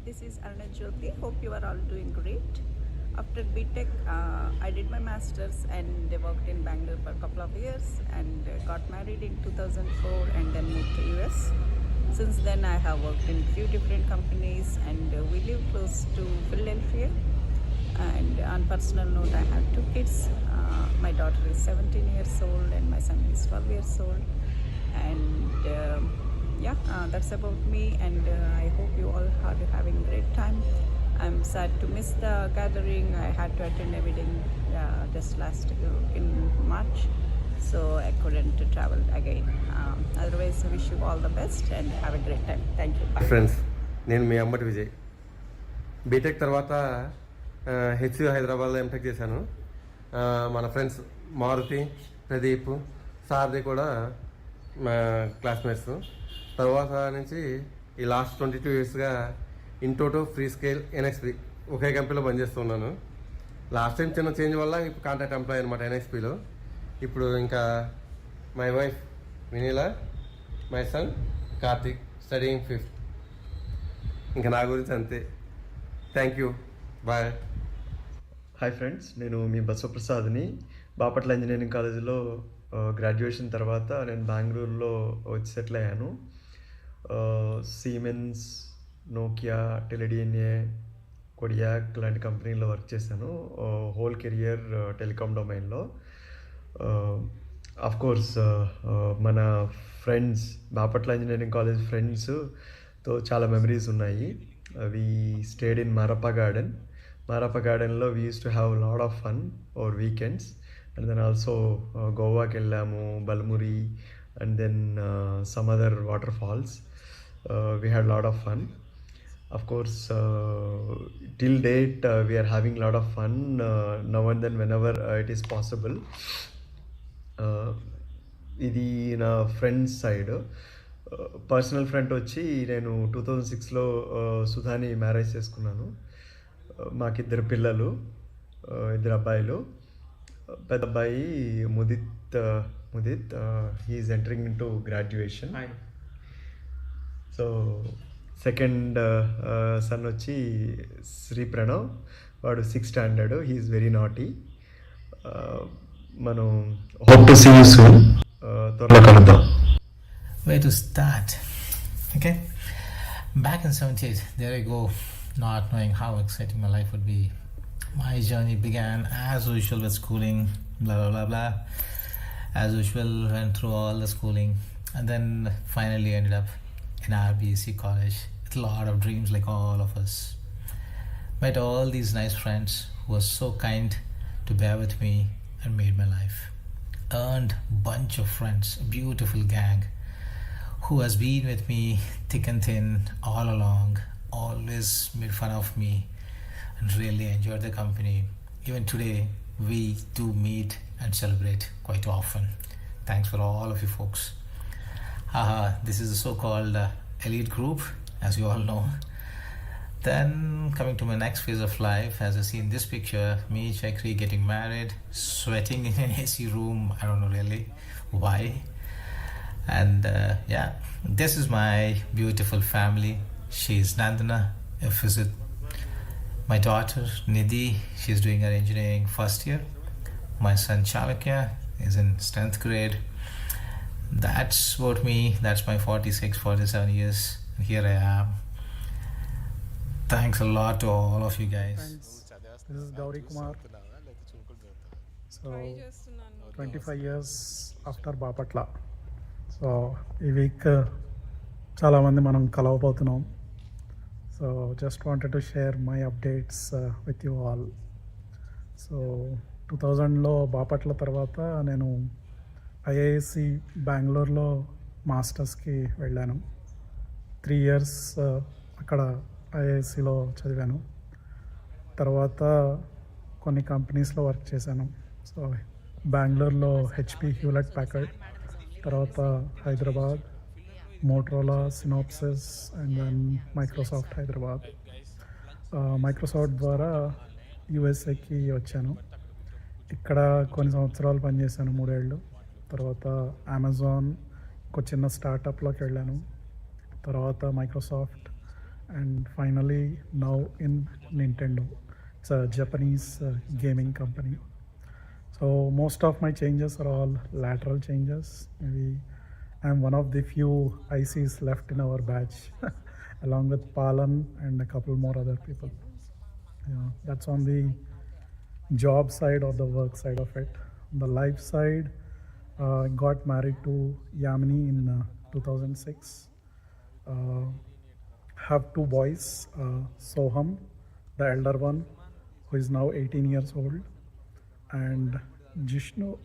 this is Jyoti. Hope you are all doing great. After BTech, I did my masters and worked in Bangalore for a couple of years and got married in 2004 and then moved to US. Since then, I have worked in few different companies and we live close to Philadelphia. And on personal note, I have two kids. My daughter is 17 years old and my son is 12 years old. And that's about me, and I hope you all are having a great time. I'm sad to miss the gathering. I had to attend a wedding just last in March, so I couldn't travel again. Otherwise, I wish you all the best and have a great time. Thank you. Bye. Friends, నేను మీ Ambati Vijay. BTech తర్వాత హెచ్యు హైదరాబాద్లో MTech చేశాను. మన friends Maruti, Pradeep, సారథి కూడా మా classmates. తర్వాత నుంచి ఈ లాస్ట్ 22 yearsగా ఇంటోటో, ఫ్రీ స్కేల్, ఎన్ఎక్స్పీ ఒకే కంపెనీలో పనిచేస్తున్నాను. లాస్ట్ టైం చిన్న చేంజ్ వల్ల ఇప్పుడు కాంట్రాక్ట్ ఎంప్లాయీ అనమాట ఎన్ఎక్స్పీలో. ఇప్పుడు ఇంకా my wife Vineela, my son Karthik studying 5th. ఇంకా నా గురించి అంతే. Thank you, bye. Hi friends, నేను మీ బసవప్రసాద్ని. బాపట్ల ఇంజనీరింగ్ కాలేజీలో గ్రాడ్యుయేషన్ తర్వాత నేను బెంగళూరులో వచ్చి సెటిల్ అయ్యాను. సీమెన్స్, నోకియా, టెలిడిఎన్ఏ, కొడియాక్ లాంటి కంపెనీలో వర్క్ చేశాను. హోల్ కెరియర్ టెలికామ్ డొమైన్లో. కోర్స్ మన ఫ్రెండ్స్, బాపట్ల ఇంజనీరింగ్ కాలేజ్ ఫ్రెండ్స్తో చాలా మెమరీస్ ఉన్నాయి. వి స్టేడ్ ఇన్ మారప్ప గార్డెన్లో we use to have lot of fun over weekends. And then also గోవాకి వెళ్ళాము, Balmuri, and then some other waterfalls. We had a lot of fun. Of course, till date we are having a lot of fun now and then whenever it is possible. ఇది నా friends side. Personal friend వచ్చి నేను 2006లో సుధాని marriage చేసుకున్నాను. మాకిద్దరు పిల్లలు, ఇద్దరు అబ్బాయిలు. పెద్ద అబ్బాయి Mudit he's entering into graduation. So second son వచ్చి శ్రీ ప్రణవ్, వాడు 6th standard. He's very naughty. మనం hope to see you soon. త్వరలో కలుద్దాం. Where to start? Okay, back in 78, there I go, not knowing how exciting my life would be. My journey began as usual with schooling, blah blah blah blah. As usual, went through all the schooling and then finally ended up in our BEC college with a lot of dreams like all of us. Met all these nice friends who were so kind to bear with me and made my life. Earned bunch of friends, a beautiful gang who has been with me thick and thin all along, always made fun of me and really enjoyed the company. Even today we do meet and celebrate quite often. Thanks for all of you folks. This is the so-called elite group, as you all know. Then coming to my next phase of life, as I see in this picture, me, Chakri getting married, sweating in an AC room. I don't know really why. And this is my beautiful family. She's Nandana, a physicist. My daughter Nidhi, she's doing her engineering 1st year. My son Chalakya is in 10th grade. That's about me. That's my 47 years. And here I am. Thanks a lot to all of you guys. Friends, this is Gauri Kumar. So 25 years after Bapatla. So ఈ week చాలామంది మనం కలవబోతున్నాం. So just wanted to share my updates with you all. So 2000లో బాపట్ల తర్వాత నేను IISc బెంగళూరులో మాస్టర్స్కి వెళ్ళాను. 3 years అక్కడ ఐఐఎస్సిలో చదివాను. తర్వాత కొన్ని కంపెనీస్లో వర్క్ చేశాను. సో బెంగళూరులో హెచ్పి, హ్యూలెట్ ప్యాకర్డ్, తర్వాత Hyderabad Motorola, Synopsys, and then Microsoft Hyderabad. Microsoft ద్వారా యూఎస్ఏకి వచ్చాను. ఇక్కడ కొన్ని సంవత్సరాలు పనిచేశాను, 3 ఏళ్ళు. తర్వాత అమెజాన్, ఒక చిన్న స్టార్టప్లోకి వెళ్ళాను. తర్వాత Microsoft, and finally now in Nintendo. It's a Japanese gaming company. So most of my changes are all lateral changes. Maybe I'm one of the few ICs left in our batch, along with Palan and a couple more other people. Yeah, that's on the job side or the work side of it. On the life side, I got married to Yamini in 2006. Have two boys, Soham, the elder one, who is now 18 years old, and Jishnu.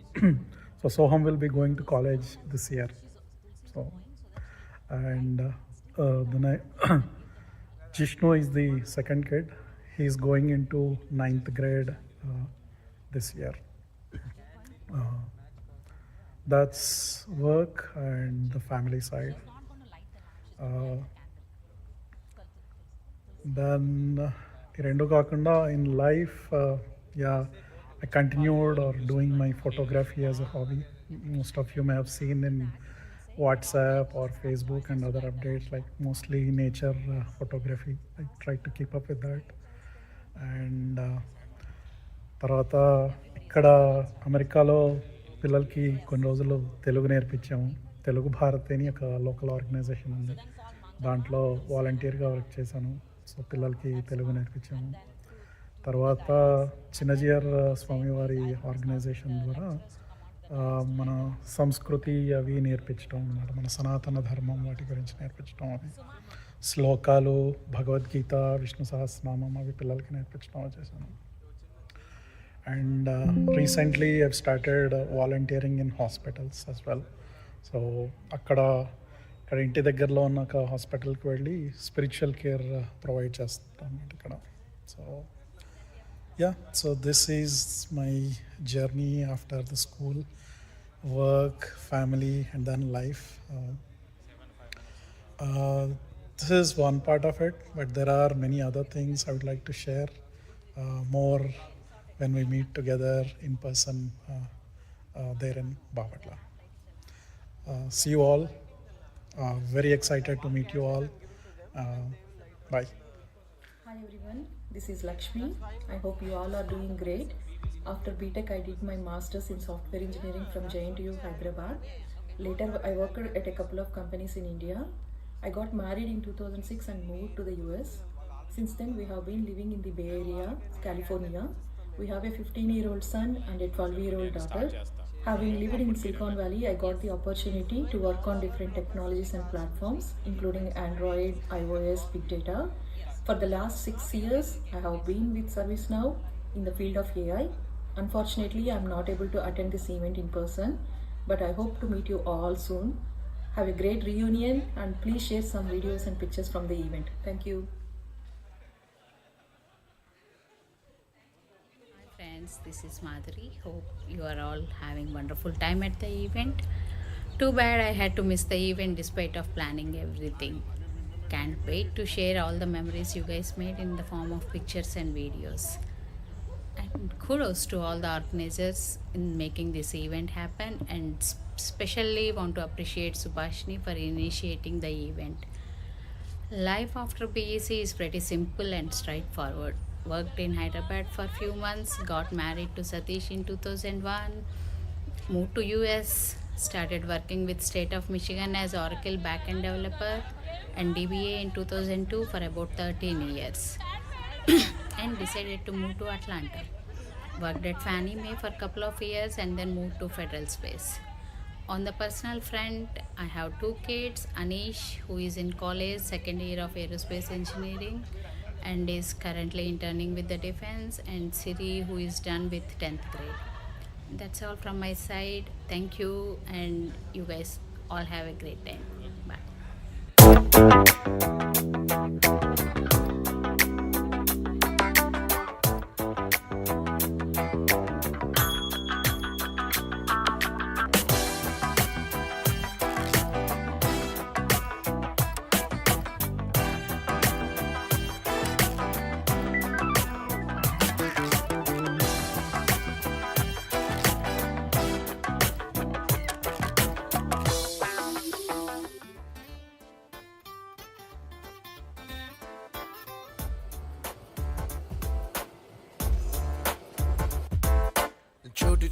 So Soham will be going to college this year. So, and then Jishnu is the second kid. He's going into 9th grade this year. That's work and the family side. Then రెండు కాకుండా in life, I continued or doing my photography as a hobby. Most of you may have seen in WhatsApp or Facebook and other updates, like mostly nature photography. I try to keep up with that. And తర్వాత ఇక్కడ అమెరికాలో పిల్లలకి కొన్ని రోజులు తెలుగు నేర్పించాము. తెలుగు భారతి అని ఒక local organisation ఉంది, దాంట్లో వాలంటీర్గా వర్క్ చేశాను. సో పిల్లలకి తెలుగు నేర్పించాము. తర్వాత చిన్నజీయర్ స్వామివారి ఆర్గనైజేషన్ ద్వారా మన సంస్కృతి అవి నేర్పించడం అన్నమాట, మన సనాతన ధర్మం వాటి గురించి నేర్పించడం, అది శ్లోకాలు, భగవద్గీత, విష్ణు సహస్రనామం అవి పిల్లలకి నేర్పించడం చేశాను. And recently I've started volunteering in hospitals as well. So అక్కడ ఇంటి దగ్గరలో ఉన్న ఒక హాస్పిటల్కి వెళ్ళి స్పిరిచువల్ కేర్ ప్రొవైడ్ చేస్తాం ఇక్కడ. So this is my journey after the school, work, family and then life. This is one part of it, but there are many other things I would like to share more when we meet together in person there in Bapatla. See you all. Very excited to meet you all. Bye. Hi everyone, this is Lakshmi. I hope you all are doing great. After BTech, I did my Masters in Software Engineering from JNTU, Hyderabad. Later, I worked at a couple of companies in India. I got married in 2006 and moved to the US. Since then, we have been living in the Bay Area, California. We have a 15-year-old son and a 12-year-old daughter. Having lived in Silicon Valley, I got the opportunity to work on different technologies and platforms, including Android, iOS, big data. For the last 6 years, I have been with ServiceNow in the field of AI. Unfortunately, I am not able to attend this event in person, but I hope to meet you all soon. Have a great reunion and please share some videos and pictures from the event. Thank you. Friends, this is Madhuri. Hope you are all having wonderful time at the event. Too bad I had to miss the event despite of planning everything. Can't wait to share all the memories you guys made in the form of pictures and videos. And kudos to all the organizers in making this event happen, and especially want to appreciate Subhashni for initiating the event. Life after BEC is pretty simple and straightforward. Worked in Hyderabad for a few months, got married to Satish in 2001, moved to US, started working with State of Michigan as Oracle backend developer and DBA in 2002 for about 13 years and decided to move to Atlanta. Worked at Fannie Mae for a couple of years and then moved to Federal Space. On the personal front, I have 2 kids, Anish, who is in college, second year of aerospace engineering and is currently interning with the defense, and Siri, who is done with 10th grade. That's all from my side. Thank you, and you guys all have a great time. Bye.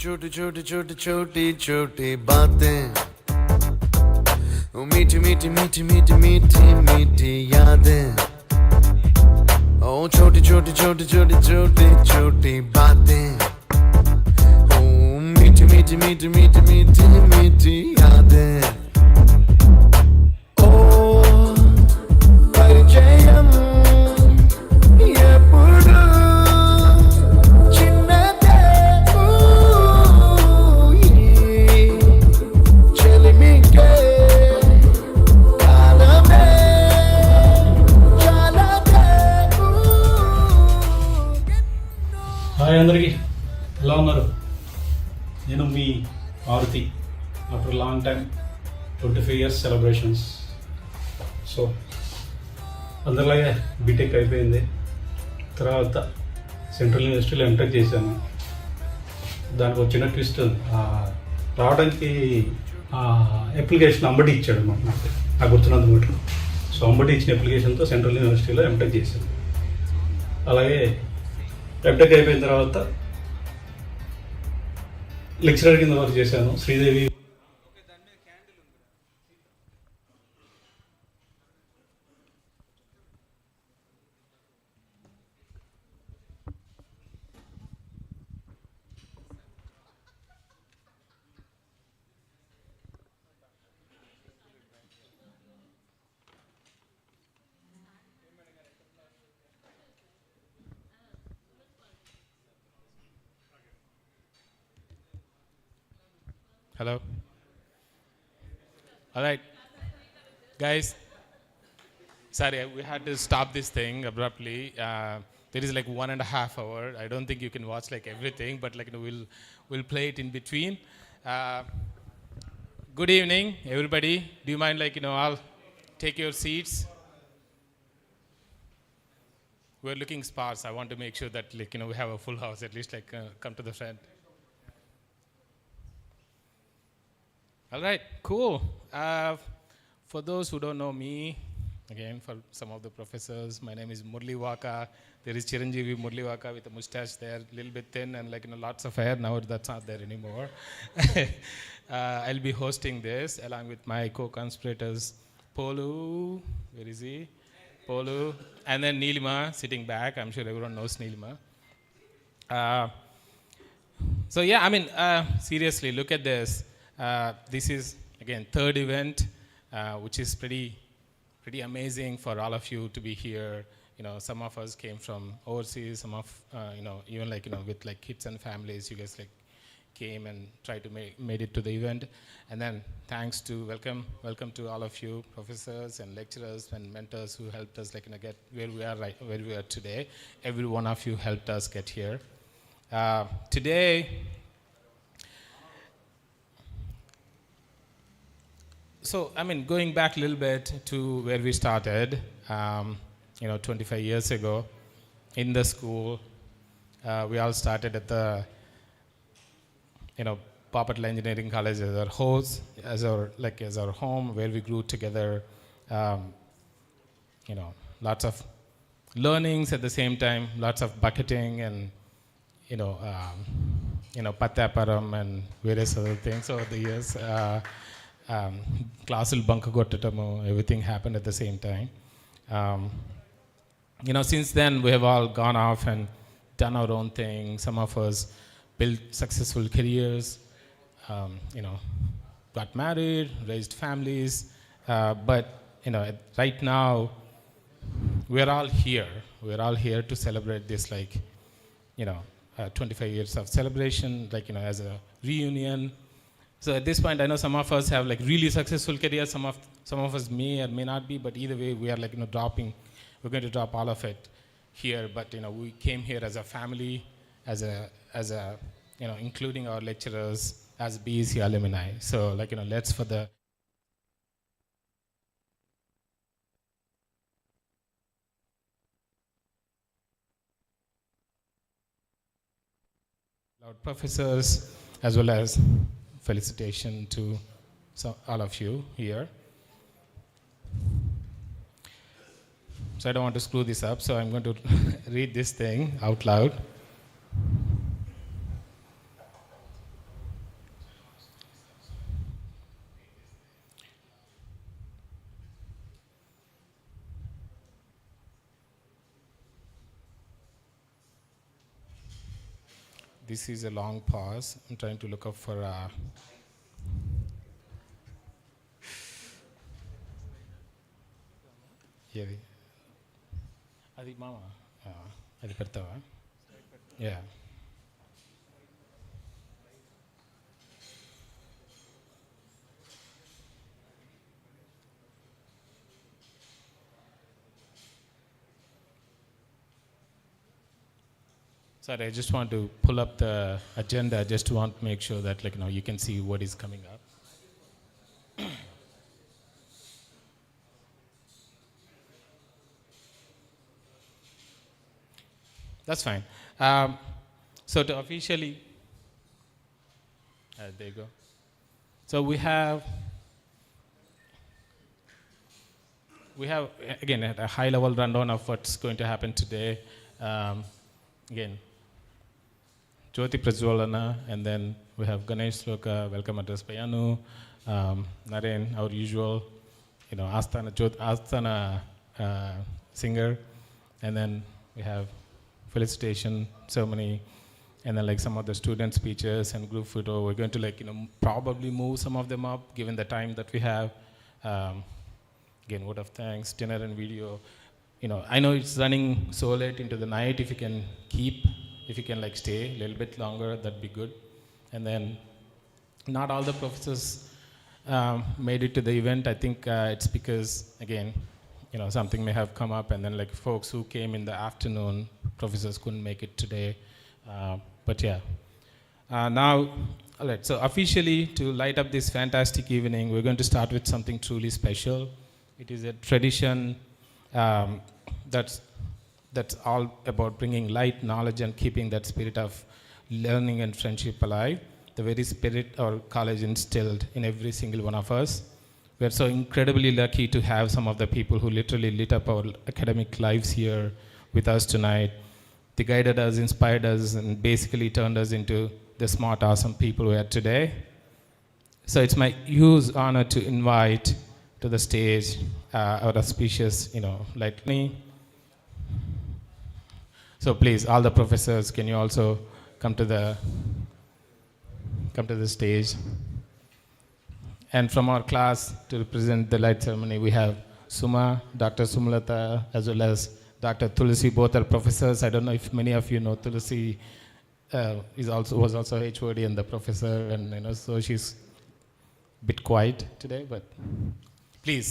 छोटी छोटी छोटी छोटी छोटी बातें, ओ मीठी मीठी मीठी मीठी मीठी मीठी यादें, ओ छोटी छोटी छोटी छोटी छोटी छोटी बातें, ओ मीठी मीठी मीठी मीठी मीठी मीठी यादें, ओ परिचयम ఎప్పుడు చిన్నదే చెలిమికే కాలమే చాలదే. హాయ్ అందరికీ, ఎలా ఉన్నారు? నేను మీ Maruti. After long time 25 years celebrations. So అందరిలాగే బీటెక్ అయిపోయింది. తర్వాత సెంట్రల్ యూనివర్సిటీలో ఎంటెక్ చేశాను. దానికి ఒక చిన్న ట్విస్ట్ ఉంది. రావడానికి అప్లికేషన్ అంబటి ఇచ్చాడు అన్నమాట నాకు గుర్తున్నంత మటుకు. సో అంబటి ఇచ్చిన అప్లికేషన్తో సెంట్రల్ యూనివర్సిటీలో ఎంటెక్ చేశాను. అలాగే ఎంటెక్ అయిపోయిన తర్వాత లెక్చరర్ కింద వర్క్ చేశాను. Sridevi Hello. All right, guys. Sorry, we had to stop this thing abruptly. There is like 1.5 hour. I don't think you can watch like everything, but like we'll play it in between. Good evening, everybody. Do you mind I'll take your seats? We're looking sparse. I want to make sure that we have a full house. At least come to the front. All right, cool. For those who don't know me, again, for some of the professors, my name is Murli Waka. There is Chiranjeevi Murli Waka with a mustache there, a little bit thin and lots of hair. Now that's not there anymore. I'll be hosting this along with my co-conspirators, Polu, where is he? Polu, and then Neelima sitting back. I'm sure everyone knows Neelima. So yeah, I mean, seriously, look at this. This is again third event, which is pretty amazing for all of you to be here. Some of us came from overseas. Some of even with kids and families, you guys came and tried to made it to the event. And then thanks to welcome to all of you professors and lecturers and mentors who helped us get where we are today. Every one of you helped us get here. Today. So, I mean, going back a little bit to where we started, 25 years ago, in the school, we all started at the, Papatla Engineering College as our host, as our home, where we grew together. Lots of learnings at the same time, lots of bucketing and, pattaparam and various other things over the years. Class bunk kottatamu, everything happened at the same time. Since then we have all gone off and done our own thing. Some of us built successful careers, got married, raised families, but right now we're all here to celebrate this 25 years of celebration, as a reunion. So at this point, I know some of us have really successful careers. Some of us may or may not be, but either way, we are dropping. We're going to drop all of it here. But we came here as a family, as a including our lecturers, as BEC alumni. So let's for the our professors as well as felicitation to all of you here. So I don't want to screw this up, so I'm going to read this thing out loud. this is a long pause. I'm trying to look up for. ఏది అది మామ అది పెడతావా yeah Sorry, I just want to pull up the agenda. I just want to make sure that you can see what is coming up. That's fine. So to officially, there you go. So we have again a high-level rundown of what's going to happen today. Again, Jyoti Prajwalana, and then we have Ganesh Sloka, welcome address by Anu, Naren, our usual, Asthana singer, and then we have felicitation ceremony, and then some of the student speeches and group photo. We're going to probably move some of them up given the time that we have. Again, word of thanks, dinner and video. I know it's running so late into the night. If you can stay a little bit longer, that'd be good. And then not all the professors made it to the event. I think it's because, again, something may have come up, and then folks who came in the afternoon, professors couldn't make it today. But yeah. Now, all right, so officially to light up this fantastic evening, we're going to start with something truly special. It is a tradition that's all about bringing light, knowledge, and keeping that spirit of learning and friendship alive, the very spirit our college instilled in every single one of us. We are so incredibly lucky to have some of the people who literally lit up our academic lives here with us tonight. They guided us, inspired us, and basically turned us into the smart, awesome people we are today. So it's my huge honor to invite to the stage our auspicious, lightly. So please, all the professors, can you also come to the stage? And from our class to represent the light ceremony, we have Suma, Dr. Sumalata, as well as Dr. Tulsi. Both are professors. I don't know if many of you know Tulsi was also HOD and the professor, and so she's a bit quiet today, but please.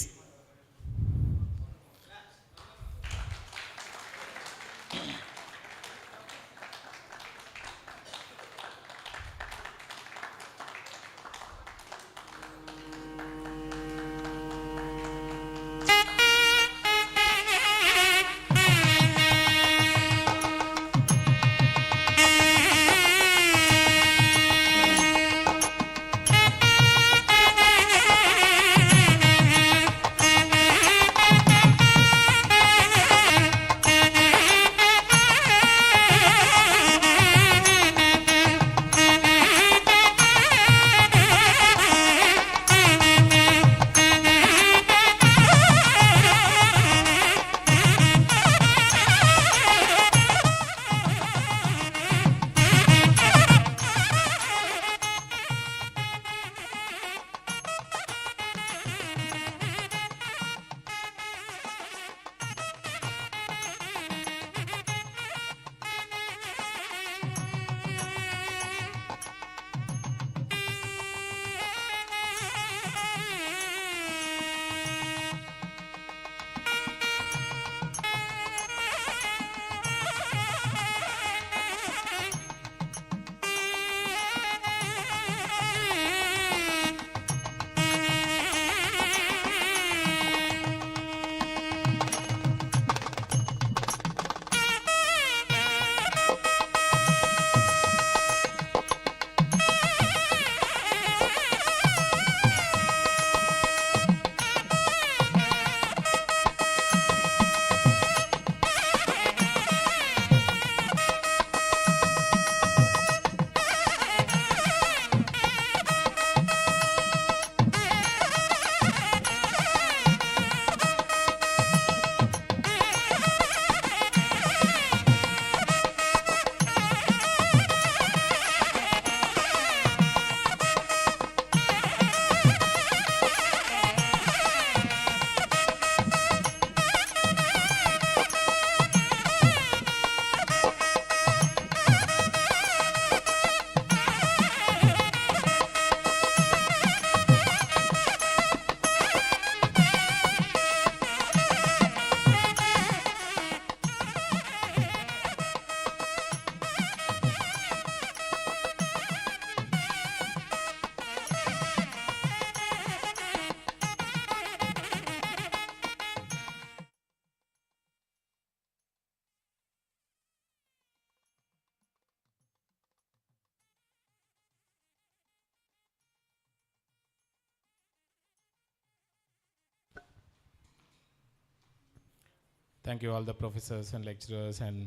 thank you all the professors and lecturers and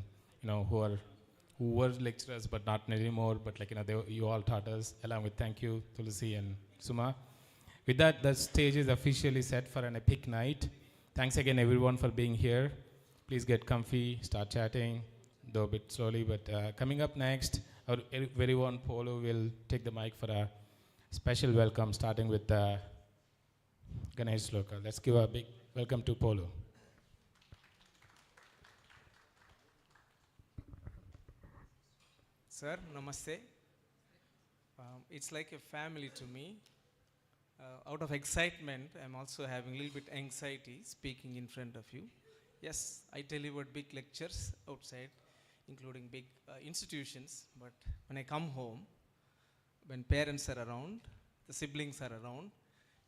who were lecturers but not anymore, but you all taught us. Along with thank you Tulsi and Suma. With that, the stage is officially set for an epic night. Thanks again everyone for being here. Please get comfy, start chatting, though a bit slowly. But coming up next, our very own Polo will take the mic for a special welcome, starting with Ganesh Sloka. Let's give a big welcome to Polo. Sir, namaste. It's like a family to me. Out of excitement, I'm also having a little bit anxiety speaking in front of you. Yes, I delivered big lectures outside, including big institutions, but when I come home, when parents are around, the siblings are around,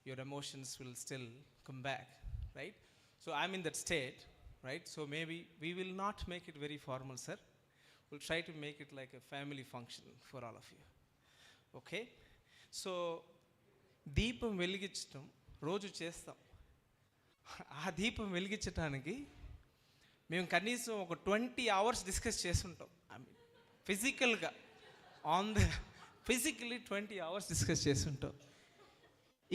your emotions will still come back, right? So I'm in that state, right? So maybe we will not make it very formal, sir. We'll try to make it like a family function for all of you. Okay? So దీపం వెలిగించటం రోజు చేస్తాం. ఆ దీపం వెలిగించటానికి మేము కనీసం ఒక 20 hours discuss చేస్తుంటాం. I mean ఫిజికల్గా ఫిజికలీ 20 hours డిస్కస్ చేస్తుంటాం.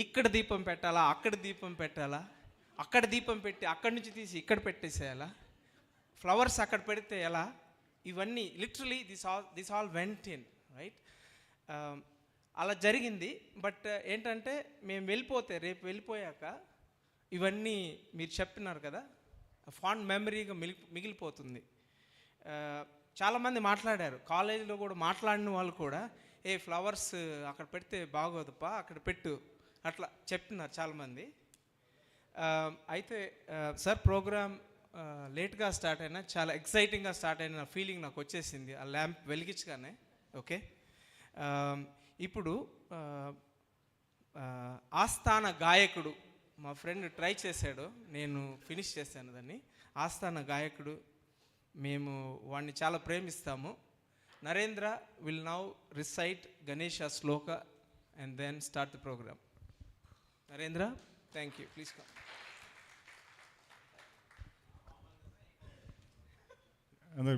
ఇక్కడ దీపం పెట్టాలా, అక్కడ దీపం పెట్టాలా, అక్కడ దీపం పెట్టి అక్కడి నుంచి తీసి ఇక్కడ పెట్టేసేయాలా, ఫ్లవర్స్ అక్కడ పెడితే ఎలా, ఇవన్నీ literally this all went in right. అలా జరిగింది. బట్ ఏంటంటే మేము రేపు వెళ్ళిపోయాక ఇవన్నీ మీరు చెప్పినారు కదా, ఫాండ్ మెమరీగా మిగిలిపోతుంది. చాలామంది మాట్లాడారు, కాలేజీలో కూడా మాట్లాడిన వాళ్ళు కూడా ఫ్లవర్స్ అక్కడ పెడితే బాగోదుపా, అక్కడ పెట్టు అట్లా చెప్పినారు చాలామంది. అయితే సార్ ప్రోగ్రామ్ లేట్గా స్టార్ట్ అయినా చాలా ఎక్సైటింగ్గా స్టార్ట్ అయిన ఫీలింగ్ నాకు వచ్చేసింది ఆ ల్యాంప్ వెలిగించగానే. ఓకే, ఇప్పుడు ఆస్థాన గాయకుడు మా ఫ్రెండ్ ట్రై చేశాడు, నేను ఫినిష్ చేశాను దాన్ని. ఆస్థాన గాయకుడు, మేము వాడిని చాలా ప్రేమిస్తాము. Narendra will now recite Ganesha shloka and then start the program. Narendra, thank you, please come. అందరూ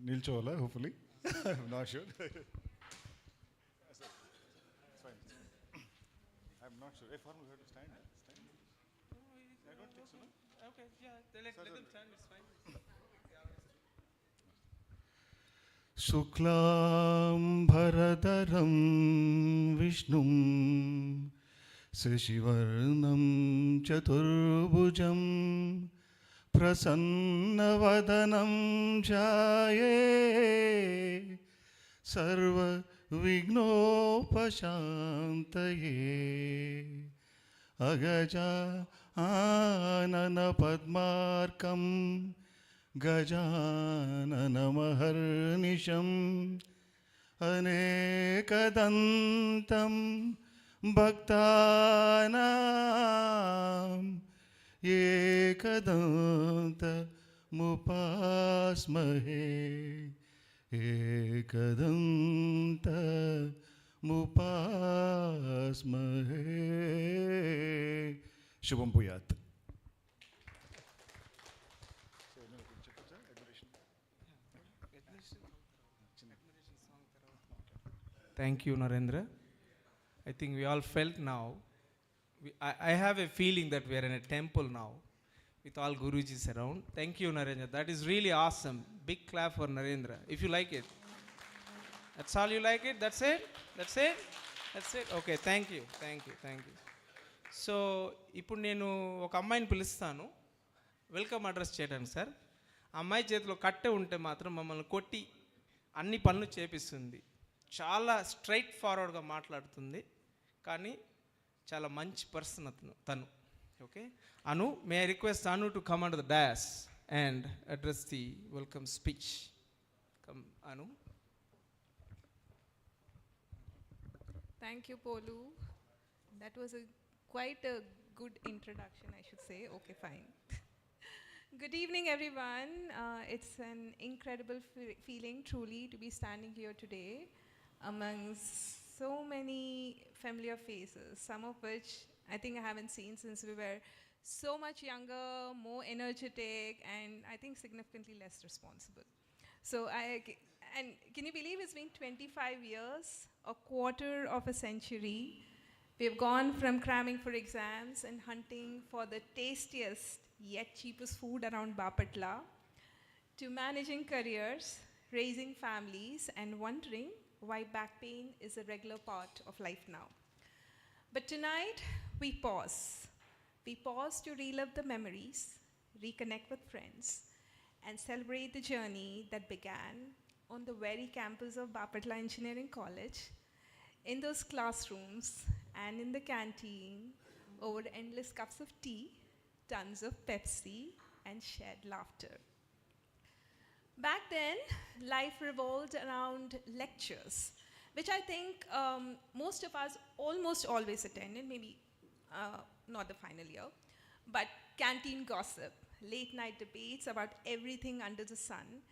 నిల్చోవాలా? Hopefully not sure. I'm not sure. If we have to stand. I don't think so. No? Okay, yeah, let them stand, it's fine. Shuklam bharadaram Vishnum Sashivarnam Chaturbhujam Prasannavanam Jaye Sarva విఘ్నోపశాంతయే అగజానన పద్మార్కం గజాననమహర్నిశం అనేకదంతం భక్తానాం ఏకదంతముపాస్మహే एकदन्तमुपास्महे शुभं भूयात्. Thank you, Narendra. I think we all felt now. I have a feeling that we are in a temple now with all Gurujis around. Thank you, Narendra. That is really awesome. Big clap for Narendra. If you like it. That's all you like it? That's it? That's it? That's it? Okay, thank you. Thank you. Thank you. So ఇప్పుడు నేను ఒక అమ్మాయిని పిలుస్తాను welcome address చేయడానికి sir. అమ్మాయి చేతిలో కట్టె ఉంటే మాత్రం మమ్మల్ని కొట్టి అన్ని పనులు చేపిస్తుంది. చాలా స్ట్రైట్ ఫార్వర్డ్గా మాట్లాడుతుంది, కానీ చాలా మంచి పర్సన్ తను. Okay, Anu, may I request Anu to come onto the dais and address the welcome speech. Come, Anu. Thank you, Polu. That was quite a good introduction, I should say. Okay, fine. Good evening, everyone. It's an incredible feeling, truly, to be standing here today amongst so many familiar faces, some of which I think I haven't seen since we were so much younger, more energetic, and I think significantly less responsible. So and can you believe it's been 25 years, a quarter of a century? We've gone from cramming for exams and hunting for the tastiest yet cheapest food around Bapatla to managing careers, raising families, and wondering why back pain is a regular part of life now. But tonight, we pause. We pause to relive the memories, reconnect with friends, and celebrate the journey that began on the very campus of Bapatla Engineering College, in those classrooms and in the canteen, over endless cups of tea, tons of Pepsi, and shared laughter. Back then, life revolved around lectures, which I think most of us almost always attended, maybe not the final year, but canteen gossip, late night debates about everything under the sun,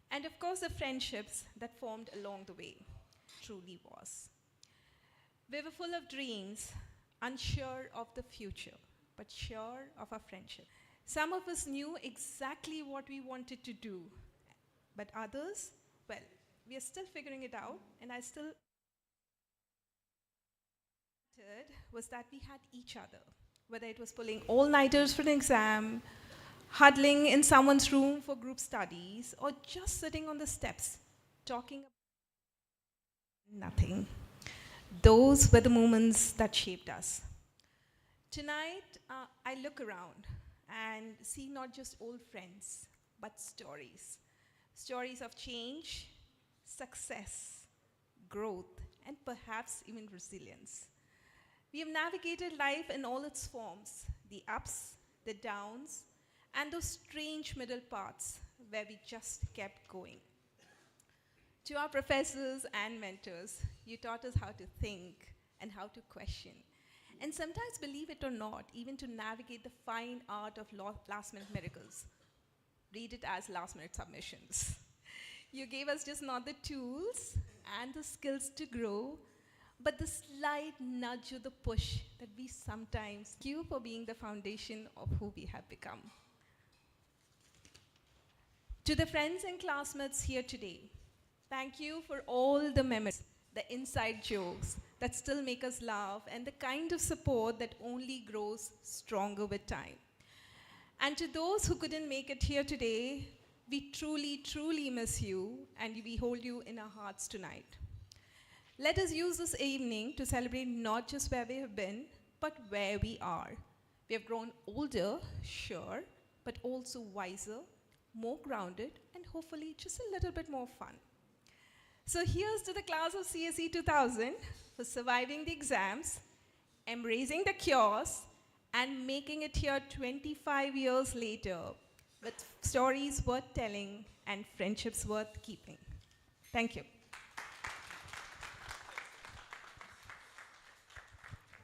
and of course the friendships that formed along the way. Truly was. We were full of dreams, unsure of the future, but sure of our friendship. Some of us knew exactly what we wanted to do, but others, well, we are still figuring it out, and I still was that we had each other, whether it was pulling all-nighters for an exam, huddling in someone's room for group studies, or just sitting on the steps talking about nothing. Those were the moments that shaped us. Tonight, I look around and see not just old friends, but stories. Stories of change, success, growth, and perhaps even resilience. We have navigated life in all its forms, the ups, the downs, and those strange middle paths where we just kept going. To our professors and mentors, you taught us how to think and how to question. And sometimes, believe it or not, even to navigate the fine art of last-minute miracles. Read it as last-minute submissions. You gave us just not the tools and the skills to grow, but the slight nudge or the push that we sometimes thank you for being the foundation of who we have become. To the friends and classmates here today, thank you for all the memories, the inside jokes that still make us laugh, and the kind of support that only grows stronger with time. And to those who couldn't make it here today, we truly, truly miss you, and we hold you in our hearts tonight. Let us use this evening to celebrate not just where we have been, but where we are. We have grown older, sure, but also wiser, more grounded, and hopefully just a little bit more fun. So here's to the class of CSE 2000 for surviving the exams, embracing the chaos, and making it here 25 years later with stories worth telling and friendships worth keeping. Thank you.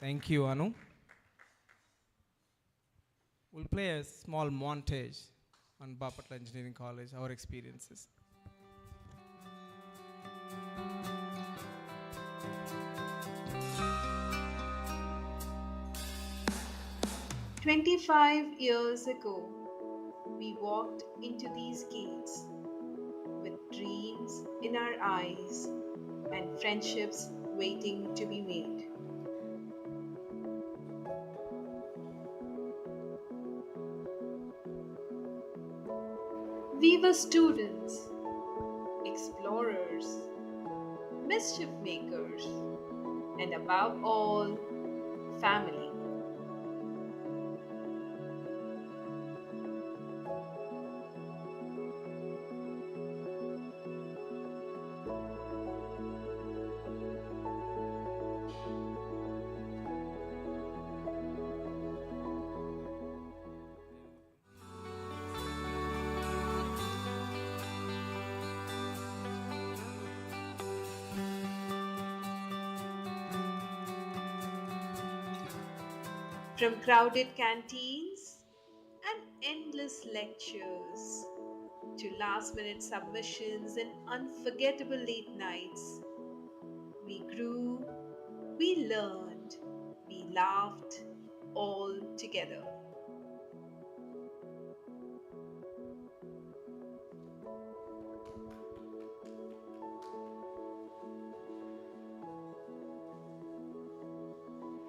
Thank you, Anu. We'll play a small montage on Bapatla Engineering College, our experiences. "25 years ago, we walked into these gates with dreams in our eyes and friendships waiting to be made. We were students, explorers, mischief makers, and above all, family. From crowded canteens and endless lectures to last-minute submissions and unforgettable late nights, we grew, we learned, we laughed all together.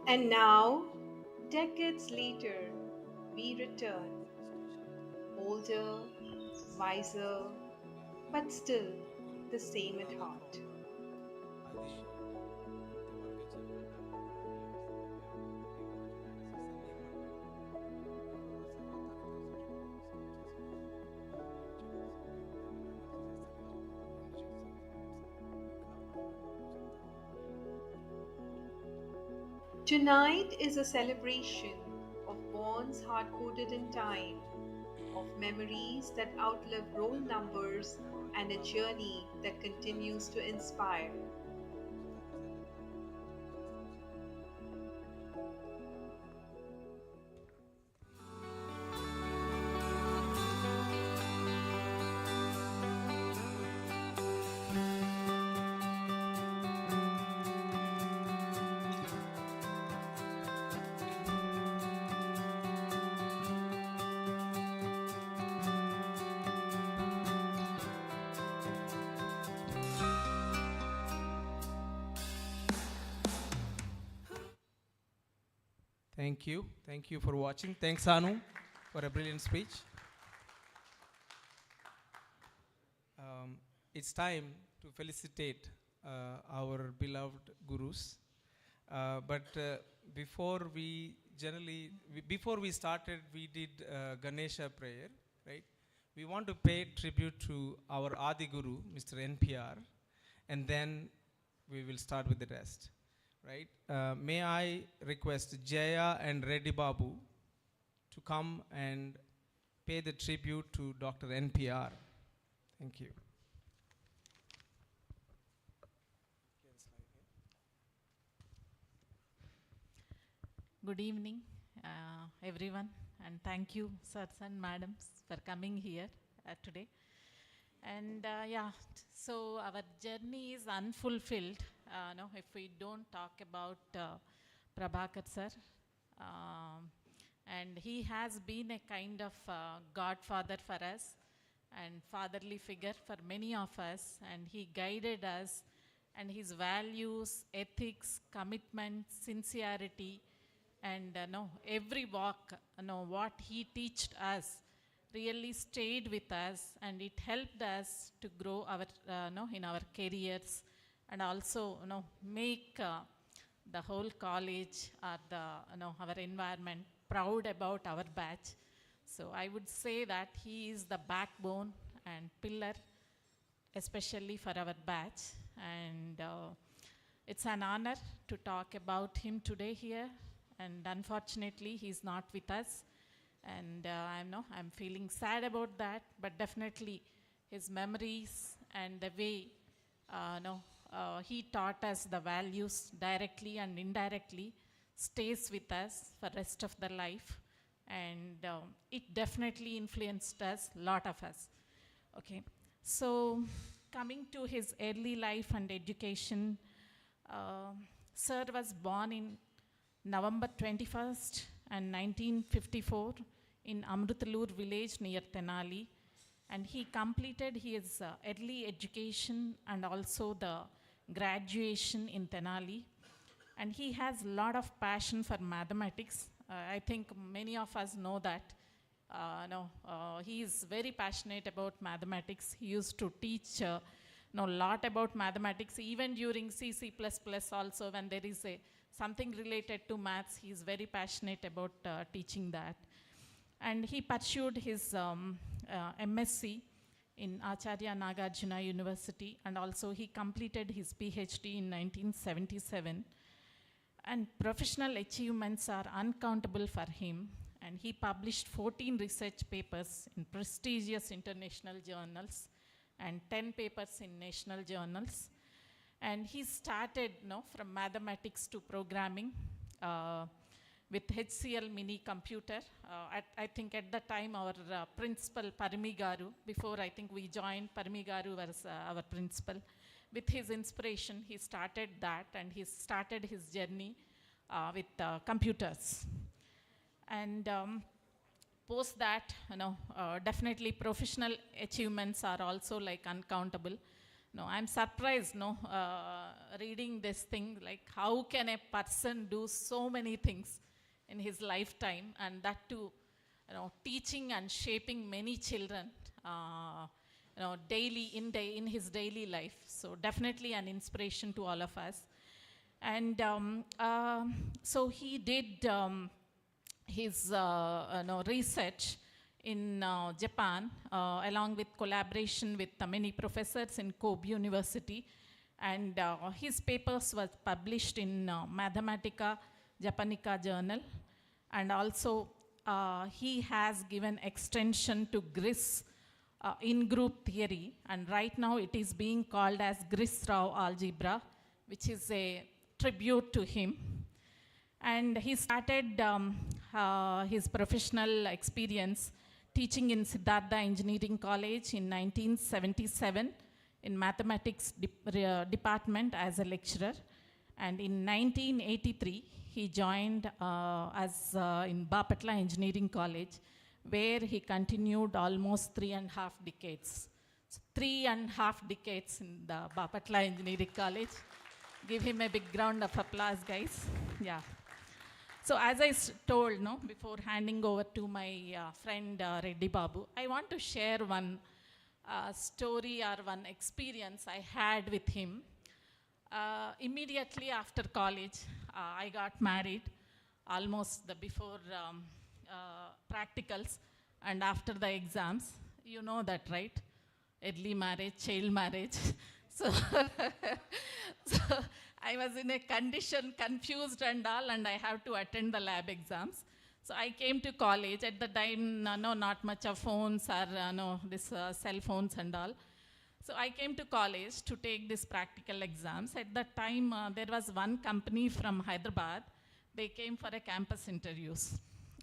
And now, decades later, we return, older, wiser, but still the same at heart. Tonight is a celebration of bonds hard coded in time, of memories that outlive roll numbers, and a journey that continues to inspire. Thank you. Thank you for watching. Thanks, Anu, for a brilliant speech. It's time to felicitate our beloved gurus. But before we started, we did Ganesha prayer, right? We want to pay tribute to our Adi Guru, Mr. NPR, and then we will start with the rest, right? May I request Jaya and Reddy Babu to come and pay the tribute to Dr. NPR. Thank you. Good evening, everyone, and thank you, sirs and madams, for coming here today. And so our journey is unfulfilled if we don't talk about Prabhakar sir. And he has been a kind of godfather for us and fatherly figure for many of us, and he guided us, and his values, ethics, commitment, sincerity, and every walk, what he taught us really stayed with us, and it helped us to grow our in our careers, and also make the whole college or the our environment proud about our batch. So I would say that he is the backbone and pillar, especially for our batch, and it's an honor to talk about him today here. And unfortunately, he's not with us, and I'm feeling sad about that. But definitely, his memories and the way he taught us the values directly and indirectly stays with us for rest of the life, and it definitely influenced us, lot of us. Okay, so coming to his early life and education, Sir was born in November 21st and 1954 in Amrutalur village near Tenali, and he completed his early education and also the graduation in Tenali, and he has a lot of passion for mathematics. I think many of us know that. He is very passionate about mathematics. He used to teach a lot about mathematics, even during C++ also, when there is something related to maths, he is very passionate about teaching that. And he pursued his MSc in Acharya Nagarjuna University, and also he completed his PhD in 1977. And professional achievements are uncountable for him, and he published 14 research papers in prestigious international journals and 10 papers in national journals. And he started from mathematics to programming with HCL mini computer. I think at the time our principal Parmi Garu, before I think we joined, Parmi Garu was our principal. With his inspiration, he started that, and he started his journey with computers. And post that, definitely professional achievements are also like uncountable. No, I'm surprised, reading this thing, like how can a person do so many things in his lifetime, and that too, teaching and shaping many children, daily in his daily life. So definitely an inspiration to all of us. And so he did his research in Japan, along with collaboration with many professors in Kobe University. And his papers were published in Mathematica Japonica Journal. And also he has given extension to GRIS in-group theory. And right now it is being called as GRIS-Rao algebra, which is a tribute to him. And he started his professional experience teaching in Siddhartha Engineering College in 1977 in mathematics department as a lecturer. And in 1983, he joined in Bapatla Engineering College, where he continued almost 3.5 decades. So 3.5 decades in the Bapatla Engineering College. Give him a big round of applause, guys. Yeah. So as I told, before handing over to my friend Reddy Babu, I want to share one story or one experience I had with him. Immediately after college, I got married, almost before practicals and after the exams. You know that, right? Early marriage, child marriage. So I was in a condition, confused and all, and I have to attend the lab exams. So I came to college. At the time, not much of phones or cell phones and all. So I came to college to take these practical exams. At that time, there was one company from Hyderabad. They came for a campus interviews.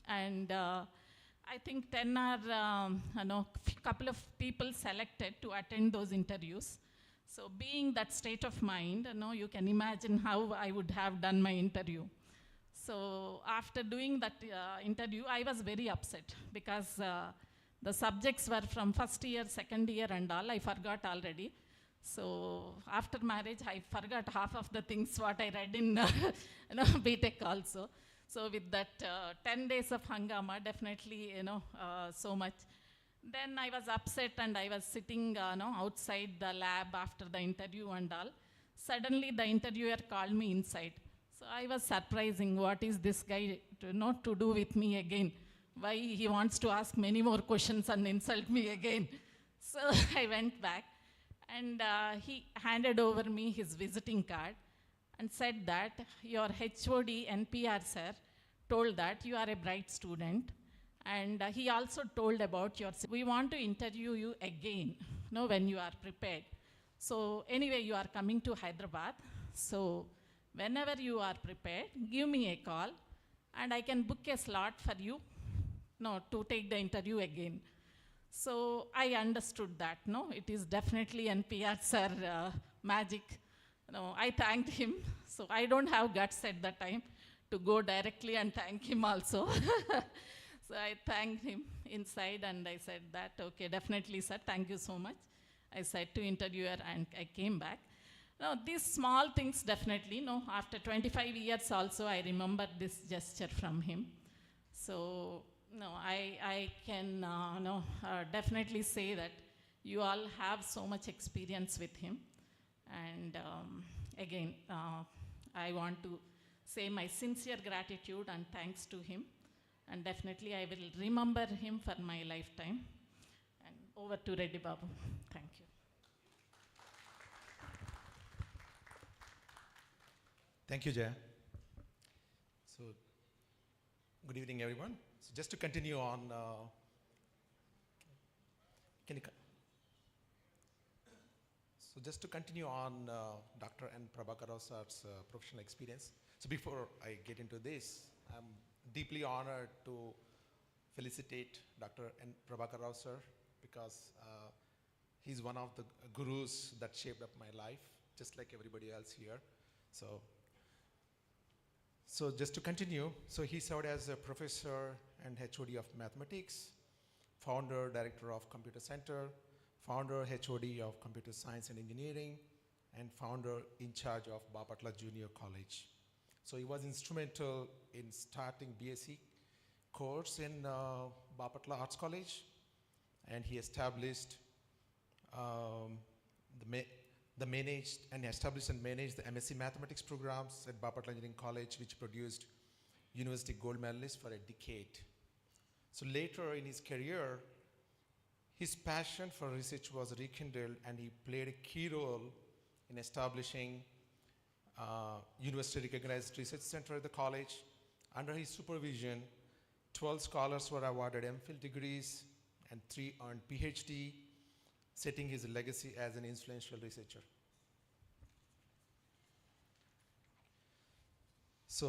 And I think 10 or couple of people selected to attend those interviews. So being that state of mind, you can imagine how I would have done my interview. So after doing that interview, I was very upset because the subjects were from first year, second year and all, I forgot already. So after marriage, I forgot half of the things what I read in BTech also. So with that 10 days of hangama, definitely, so much. Then I was upset and I was sitting outside the lab after the interview and all. Suddenly the interviewer called me inside. So I was surprising, what is this guy to do with me again? Why he wants to ask many more questions and insult me again? So I went back and he handed over me his visiting card and said that your HOD NPR sir told that you are a bright student. And he also told about we want to interview you again, when you are prepared. So anyway, you are coming to Hyderabad. So whenever you are prepared, give me a call and I can book a slot for you, to take the interview again. So I understood that, it is definitely NPR sir magic. I thanked him. So I don't have guts at that time to go directly and thank him also. So I thanked him inside and I said that, okay, definitely sir, thank you so much. I said to interviewer and I came back. Now these small things definitely, after 25 years also I remember this gesture from him. So I can definitely say that you all have so much experience with him. And again, I want to say my sincere gratitude and thanks to him. And definitely I will remember him for my lifetime. And over to Reddy Babu. Thank you. Thank you, Jaya. So, good evening, everyone. So, just to continue on, Dr. N. Prabhakar Rao sir's professional experience. So, before I get into this, I'm deeply honored to felicitate Dr. N. Prabhakar Rao sir because he's one of the gurus that shaped up my life, just like everybody else here. So just to continue, so he served as a professor and HOD of mathematics, founder, director of Computer Center, founder HOD of Computer Science and Engineering, and founder in charge of Bapatla Junior College. So he was instrumental in starting BEC course in Bapatla Arts College, and he established managed and managed the MSc Mathematics programs at Bapatla Engineering College, which produced university gold medalists for a decade. So later in his career, his passion for research was rekindled, and he played a key role in establishing university recognized research center at the college. Under his supervision, 12 scholars were awarded MPhil degrees and 3 earned PhD, setting his legacy as an influential researcher. So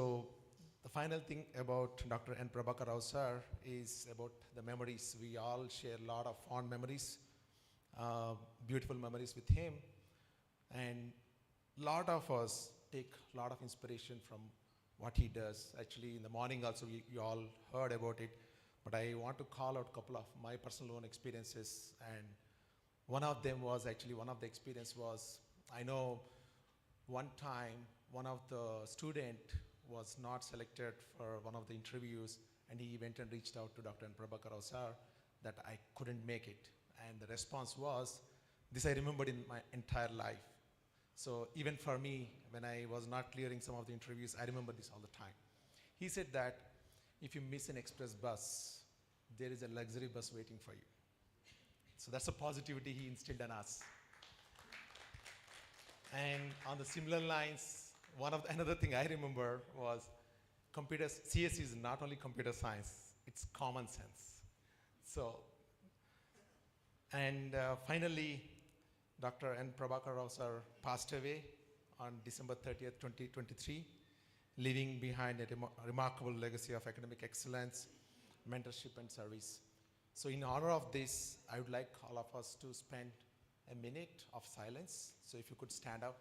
the final thing about Dr. N. Prabhakar Rao sir is about the memories. We all share a lot of fond memories, beautiful memories with him, and a lot of us take a lot of inspiration from what he does. Actually, in the morning also, you all heard about it, but I want to call out a couple of my personal own experiences, and one of them was actually, one of the experience was, I know one time one of the student was not selected for one of the interviews, and he went and reached out to Dr. N. Prabhakar Rao sir that I couldn't make it. And the response was, this I remembered in my entire life. So even for me, when I was not clearing some of the interviews, I remember this all the time. He said that if you miss an express bus, there is a luxury bus waiting for you. So that's a positivity he instilled in us. And on the similar lines, another thing I remember was CSE is not only computer science, it's common sense. So, and finally, Dr. N. Prabhakar Rao sir passed away on December 30th, 2023, leaving behind a remarkable legacy of academic excellence, mentorship, and service. So in honor of this, I would like all of us to spend a minute of silence. So if you could stand up.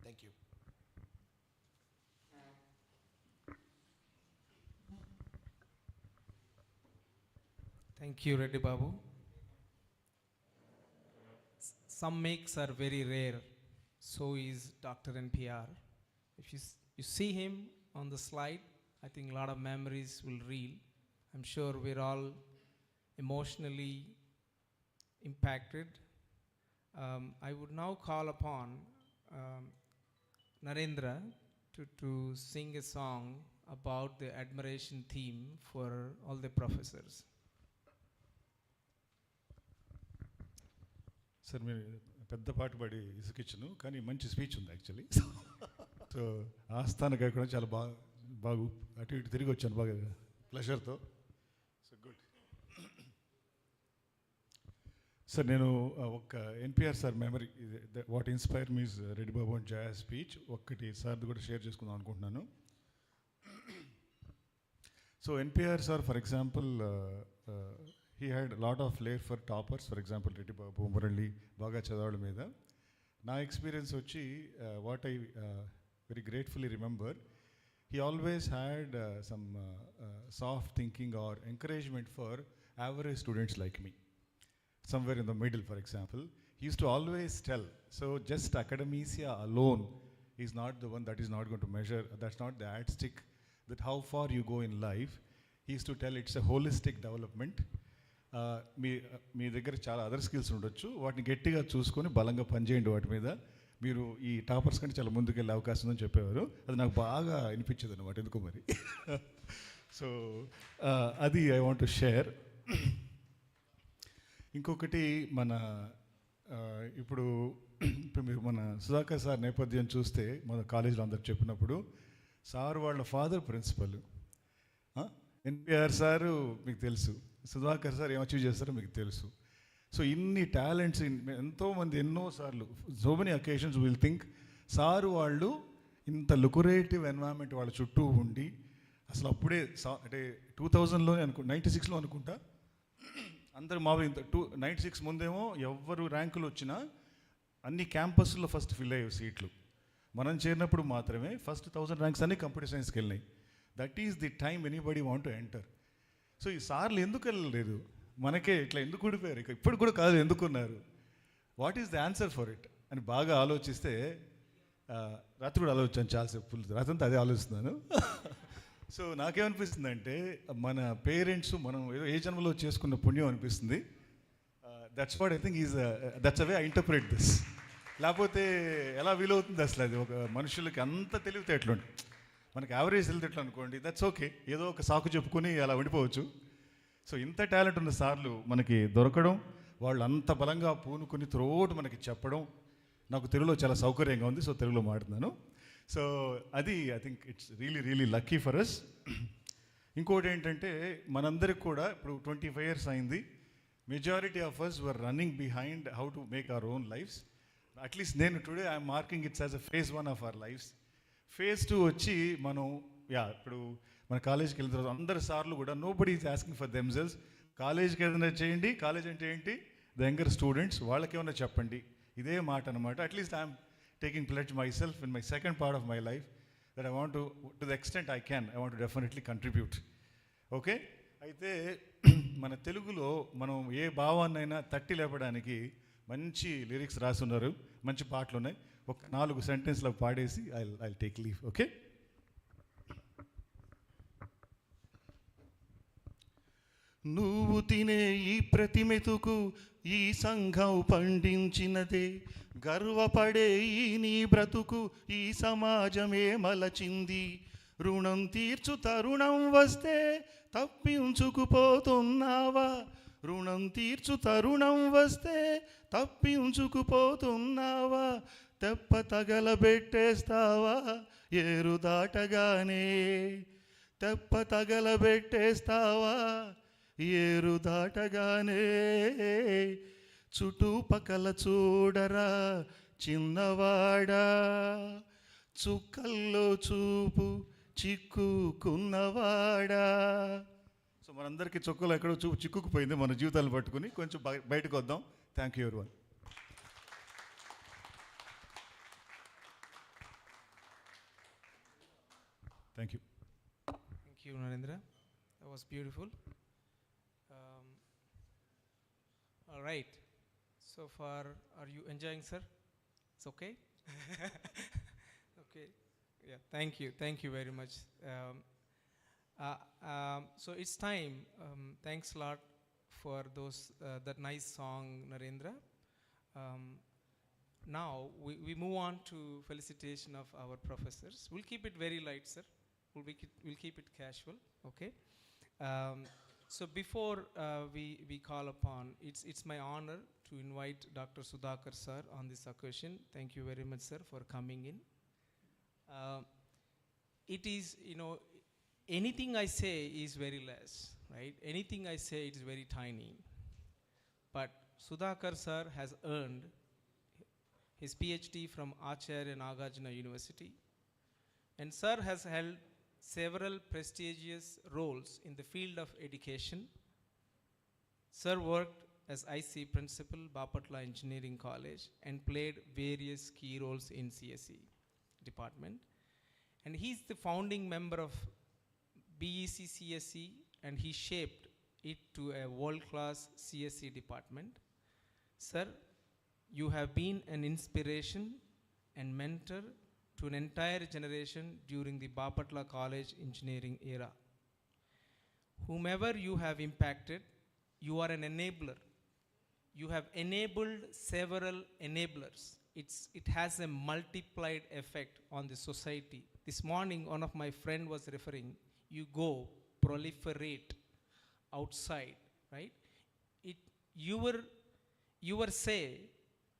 Thank you. Thank you, Reddy Babu. Some makes are very rare. So is Dr. NPR. If you see him on the slide, I think a lot of memories will reel. I'm sure we're all emotionally impacted. I would now call upon Narendra to sing a song about the admiration theme for all the professors. Sir మీరు పెద్ద పాట పాడి ఇసుకిచ్చును కానీ మంచి speech ఉంది actually. So ఆస్థాన కాకుండా చాలా బాగా అటు ఇటు తిరిగి వచ్చాను బాగా ప్లెజర్తో. So good. సార్ నేను ఒక NPR sir memory what inspire మీస్ రెడ్డి బాబు అండ్ జయ స్పీచ్ ఒక్కటి సార్ది కూడా షేర్ చేసుకుందాం అనుకుంటున్నాను. So NPR sir for example he had a lot of flair for toppers, for example, Reddy Babu, Murali, baga chadavadu meeda. Na experience vachi, what I very gratefully remember, he always had some soft thinking or encouragement for average students like me. Somewhere in the middle, for example. He used to always tell, so just academia alone is not the one that is not going to measure, that's not the yardstick, that how far you go in life. He used to tell it's a holistic development. మీ దగ్గర చాలా other skills ఉండొచ్చు, వాటిని గట్టిగా చూసుకొని బలంగా పనిచేయండి, వాటి మీద మీరు ఈ టాపర్స్ కంటే చాలా ముందుకెళ్ళే అవకాశం ఉందని చెప్పేవారు. అది నాకు బాగా అనిపించేది అనమాట, ఎందుకో మరి. సో అది ఐ వాంట్ టు షేర్. ఇంకొకటి ఇప్పుడు మీరు మన సుధాకర్ సార్ నేపథ్యం చూస్తే మన కాలేజీలో అందరు చెప్పినప్పుడు సార్ వాళ్ళ ఫాదర్ ప్రిన్సిపల్, ఎన్పిఆర్ సారు మీకు తెలుసు. సుధాకర్ సార్ ఏం అచీవ్ చేస్తారో మీకు తెలుసు. సో ఇన్ని టాలెంట్స్ ఎంతోమంది ఎన్నోసార్లు so many occasions will think sir వాళ్ళు ఇంత లుకురేటివ్ ఎన్వైరన్మెంట్ వాళ్ళ చుట్టూ ఉండి అసలు అప్పుడే అంటే 2000లో 96లో అనుకుంటా అందరు మామూలు ఇంత 96 ముందేమో ఎవరు ర్యాంకులు వచ్చినా అన్ని క్యాంపస్లో ఫస్ట్ ఫిల్ అయ్యాయి సీట్లు. మనం చేరినప్పుడు మాత్రమే ఫస్ట్ 1000 ర్యాంక్స్ అన్ని కంప్యూటర్ సైన్స్కి వెళ్ళినాయి. That is the time anybody want to enter. So ఈ సార్లు ఎందుకు వెళ్ళలేదు, మనకే ఇట్లా ఎందుకు ఊడిపోయారు, ఇక ఇప్పుడు కూడా కాదు ఎందుకున్నారు, what is the answer for it అని బాగా ఆలోచిస్తే రాత్రి కూడా ఆలోచించాను చాలాసేపు, రాత్రంతా అదే ఆలోచిస్తున్నాను. సో నాకేమనిపిస్తుందంటే మన పేరెంట్స్ మనం ఏదో ఏ జన్మలో చేసుకున్న పుణ్యం అనిపిస్తుంది. That's what I think is that's away I interpret this. లేకపోతే ఎలా వీలవుతుంది అసలు అది ఒక మనుషులకి అంత తెలివితేటలు మనకి యావరేజ్ తెలివితేటలు అనుకోండి, దట్స్ ఓకే, ఏదో ఒక సాకు చెప్పుకొని అలా ఉండిపోవచ్చు. సో ఇంత టాలెంట్ ఉన్న సార్లు మనకి దొరకడం, వాళ్ళు అంత బలంగా పూనుకొని త్రోట్ మనకి చెప్పడం నాకు తెలుగులో చాలా సౌకర్యంగా ఉంది. సో తెలుగులో మాట్లాడుతున్నాను. సో అది I think it's really lucky for us. ఇంకోటి ఏంటంటే మనందరికి కూడా ఇప్పుడు 25 years అయింది. Majority of us were running behind how to make our own lifes. At least నేను today I'm marking it's as a phase 1 of our lifes. phase 2 వచ్చి మనం ఇప్పుడు మన కాలేజ్కి వెళ్ళిన తర్వాత అందరి సార్లు కూడా nobody is asking for themselves. కాలేజ్కి ఏదైనా చేయండి, కాలేజ్ అంటే ఏంటి, ద యంగర్ స్టూడెంట్స్ వాళ్ళకి ఏమైనా చెప్పండి, ఇదే మాట అనమాట. At least I'm taking pledge myself in my second part of my life that I want to the extent I can, I want to definitely contribute. Okay? అయితే మన తెలుగులో మనం ఏ భావాన్నైనా తట్టి లేపడానికి మంచి లిరిక్స్ రాస్తున్నారు, మంచి పాటలు ఉన్నాయి. ఒక 4 sentences పాడేసి ఐ టేక్ లీవ్. ఓకే? నువ్వు తినే ఈ ప్రతి మెతుకు ఈ సంఘం పండించినదే, గర్వపడే ఈ నీ బ్రతుకు ఈ సమాజమే మలచింది. రుణం తీర్చు తరుణం వస్తే తప్పించుకుపోతున్నావా, రుణం తీర్చు తరుణం వస్తే తప్పించుకుపోతున్నావా, తెప్ప తగలబెట్టేస్తావా ఏరు దాటగానే, తెప్ప తగలబెట్టేస్తావా ఏరు దాటగానే. చుట్టుపక్కల చూడరా చిన్నవాడా, చుక్కల్లో చూపు చిక్కుకున్నవాడా. సో మనందరికీ చుక్కలు ఎక్కడో చూపు చిక్కుకుపోయింది, మన జీవితాలు పట్టుకుని కొంచెం బయటకు వద్దాం. Thank you everyone. Thank you. Thank you, Narendra. That was beautiful. All right. So far, are you enjoying, sir? It's okay? Okay. Yeah, thank you. Thank you very much. So it's time. Thanks a lot for that nice song, Narendra. Now, we move on to felicitation of our professors. We'll keep it very light, sir. We'll keep it casual, okay? So before we call upon, it's my honor to invite Dr. Sudhakar sir on this occasion. Thank you very much, sir, for coming in. It is, anything I say is very less, right? Anything I say is very tiny. But Sudhakar sir has earned his PhD from Acharya Nagarjuna University, and sir has held several prestigious roles in the field of education. Sir worked as IC principal, Bapatla Engineering College, and played various key roles in CSE department. And he's the founding member of BEC CSE, and he shaped it to a world-class CSE department. Sir, you have been an inspiration and mentor to an entire generation during the Bapatla College engineering era. Whomever you have impacted, you are an enabler. You have enabled several enablers. It has a multiplied effect on the society. This morning, one of my friend was referring, you go proliferate outside, right? Your say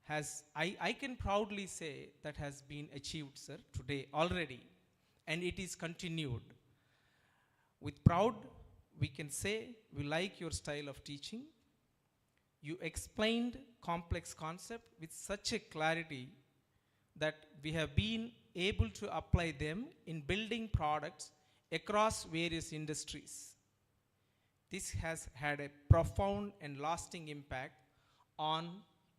has, I can proudly say that has been achieved, sir, today already, and it is continued. With we can say we like your style of teaching. You explained complex concept with such a clarity that we have been able to apply them in building products across various industries. This has had a profound and lasting impact on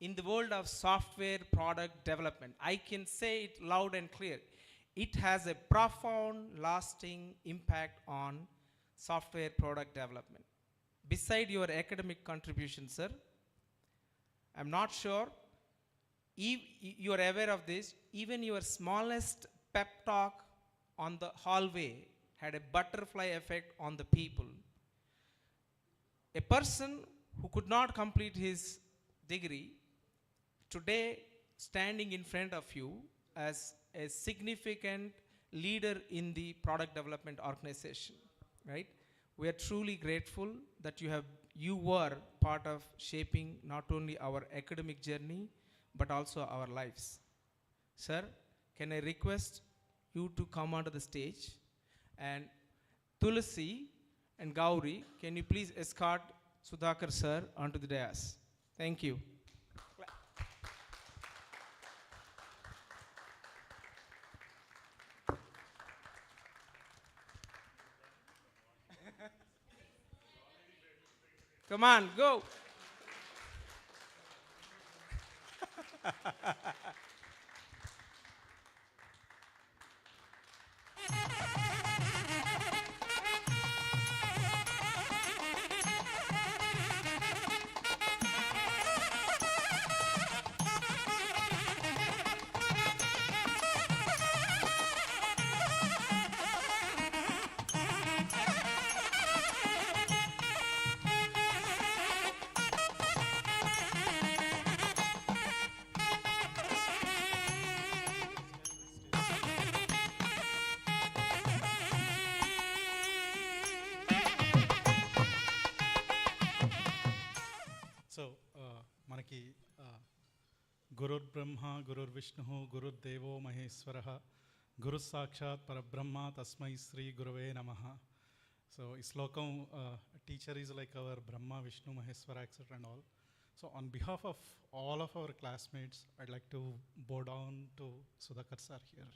in the world of software product development. I can say it loud and clear. It has a profound, lasting impact on software product development. Beside your academic contribution, sir, I'm not sure if you are aware of this, even your smallest pep talk on the hallway had a butterfly effect on the people. A person who could not complete his degree, today standing in front of you as a significant leader in the product development organization, right? We are truly grateful that you were part of shaping not only our academic journey, but also our lives. Sir, can I request you to come onto the stage? And Tulasi and Gauri, can you please escort Sudhakar sir onto the dais? Thank you. Come on, go. So మనకి గురుర్బ్రహ్మ గురుర్విష్ణు గురుర్దేవో మహేశ్వర గురు సాక్షాత్ పరబ్రహ్మ తస్మై శ్రీ గురవే నమః. So ఈ శ్లోకం teacher is like our Brahma Vishnu Maheshwara etcetera and all. So on behalf of all of our classmates, I'd like to bow down to Sudhakar sir here.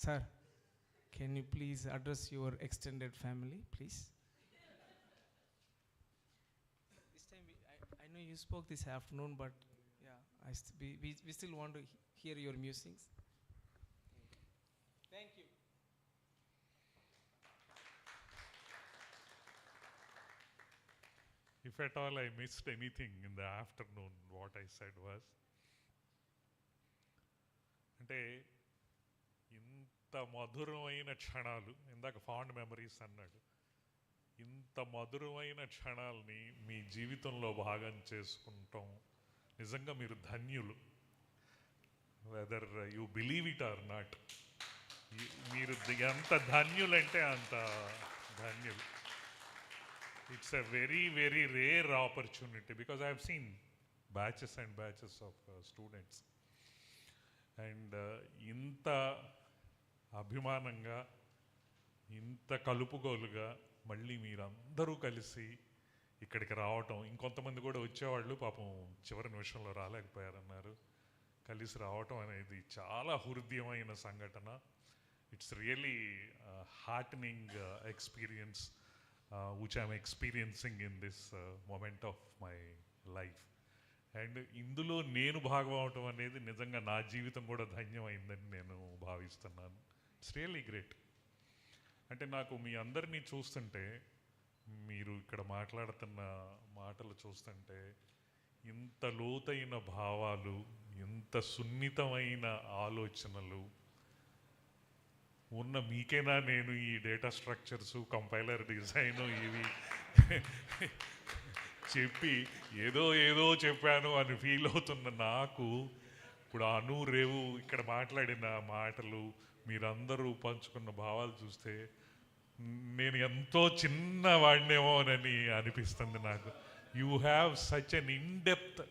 Sir, can you please address your extended family, please? This time, I know you spoke this afternoon, but yeah, we still want to hear your musings. Thank you. If at all I missed anything in the afternoon, what I said was, అంటే ఇంత మధురమైన క్షణాలు, ఇందాక fond memories అన్నాడు, ఇంత మధురమైన క్షణాలని మీ జీవితంలో భాగం చేసుకుంటాం నిజంగా మీరు ధన్యులు. Whether you believe it or not, మీరు ఎంత ధన్యులంటే అంత ధన్యులు. It's a very, very rare opportunity because I have seen batches and batches of students. And ఇంత అభిమానంగా, ఇంత కలుపుగోలుగా మళ్ళీ మీరందరూ కలిసి ఇక్కడికి రావటం, ఇంకొంతమంది కూడా వచ్చేవాళ్ళు పాపం చివరి నిమిషంలో రాలేకపోయారన్నారు, కలిసి రావటం అనేది చాలా హృదయమైన సంఘటన. It's really heartening experience which I am experiencing in this moment of my life. And ఇందులో నేను భాగం అవటం అనేది నిజంగా నా జీవితం కూడా ధన్యమైందని నేను భావిస్తున్నాను. It's really great. అంటే నాకు మీ అందరినీ చూస్తుంటే, మీరు ఇక్కడ మాట్లాడుతున్న మాటలు చూస్తుంటే, ఇంత లోతైన భావాలు, ఇంత సున్నితమైన ఆలోచనలు ఉన్న మీకైనా నేను ఈ డేటా స్ట్రక్చర్స్, కంపైలర్ డిజైను ఇవి చెప్పి ఏదో చెప్పాను అని ఫీల్ అవుతున్న నాకు ఇప్పుడు అను రేవు ఇక్కడ మాట్లాడిన మాటలు, మీరందరూ పంచుకున్న భావాలు చూస్తే నేను ఎంతో చిన్నవాడినేమోనని అనిపిస్తుంది నాకు. You have such an in depth,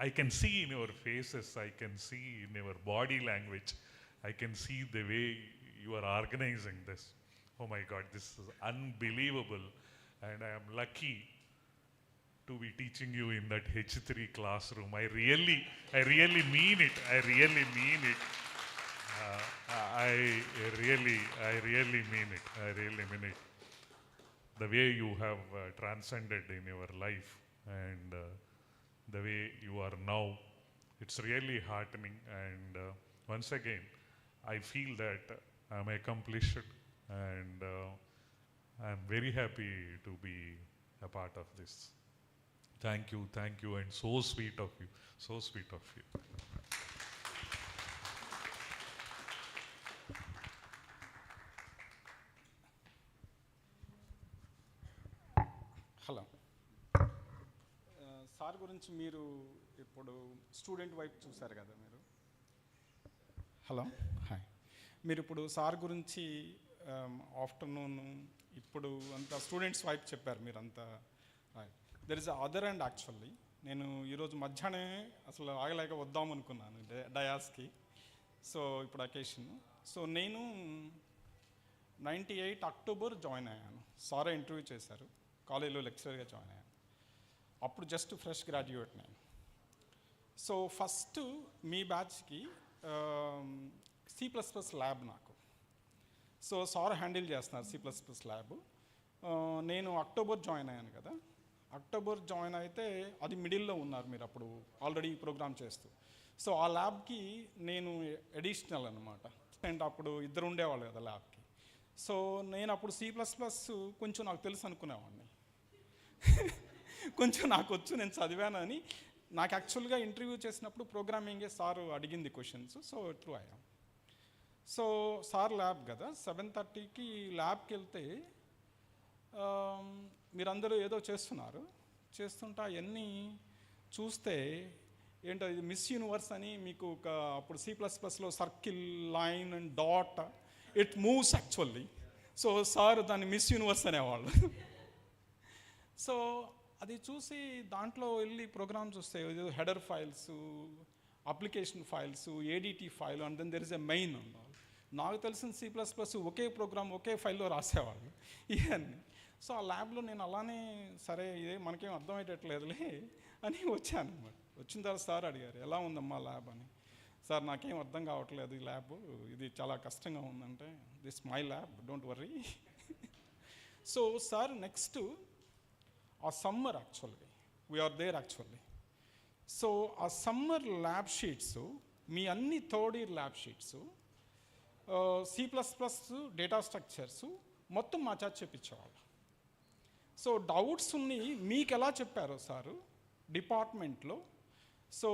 I can see in your faces, I can see in your body language, I can see the way you are organizing this. Oh my God, this is unbelievable, and I am lucky to be teaching you in that H3 classroom. I really mean it. I really mean it. I really mean it. I really mean it. The way you have transcended in your life, and the way you are now, it's really heartening. And once again, I feel that I'm accomplished, and I'm very happy to be a part of this. Thank you, and so sweet of you, so sweet of you. Hello sir గురించి మీరు ఇప్పుడు student వైపు చూశారు కదా మీరు. Hello hi, మీరు ఇప్పుడు sir గురించి ఆఫ్టర్నూన్ ఇప్పుడు అంతా స్టూడెంట్స్ వైపు చెప్పారు మీరంతా. There is other and actually నేను ఈరోజు మధ్యాహ్నమే అసలు ఆగలేక వద్దాం అనుకున్నాను డయాస్కి. సో ఇప్పుడు అకేషన్. సో నేను 98 అక్టోబర్ జాయిన్ అయ్యాను. సారే ఇంటర్వ్యూ చేశారు, కాలేజీలో లెక్చరర్గా జాయిన్ అయ్యాను. అప్పుడు జస్ట్ ఫ్రెష్ గ్రాడ్యుయేట్ నేను. సో ఫస్ట్ మీ బ్యాచ్కి C++ ల్యాబ్ నాకు. సో సార్ హ్యాండిల్ చేస్తున్నారు C++ ల్యాబ్. నేను అక్టోబర్ జాయిన్ అయ్యాను కదా. అక్టోబర్ జాయిన్ అయితే అది మిడిల్లో ఉన్నారు మీరు అప్పుడు ఆల్రెడీ ప్రోగ్రామ్ చేస్తూ. సో ఆ ల్యాబ్కి నేను అడిషనల్ అనమాట. అండ్ అప్పుడు ఇద్దరు ఉండేవాళ్ళు కదా ల్యాబ్కి. సో నేను అప్పుడు C++ కొంచెం నాకు తెలుసు అనుకునేవాడిని. కొంచెం నాకు వచ్చు, నేను చదివానని. నాకు యాక్చువల్గా ఇంటర్వ్యూ చేసినప్పుడు ప్రోగ్రామింగే సార్ అడిగింది క్వశ్చన్స్. సో ట్రూ అయ్యాం. సో సార్ ల్యాబ్ కదా, 7:30కి ల్యాబ్కి వెళ్తే మీరందరూ ఏదో చేస్తుంటా అవన్నీ చూస్తే ఏంటో ఇది మిస్ యూనివర్స్ అని మీకు ఒక అప్పుడు C++లో circle, line and dot, it moves actually. So sir దాన్ని మిస్ యూనివర్స్ అనేవాళ్ళు. సో అది చూసి దాంట్లో వెళ్ళి ప్రోగ్రామ్ చూస్తే header files, application files, ADT file, and then there is a main. నాకు తెలిసిన C++ ఒకే ప్రోగ్రామ్ ఒకే ఫైల్లో రాసేవాళ్ళు ఇవన్నీ. సో ఆ ల్యాబ్లో నేను అలానే సరే ఇదే మనకేం అర్థమయ్యేటట్లేదులే అని వచ్చాను అనమాట. వచ్చిన తర్వాత సార్ అడిగారు ఎలా ఉందమ్మా ల్యాబ్ అని. సార్ నాకేం అర్థం కావట్లేదు ఈ ల్యాబ్, ఇది చాలా కష్టంగా ఉందంటే this my lab, don't worry. So sir next ఆ summer actually we're there actually. So ఆ సమ్మర్ ల్యాబ్ షీట్స్ మీ అన్ని third year lab sheets C++ data structures మొత్తం మా చేత చెప్పించేవాళ్ళు. సో డౌట్స్ ఉన్ని మీకు ఎలా చెప్పారో సారు డిపార్ట్మెంట్లో. So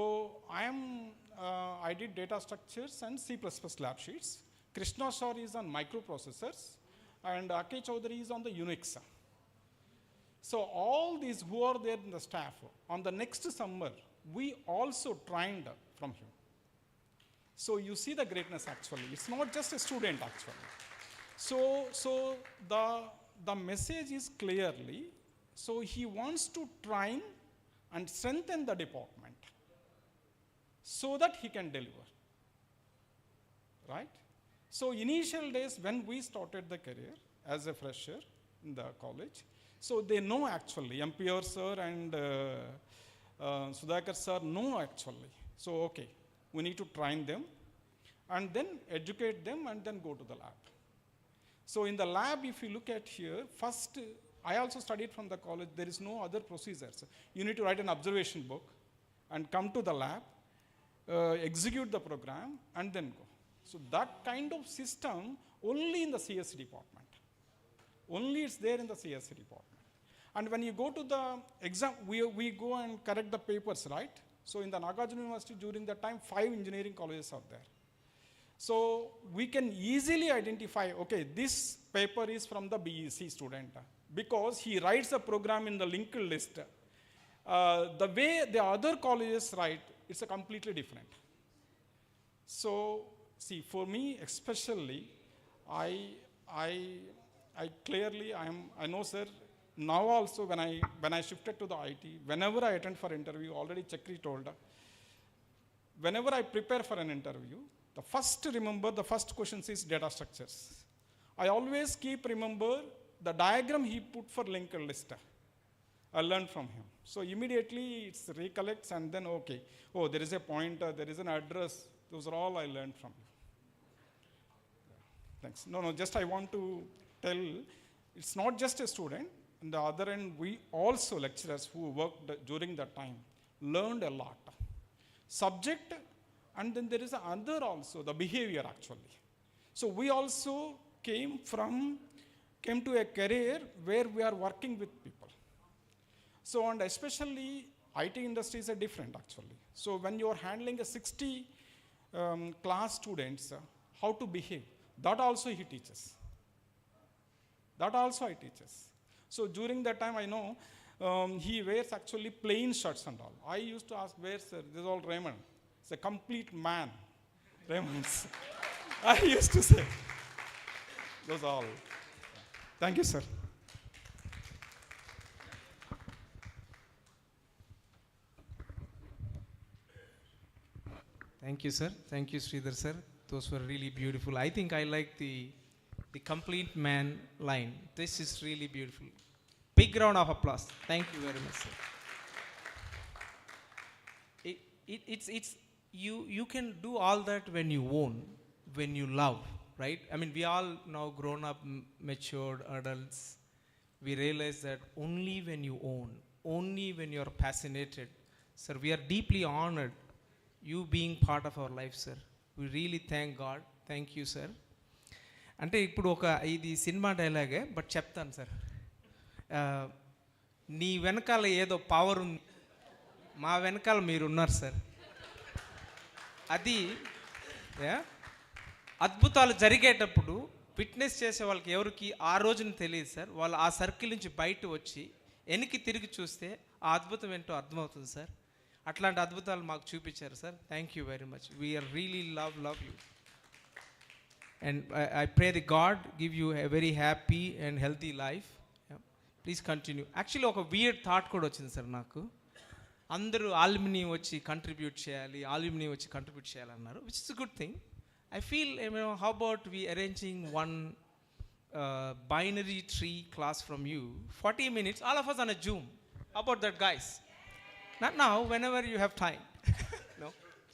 I did data structures and C++ lab sheets. Krishna Shah is on microprocessors and Ake Chaudhary is on the Unix. So all these who are there in the staff, on the next summer, we also trained from him. So you see the greatness actually. It's not just a student actually. So the message is clearly, so he wants to train and strengthen the department so that he can deliver, right? So initial days when we started the career as a fresher in the college, so they know actually, MPR sir and Sudhakar sir know actually. So okay, we need to train them and then educate them and then go to the lab. So in the lab, if you look at here, first I also studied from the college, there is no other procedures. You need to write an observation book and come to the lab, execute the program and then go. So that kind of system only in the CSE department. Only it's there in the CSE department. And when you go to the exam, we go and correct the papers, right? So in the Nagarjuna University during that time, 5 engineering colleges are there. So we can easily identify, okay, this paper is from the BEC student because he writes a program in the linked list. The way the other colleges write, it's a completely different. So see, for me especially, I know, sir, now also when I shifted to the IT, whenever I attend for interview, already Chakri told, whenever I prepare for an interview, the first questions is data structures. I always keep remember the diagram he put for linked list. I learned from him. So immediately it recollects and then, okay, oh, there is a pointer, there is an address. Those are all I learned from you. Thanks. No, just I want to tell, it's not just a student. On the other end, we also lecturers who worked during that time learned a lot. Subject, and then there is another also, the behavior actually. So we also came to a career where we are working with people. So, and especially IT industries are different actually. So when you are handling a 60 class students, how to behave, that also he teaches. That also I teaches. So during that time I know he wears actually plain shirts and all. I used to ask, where sir? This is all Raymond. It's a complete man. Raymond's. I used to say. Those all. Thank you, sir. Thank you, sir. Thank you, Sridhar, sir. Those were really beautiful. I think I like the complete man line. This is really beautiful. Big round of applause. Thank you very much, sir. You can do all that when you own, when you love, right? I mean, we all now grown up, matured adults. We realize that only when you own, only when you're passionate. Sir, we are deeply honored you being part of our life, sir. We really thank God. Thank you, sir. అంటే ఇప్పుడు ఇది cinema డైలాగే, but చెప్తాను sir. నీ వెనకాల ఏదో power ఉంది, మా వెనకాల మీరున్నారు సార్. అది అద్భుతాలు జరిగేటప్పుడు విట్నెస్ చేసే వాళ్ళకి ఎవరికి ఆ రోజున తెలియదు సార్. వాళ్ళు ఆ సర్కిల్ నుంచి బయట వచ్చి వెనక్కి తిరిగి చూస్తే ఆ అద్భుతం ఏంటో అర్థమవుతుంది సార్. అట్లాంటి అద్భుతాలు మాకు చూపించారు sir. Thank you very much. We are really love you. And I pray that God give you a very happy and healthy life. Yeah. Please continue. Actually, ఒక weird thought కూడా వచ్చింది సార్ నాకు. అందరూ alumni వచ్చి contribute చేయాలన్నారు, which is a good thing. I feel, how about we arranging one binary tree class from you, 40 minutes, all of us on a Zoom. How about that, guys? Not now, whenever you have time. No?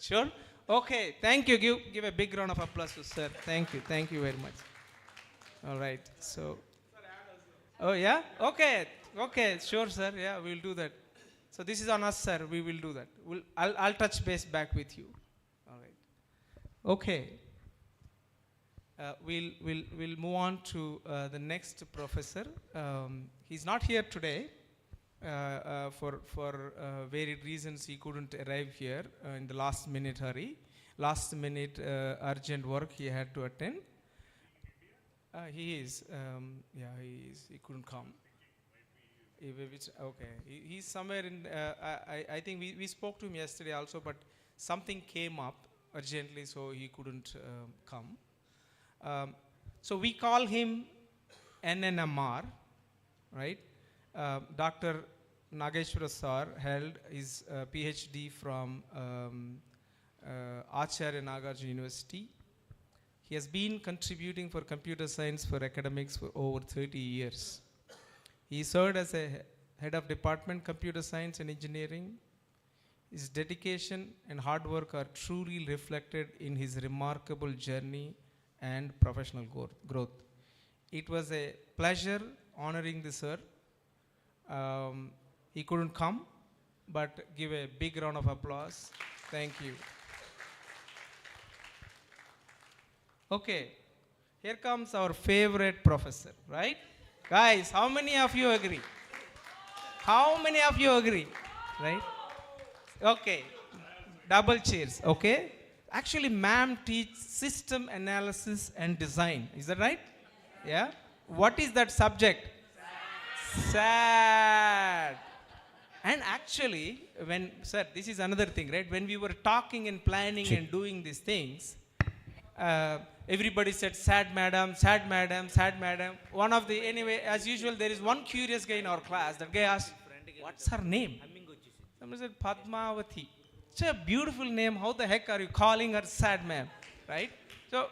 Sure? Okay, thank you. Give a big round of applause to sir. Thank you very much. All right, so. Oh yeah, okay, sure, sir. Yeah, we'll do that. So this is on us, sir. We will do that. I'll touch base back with you. All right. Okay. We'll move on to the next professor. He's not here today. For varied reasons he couldn't arrive here in the last minute urgent work he had to attend. He couldn't come. Okay, he's somewhere in I think we spoke to him yesterday also, but something came up urgently, so he couldn't come. So we call him NNMR, right? Dr. Nageshwara sir held his PhD from Acharya Nagarjuna University. He has been contributing for computer science for academics for over 30 years. He served as a head of department computer science and engineering. His dedication and hard work are truly reflected in his remarkable journey and professional growth. It was a pleasure honoring the sir. He couldn't come, but give a big round of applause. Thank you. Okay, here comes our favorite professor, right? Guys, how many of you agree? Right? Okay, double cheers, okay? Actually, ma'am teaches system analysis and design. Is that right? Yeah? What is that subject? Sad. And actually, sir, this is another thing, right? When we were talking and planning and doing these things, everybody said, sad madam, sad madam, sad madam. One of the, anyway, as usual, there is one curious guy in our class. That guy asked, what's her name? Somebody said, Padmavati. It's a beautiful name. How the heck are you calling her sad ma'am? Right? So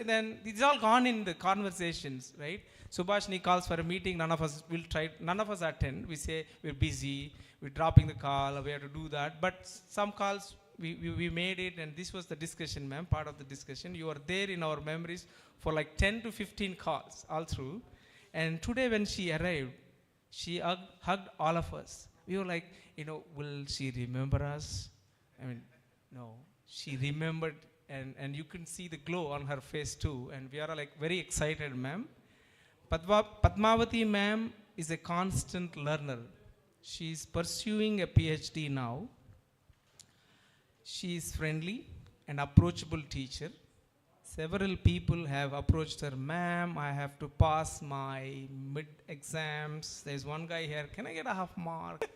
then it's all gone in the conversations, right? Subhashini calls for a meeting. None of us attend. We say we're busy, we're dropping the call, we have to do that. But some calls we made it, and this was the discussion, ma'am, part of the discussion. You are there in our memories for like 10 to 15 calls all through. And today when she arrived, she hugged all of us. We were like, will she remember us? I mean, no, she remembered, and you can see the glow on her face too. And we are like very excited, ma'am. Padmavati ma'am is a constant learner. She is pursuing a PhD now. She is friendly and approachable teacher. Several people have approached her, ma'am, I have to pass my mid-exams. There's one guy here, can I get a half mark?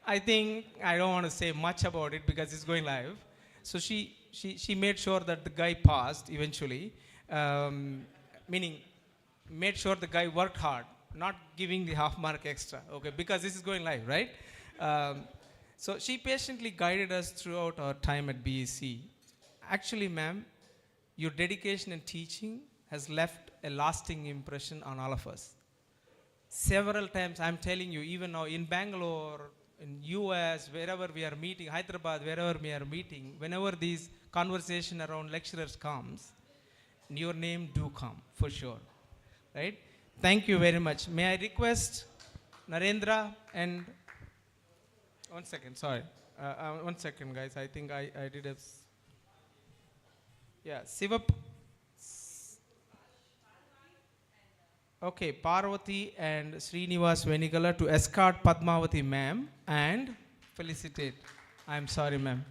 I think I don't want to say much about it because it's going live. So she made sure that the guy passed eventually, meaning made sure the guy worked hard, not giving the half mark extra, okay, because this is going live, right? So she patiently guided us throughout our time at BEC. Actually, ma'am, your dedication and teaching has left a lasting impression on all of us. Several times, I'm telling you, even now in Bangalore, in US, wherever we are meeting, Hyderabad, wherever we are meeting, whenever these conversation around lecturers comes, your name do come, for sure, right? Thank you very much. May I request Narendra and, one second, sorry. 1 second, guys, I think I did a, yeah, okay, Parvati and Srinivas Venigala to escort Padmavati ma'am and felicitate. I'm sorry, ma'am.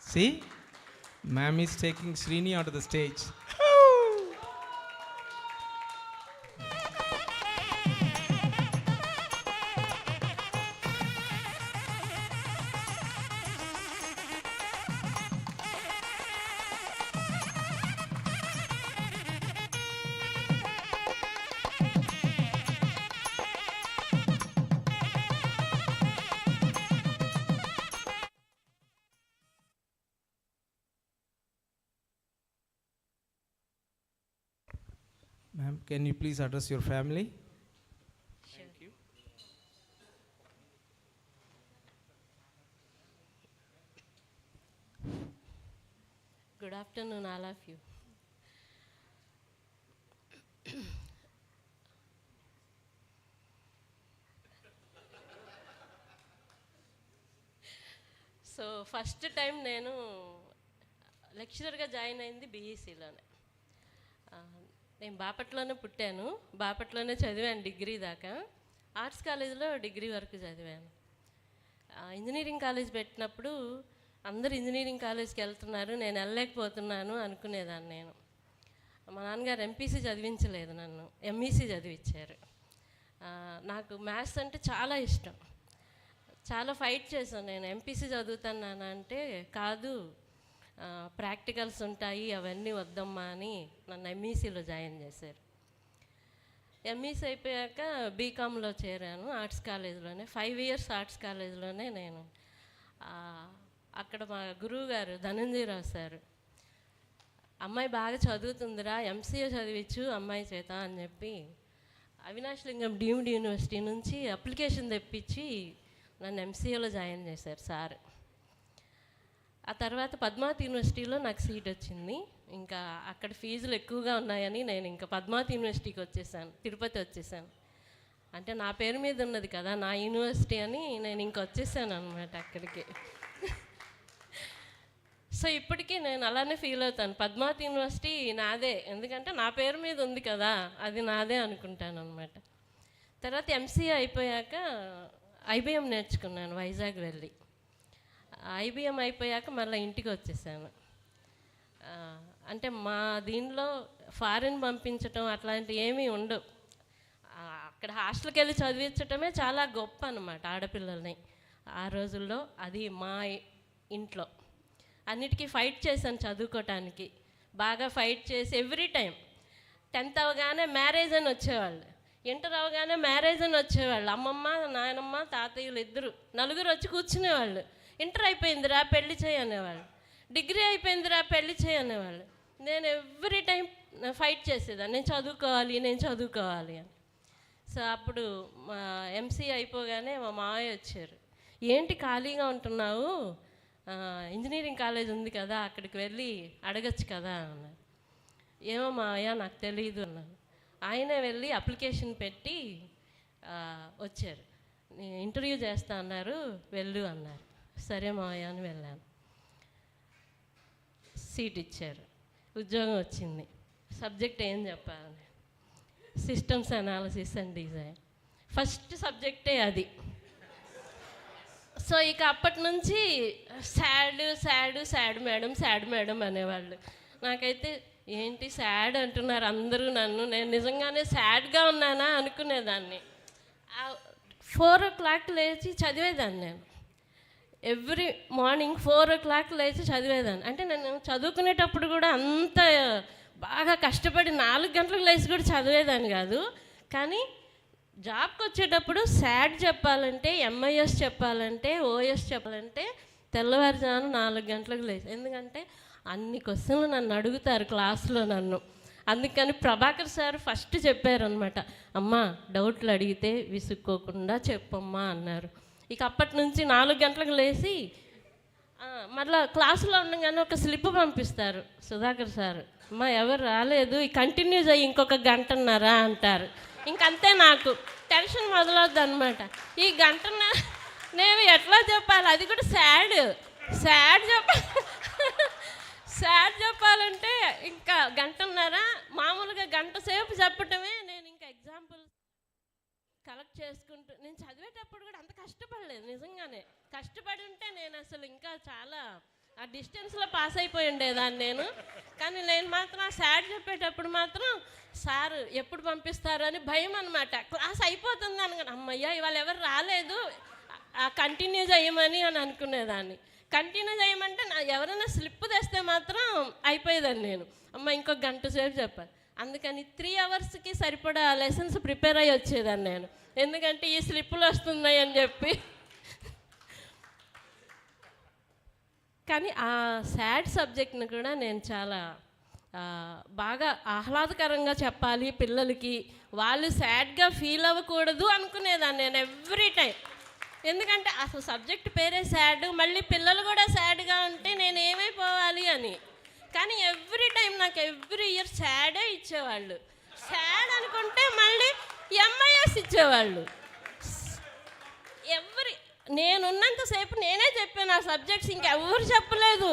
See, ma'am is taking Srini onto the stage. Ma'am, can you please address your family? Sure. Thank you. Good afternoon, all of you. So first time నేను లెక్చరర్గా join అయింది బీఈసీలోనే. నేను బాపట్లోనే పుట్టాను, బాపట్లోనే చదివాను degree దాకా. Arts కాలేజీలో degree వరకు చదివాను. ఇంజనీరింగ్ కాలేజ్ పెట్టినప్పుడు అందరూ ఇంజనీరింగ్ కాలేజ్కి వెళ్తున్నారు, నేను వెళ్ళలేకపోతున్నాను అనుకునేదాన్ని నేను. మా నాన్నగారు ఎంపీసీ చదివించలేదు, నన్ను ఎంఈసీ చదివించారు. నాకు మ్యాథ్స్ అంటే చాలా ఇష్టం, చాలా ఫైట్ చేశాను నేను. ఎంపీసీ చదువుతాను నాన్న అంటే, కాదు ప్రాక్టికల్స్ ఉంటాయి అవన్నీ వద్దమ్మా అని నన్ను ఎంఈసీలో జాయిన్ చేశారు. ఎంఈసీ అయిపోయాక బీకామ్లో చేరాను ఆర్ట్స్ కాలేజీలోనే. 5 years ఆర్ట్స్ కాలేజీలోనే నేను. అక్కడ మా గురువు గారు ధనంజయరావు సార్, అమ్మాయి బాగా చదువుతుందిరా, ఎంసీఏ చదివించు అమ్మాయి చేత అని చెప్పి అవినాష్ లింగం డీమ్డ్ యూనివర్సిటీ నుంచి అప్లికేషన్ తెప్పించి నన్ను ఎంసీఏలో జాయిన్ చేశారు సార్. ఆ తర్వాత పద్మావతి యూనివర్సిటీలో నాకు సీట్ వచ్చింది. ఇంకా అక్కడ ఫీజులు ఎక్కువగా ఉన్నాయని నేను ఇంకా పద్మావతి యూనివర్సిటీకి వచ్చేసాను, తిరుపతి వచ్చేసాను. అంటే నా పేరు మీద ఉన్నది కదా నా యూనివర్సిటీ అని నేను ఇంక వచ్చేసాను అనమాట అక్కడికి. సో ఇప్పటికీ నేను అలానే ఫీల్ అవుతాను, పద్మావతి యూనివర్సిటీ నాదే, ఎందుకంటే నా పేరు మీద ఉంది కదా అది నాదే అనుకుంటాను అనమాట. తర్వాత ఎంసీఏ అయిపోయాక ఐబీఎం నేర్చుకున్నాను వైజాగ్ వెళ్ళి. ఐబీఎం అయిపోయాక మళ్ళీ ఇంటికి వచ్చేసాను. అంటే మా దీనిలో ఫారిన్ పంపించటం అట్లాంటివి ఏమీ ఉండవు. అక్కడ హాస్టల్కి వెళ్ళి చదివించటమే చాలా గొప్ప అన్నమాట ఆడపిల్లల్ని ఆ రోజుల్లో. అది మా ఇంట్లో అన్నిటికీ ఫైట్ చేశాను చదువుకోవటానికి, బాగా ఫైట్ చేసి ఎవ్రీ టైం 10th అవగానే మ్యారేజ్ అని వచ్చేవాళ్ళు, ఇంటర్ అవగానే మ్యారేజ్ అని వచ్చేవాళ్ళు. అమ్మమ్మ, నాయనమ్మ, తాతయ్యలు ఇద్దరు నలుగురు వచ్చి కూర్చునేవాళ్ళు. ఇంటర్ అయిపోయిందిరా పెళ్లి చేయనేవాళ్ళు, డిగ్రీ అయిపోయిందిరా పెళ్లి చేయనేవాళ్ళు. నేను ఎవ్రీ టైం ఫైట్ చేసేదాన్ని, నేను చదువుకోవాలి అని. సో అప్పుడు మా ఎంసీ అయిపోగానే మా మావయ్య వచ్చారు. ఏంటి ఖాళీగా ఉంటున్నావు, ఇంజనీరింగ్ కాలేజ్ ఉంది కదా అక్కడికి వెళ్ళి అడగచ్చు కదా అన్నారు. ఏమో మావయ్య నాకు తెలీదు అన్నాను. ఆయనే వెళ్ళి అప్లికేషన్ పెట్టి వచ్చారు. ఇంటర్వ్యూ చేస్తా అన్నారు, వెళ్ళు అన్నారు. సరే మావయ్య అని వెళ్ళాను. సీట్ ఇచ్చారు, ఉద్యోగం వచ్చింది. సబ్జెక్ట్ ఏం చెప్పాలి, systems analysis and design. First సబ్జెక్టే అది. సో ఇక అప్పటి నుంచి సాడ్ మేడం అనేవాళ్ళు. నాకైతే ఏంటి సాడ్ అంటున్నారు అందరూ నన్ను, నేను నిజంగానే సాడ్గా ఉన్నానా అనుకునేదాన్ని. 4 o'clock లేచి చదివేదాన్ని నేను. ఎవ్రీ మార్నింగ్ 4 o'clock లేచి చదివేదాన్ని. అంటే నేను చదువుకునేటప్పుడు కూడా అంత బాగా కష్టపడి 4 గంటలకు లేచి కూడా చదివేదాన్ని కాదు. కానీ జాబ్కి వచ్చేటప్పుడు సాడ్ చెప్పాలంటే, ఎంఐఎస్ చెప్పాలంటే, ఓఎస్ చెప్పాలంటే తెల్లవారుజాము 4 గంటలకు లేచి, ఎందుకంటే అన్ని క్వశ్చన్లు నన్ను అడుగుతారు క్లాస్లో నన్ను. అందుకని ప్రభాకర్ సార్ ఫస్ట్ చెప్పారనమాట, అమ్మా డౌట్లు అడిగితే విసుక్కోకుండా చెప్పమ్మా అన్నారు. ఇక అప్పటి నుంచి 4 గంటలకు లేచి మళ్ళీ క్లాసులో ఉండగానే ఒక స్లిప్ పంపిస్తారు సుధాకర్ సార్, అమ్మా ఎవరు రాలేదు కంటిన్యూ చేయి ఇంకొక గంటన్నర అంటారు. ఇంకంతే నాకు టెన్షన్ మొదలవుద్ది అనమాట. ఈ గంటన్నర నేను ఎట్లా చెప్పాలి, అది కూడా సాడ్ చెప్పాలంటే ఇంకా గంటన్నర, మామూలుగా గంట సేపు చెప్పటమే. నేను ఇంకా ఎగ్జాంపుల్ కలెక్ట్ చేసుకుంటూ, నేను చదివేటప్పుడు కూడా అంత కష్టపడలేదు. నిజంగానే కష్టపడి ఉంటే నేను అసలు ఇంకా చాలా ఆ డిస్టెన్స్లో పాస్ అయిపోయి ఉండేదాన్ని నేను. కానీ నేను మాత్రం ఆ సాడ్ చెప్పేటప్పుడు మాత్రం సార్ ఎప్పుడు పంపిస్తారు అని భయం అనమాట. క్లాస్ అయిపోతుంది అనగా అమ్మయ్య ఇవాళ ఎవరు రాలేదు కంటిన్యూ చేయమని అని అనుకునేదాన్ని. కంటిన్యూ చేయమంటే ఎవరైనా స్లిప్ తెస్తే మాత్రం అయిపోయేదాన్ని నేను. అమ్మ ఇంకొక గంట సేపు చెప్పాను. అందుకని 3 hours సరిపడా లెసన్స్ ప్రిపేర్ అయ్యి వచ్చేదాన్ని నేను, ఎందుకంటే ఈ స్లిప్పులు వస్తున్నాయి అని చెప్పి. కానీ ఆ సాడ్ సబ్జెక్ట్ని కూడా నేను చాలా బాగా ఆహ్లాదకరంగా చెప్పాలి పిల్లలకి, వాళ్ళు సాడ్గా ఫీల్ అవ్వకూడదు అనుకునేదాన్ని నేను ఎవ్రీ టైం. ఎందుకంటే అసలు సబ్జెక్ట్ పేరే సాడ్, మళ్ళీ పిల్లలు కూడా సాడ్గా ఉంటే నేను ఏమైపోవాలి అని. కానీ ఎవ్రీ టైం నాకు ఎవ్రీ ఇయర్ సాడే ఇచ్చేవాళ్ళు. సాడ్ అనుకుంటే మళ్ళీ ఎంఐఎస్ ఇచ్చేవాళ్ళు. నేనున్నంతసేపు నేనే చెప్పాను ఆ సబ్జెక్ట్స్, ఇంకెవ్వరు చెప్పలేదు,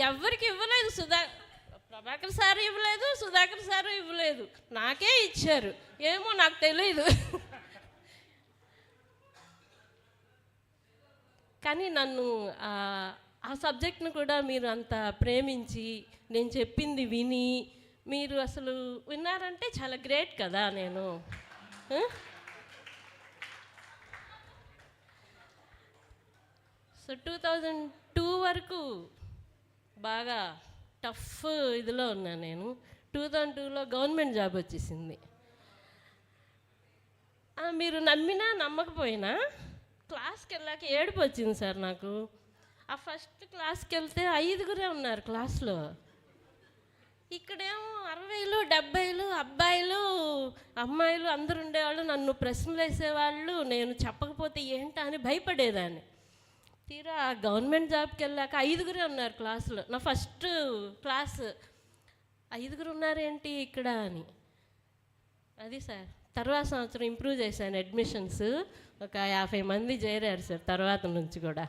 ఎవరికి ఇవ్వలేదు. ప్రభాకర్ సార్ ఇవ్వలేదు, సుధాకర్ సార్ ఇవ్వలేదు, నాకే ఇచ్చారు. ఏమో నాకు తెలీదు. కానీ నన్ను ఆ సబ్జెక్ట్ను కూడా మీరు అంత ప్రేమించి నేను చెప్పింది విని మీరు అసలు విన్నారంటే చాలా గ్రేట్ కదా. నేను సో 2002 వరకు బాగా టఫ్ ఇదిలో ఉన్నాను నేను. 2002లో గవర్నమెంట్ జాబ్ వచ్చేసింది. మీరు నమ్మినా నమ్మకపోయినా క్లాస్కి వెళ్ళాక ఏడుపు వచ్చింది సార్ నాకు. ఆ ఫస్ట్ క్లాస్కి వెళ్తే 5 ఉన్నారు క్లాస్లో. ఇక్కడేమో 60, 70 అబ్బాయిలు అమ్మాయిలు అందరు ఉండేవాళ్ళు. నన్ను ప్రశ్నలు వేసేవాళ్ళు, నేను చెప్పకపోతే ఏంటా అని భయపడేదాన్ని. తీరా గవర్నమెంట్ జాబ్కి వెళ్ళాక 5 ఉన్నారు క్లాసులో. నా ఫస్ట్ క్లాస్ 5 ఉన్నారేంటి ఇక్కడ అని. అది సార్ తర్వాత సంవత్సరం ఇంప్రూవ్ చేశాను అడ్మిషన్స్, ఒక 50 మంది చేరారు సార్ తర్వాత నుంచి కూడా.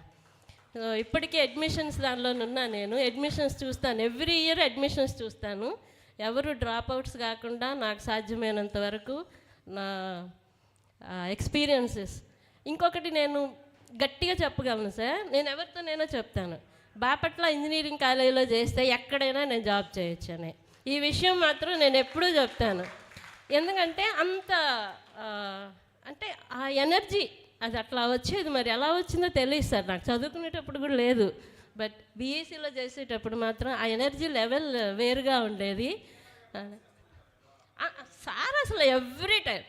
ఇప్పటికీ అడ్మిషన్స్ దానిలోనున్నా నేను. అడ్మిషన్స్ చూస్తాను, ఎవ్రీ ఇయర్ అడ్మిషన్స్ చూస్తాను. ఎవరు డ్రాప్అవుట్స్ కాకుండా నాకు సాధ్యమైనంత వరకు నా ఎక్స్పీరియన్సెస్. ఇంకొకటి నేను గట్టిగా చెప్పగలను సార్, నేను ఎవరితో చెప్తాను, బాపట్ల ఇంజనీరింగ్ కాలేజీలో చేస్తే ఎక్కడైనా నేను జాబ్ చేయొచ్చని. ఈ విషయం మాత్రం నేను ఎప్పుడూ చెప్తాను. ఎందుకంటే అంత అంటే ఆ ఎనర్జీ అది అట్లా వచ్చేది. మరి ఎలా వచ్చిందో తెలియదు సార్, నాకు చదువుకునేటప్పుడు కూడా లేదు. బట్ బీఎస్సీలో చేసేటప్పుడు మాత్రం ఆ ఎనర్జీ లెవెల్ వేరుగా ఉండేది. సార్ అసలు ఎవ్రీ టైం,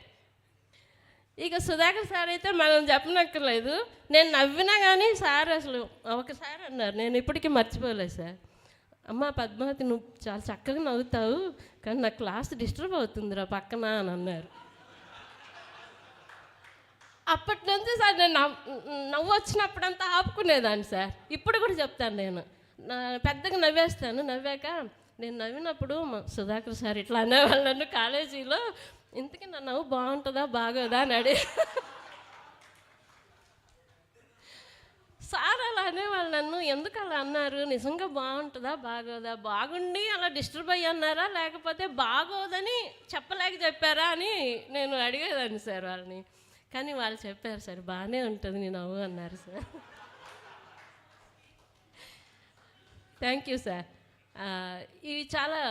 ఇక సుధాకర్ సార్ అయితే మనం చెప్పనక్కర్లేదు. నేను నవ్వినా కానీ సార్ అసలు ఒకసారి అన్నారు, నేను ఇప్పటికీ మర్చిపోలేదు సార్, అమ్మ పద్మావతి నువ్వు చాలా చక్కగా నవ్వుతావు కానీ నా క్లాస్ డిస్టర్బ్ అవుతుందిరా పక్కన అని అన్నారు. అప్పటి నుంచి సార్ నేను నవ్వు వచ్చినప్పుడంతా ఆపుకునేదాన్ని సార్. ఇప్పుడు కూడా చెప్తాను, నేను పెద్దగా నవ్వేస్తాను. నవ్వాక నేను నవ్వినప్పుడు సుధాకర్ సార్ ఇట్లా అనేవాళ్ళు నన్ను కాలేజీలో, ఇంతకీ నా నవ్వు బాగుంటుందా బాగోదా అని అడిగి సార్ అలా అనేవాళ్ళు నన్ను. ఎందుకు అలా అన్నారు, నిజంగా బాగుంటుందా బాగోదా, బాగుండి అలా డిస్టర్బ్ అయ్యి అన్నారా లేకపోతే బాగోదని చెప్పలేక చెప్పారా అని నేను అడిగేదాన్ని సార్ వాళ్ళని. కానీ వాళ్ళు చెప్పారు సార్ బాగానే ఉంటుంది నీ నవ్వు అన్నారు సార్. Thank you sir. ఇవి చాలా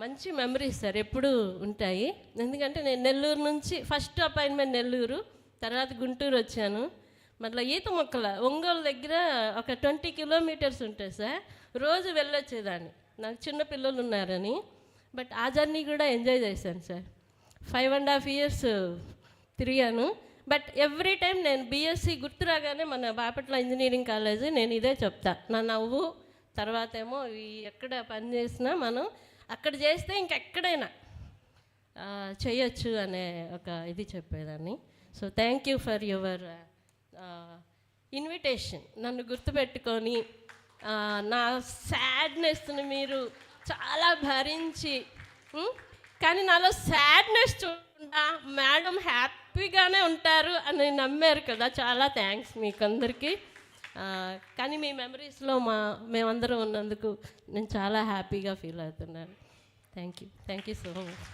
మంచి మెమరీస్ సార్, ఎప్పుడూ ఉంటాయి. ఎందుకంటే నేను నెల్లూరు నుంచి ఫస్ట్ అపాయింట్మెంట్ నెల్లూరు, తర్వాత గుంటూరు వచ్చాను. మళ్ళీ ఈత మొక్కల ఒంగోలు దగ్గర ఒక 20 కిలోమీటర్స్ ఉంటాయి సార్. రోజు వెళ్ళొచ్చేదాన్ని, నాకు చిన్న పిల్లలు ఉన్నారని. బట్ ఆ జర్నీ కూడా ఎంజాయ్ చేశాను సార్. 5.5 years తిరిగాను. బట్ ఎవ్రీ టైం నేను బీఎస్సీ గుర్తు రాగానే మన బాపట్ల ఇంజనీరింగ్ కాలేజీ నేను ఇదే చెప్తా, నా నవ్వు తర్వాత ఏమో ఎక్కడ పని చేసినా మనం అక్కడ చేస్తే ఇంకెక్కడైనా చేయొచ్చు అనే ఒక ఇది చెప్పేదాన్ని. So thank you for your invitation. నన్ను గుర్తుపెట్టుకొని నా సాడ్నెస్ని మీరు చాలా భరించి, కానీ నాలో సాడ్నెస్ చూడకుండా మేడం హ్యాపీగానే ఉంటారు అని నమ్మారు కదా, చాలా థ్యాంక్స్ మీకు అందరికీ. కానీ మీ మెమరీస్లో మేమందరం ఉన్నందుకు నేను చాలా హ్యాపీగా ఫీల్ అవుతున్నాను. Thank you so much.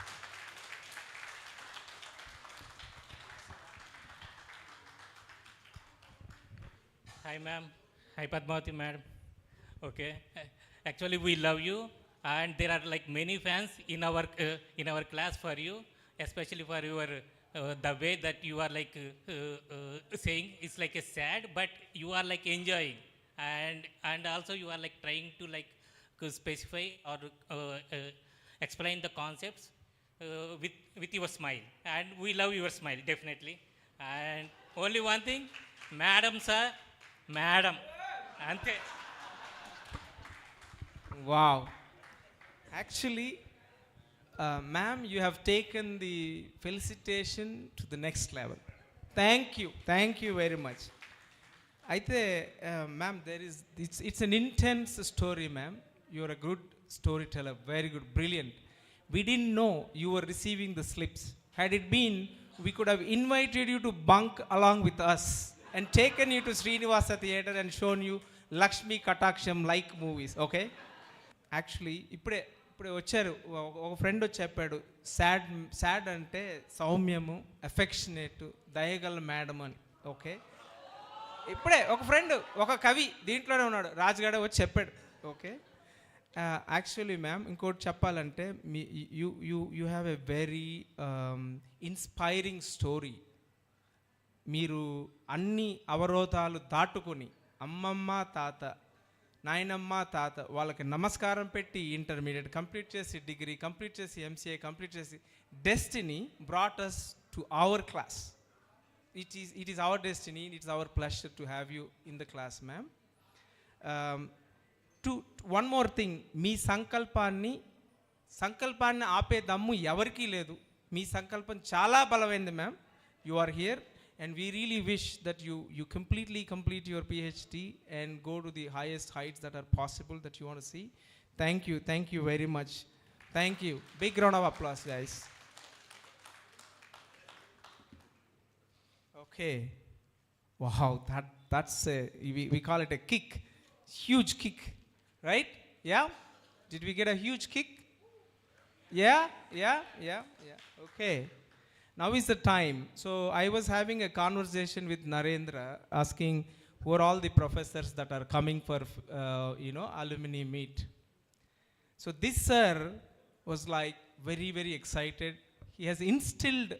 Hi ma'am, hi Padmavati madam. Okay, actually we love you and there are like many fans in our class for you, especially for your the way that you are like saying it's like a sad but you are like enjoying and also you are like trying to like specify or explain the concepts with your smile, and we love your smile definitely. And only one thing, madam sir, madam ante. Wow, actually ma'am, you have taken the felicitation to the next level. Thank you very much. Aithe ma'am, it's an intense story ma'am. You are a good storyteller, very good, brilliant. We didn't know you were receiving the slips. Had it been, we could have invited you to bunk along with us and taken you to Srinivasa Theatre and shown you Lakshmi Kataksham like movies, okay? Actually ఇప్పుడే వచ్చారు, ఒక friend వచ్చి చెప్పాడు, sad అంటే సౌమ్యము, affectionate, దయగల madam అని. Okay, ఇప్పుడే ఒక ఫ్రెండ్, ఒక కవి దీంట్లోనే ఉన్నాడు, రాజుగాడే వచ్చి చెప్పాడు. ఓకే, యాక్చువల్లీ మ్యామ్ ఇంకోటి చెప్పాలంటే you have a very inspiring story. మీరు అన్ని అవరోధాలు దాటుకొని అమ్మమ్మ తాత, నాయనమ్మ తాత వాళ్ళకి నమస్కారం పెట్టి ఇంటర్మీడియట్ కంప్లీట్ చేసి, డిగ్రీ కంప్లీట్ చేసి, ఎంసీఏ కంప్లీట్ చేసి, destiny brought us to our class. It is our destiny, it is our pleasure to have you in the class ma'am. One more thing, మీ సంకల్పాన్ని ఆపే దమ్ము ఎవరికీ లేదు. మీ సంకల్పం చాలా బలమైంది ma'am. You are here and we really wish that you completely complete your PhD and go to the highest heights that are possible that you want to see. Thank you very much. Thank you. Big round of applause guys. Okay, wow, that's we call it a kick, huge kick, right? Yeah, did we get a huge kick? Yeah. Okay, now is the time. So I was having a conversation with Narendra asking who are all the professors that are coming for, alumni meet. So this sir was like very, very excited. He has instilled,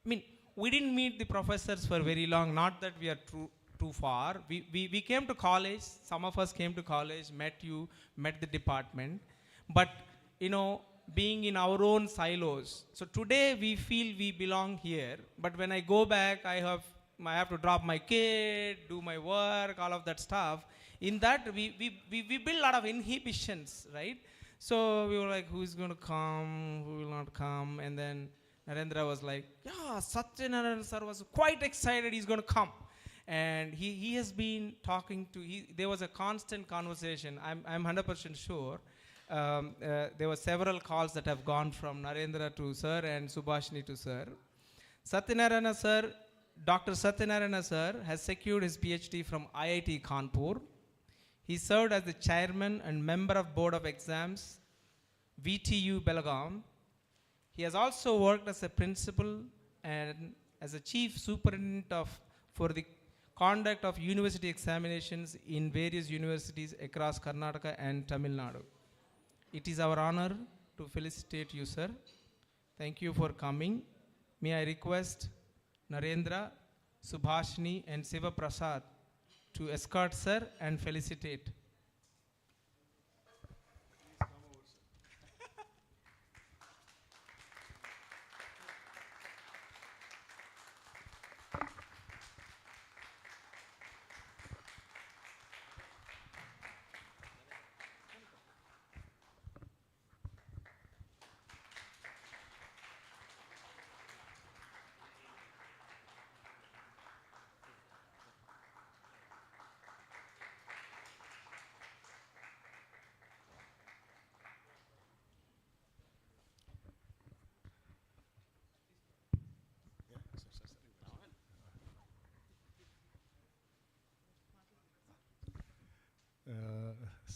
we didn't meet the professors for very long, not that we are too far. We came to college, some of us came to college, met the department, but being in our own silos. So today we feel we belong here, but when I go back, I have to drop my kid, do my work, all of that stuff. In that, we build a lot of inhibitions, right? So we were like, who is going to come, who will not come? And then Narendra was like, yeah, Satyanarayana sir was quite excited, he's going to come. And he has been talking there was a constant conversation. I'm 100% sure. There were several calls that have gone from Narendra to sir and Subhashini to sir. Satyanarayana sir, Dr. Satyanarayana sir has secured his PhD from IIT Kanpur. He served as the chairman and member of Board of Exams, VTU Belgaum. He has also worked as a principal and as a chief superintendent for the conduct of university examinations in various universities across Karnataka and Tamil Nadu. It is our honor to felicitate you, sir. Thank you for coming. May I request Narendra, Subhashini and Siva Prasad to escort sir and felicitate.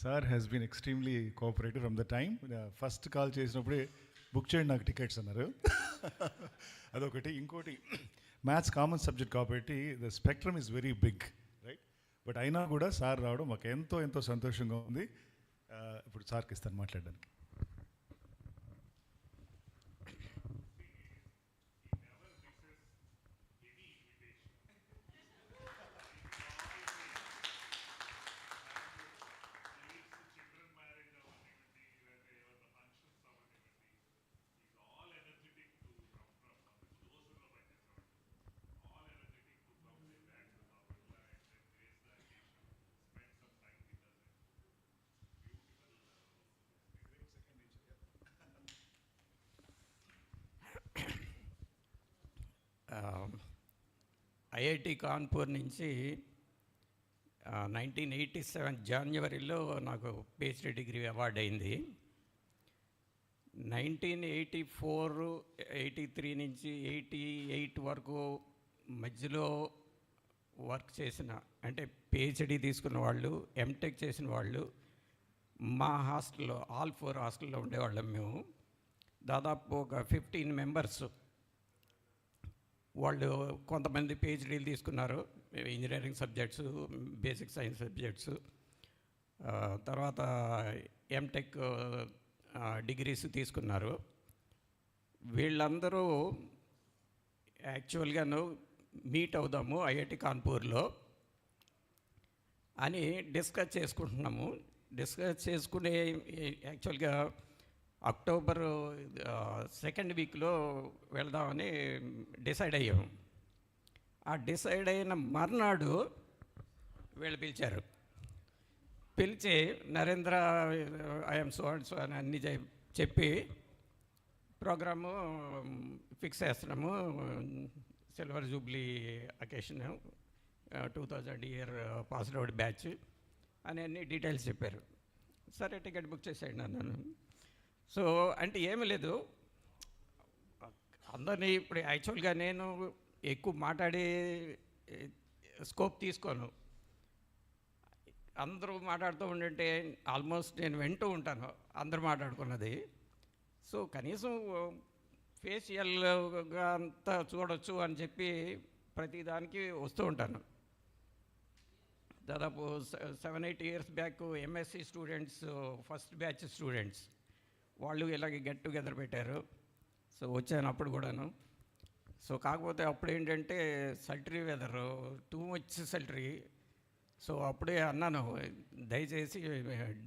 Sir has been extremely cooperative from the time. First call చేసినప్పుడే book చేయండి నాకు tickets అన్నారు. అదొకటి. ఇంకోటి maths common subject కాబట్టి the spectrum is very big, right? But అయినా కూడా sir రావడం మాకు ఎంతో సంతోషంగా ఉంది. ఇప్పుడు సార్కి ఇస్తాను మాట్లాడడానికి. ఐఐటి కాన్పూర్ నుంచి 1987 జనవరిలో నాకు పిహెచ్డి డిగ్రీ అవార్డు అయింది. 1984, 83 నుంచి 88 వరకు మధ్యలో వర్క్ చేసిన, అంటే పిహెచ్డి తీసుకున్న వాళ్ళు, ఎంటెక్ చేసిన వాళ్ళు మా హాస్టల్లో, ఆల్ 4 హాస్టల్లో ఉండేవాళ్ళం మేము. దాదాపు ఒక 15 మెంబర్స్. వాళ్ళు కొంతమంది పిహెచ్డీలు తీసుకున్నారు, engineering subjects, basic science subjects. తర్వాత ఎంటెక్ డిగ్రీస్ తీసుకున్నారు. వీళ్ళందరూ యాక్చువల్గాను మీట్ అవుదాము ఐఐటి కాన్పూర్లో అని డిస్కస్ చేసుకుంటున్నాము. డిస్కస్ చేసుకునే యాక్చువల్గా అక్టోబర్ 2nd వీక్లో వెళదామని డిసైడ్ అయ్యాము. ఆ డిసైడ్ అయిన మర్నాడు వీళ్ళు పిలిచారు. పిలిచి Narendra I'm so and so అని అన్నీ చెప్పి ప్రోగ్రాము ఫిక్స్ చేస్తున్నాము. Silver Jubilee occasion, 2000 year passed out batch అని అన్ని డీటెయిల్స్ చెప్పారు. సరే టికెట్ బుక్ చేసేయండి అన్నాను. సో అంటే ఏమీ లేదు, అందరినీ ఇప్పుడు యాక్చువల్గా నేను ఎక్కువ మాట్లాడే స్కోప్ తీసుకోను. అందరూ మాట్లాడుతూ ఉండంటే ఆల్మోస్ట్ నేను వింటూ ఉంటాను అందరూ మాట్లాడుకున్నది. సో కనీసం ఫేషియల్గా అంతా చూడవచ్చు అని చెప్పి ప్రతిదానికి వస్తూ ఉంటాను. దాదాపు 7-8 years back MSc students, first batch students వాళ్ళు ఇలాగే గెట్ టుగెదర్ పెట్టారు. సో వచ్చాను అప్పుడు కూడాను. సో కాకపోతే అప్పుడు ఏంటంటే సల్టరీ వెదర్, టూ మచ్ సల్టరీ. సో అప్పుడే అన్నాను, దయచేసి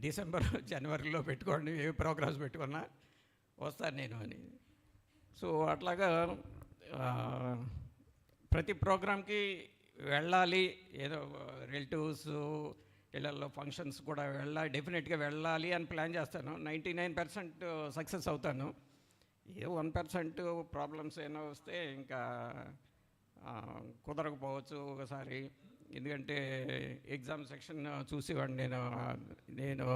డిసెంబర్ జనవరిలో పెట్టుకోండి, ఏ ప్రోగ్రామ్స్ పెట్టుకున్నా వస్తాను నేను అని. సో అట్లాగా ప్రతి ప్రోగ్రామ్కి వెళ్ళాలి, ఏదో రిలేటివ్స్ ఇళ్ళల్లో ఫంక్షన్స్ కూడా డెఫినెట్గా వెళ్ళాలి అని ప్లాన్ చేస్తాను. 99% సక్సెస్ అవుతాను. ఏ 1% ప్రాబ్లమ్స్ ఏమైనా వస్తే ఇంకా కుదరకపోవచ్చు ఒకసారి. ఎందుకంటే ఎగ్జామ్ సెక్షన్ చూసేవాడిని నేను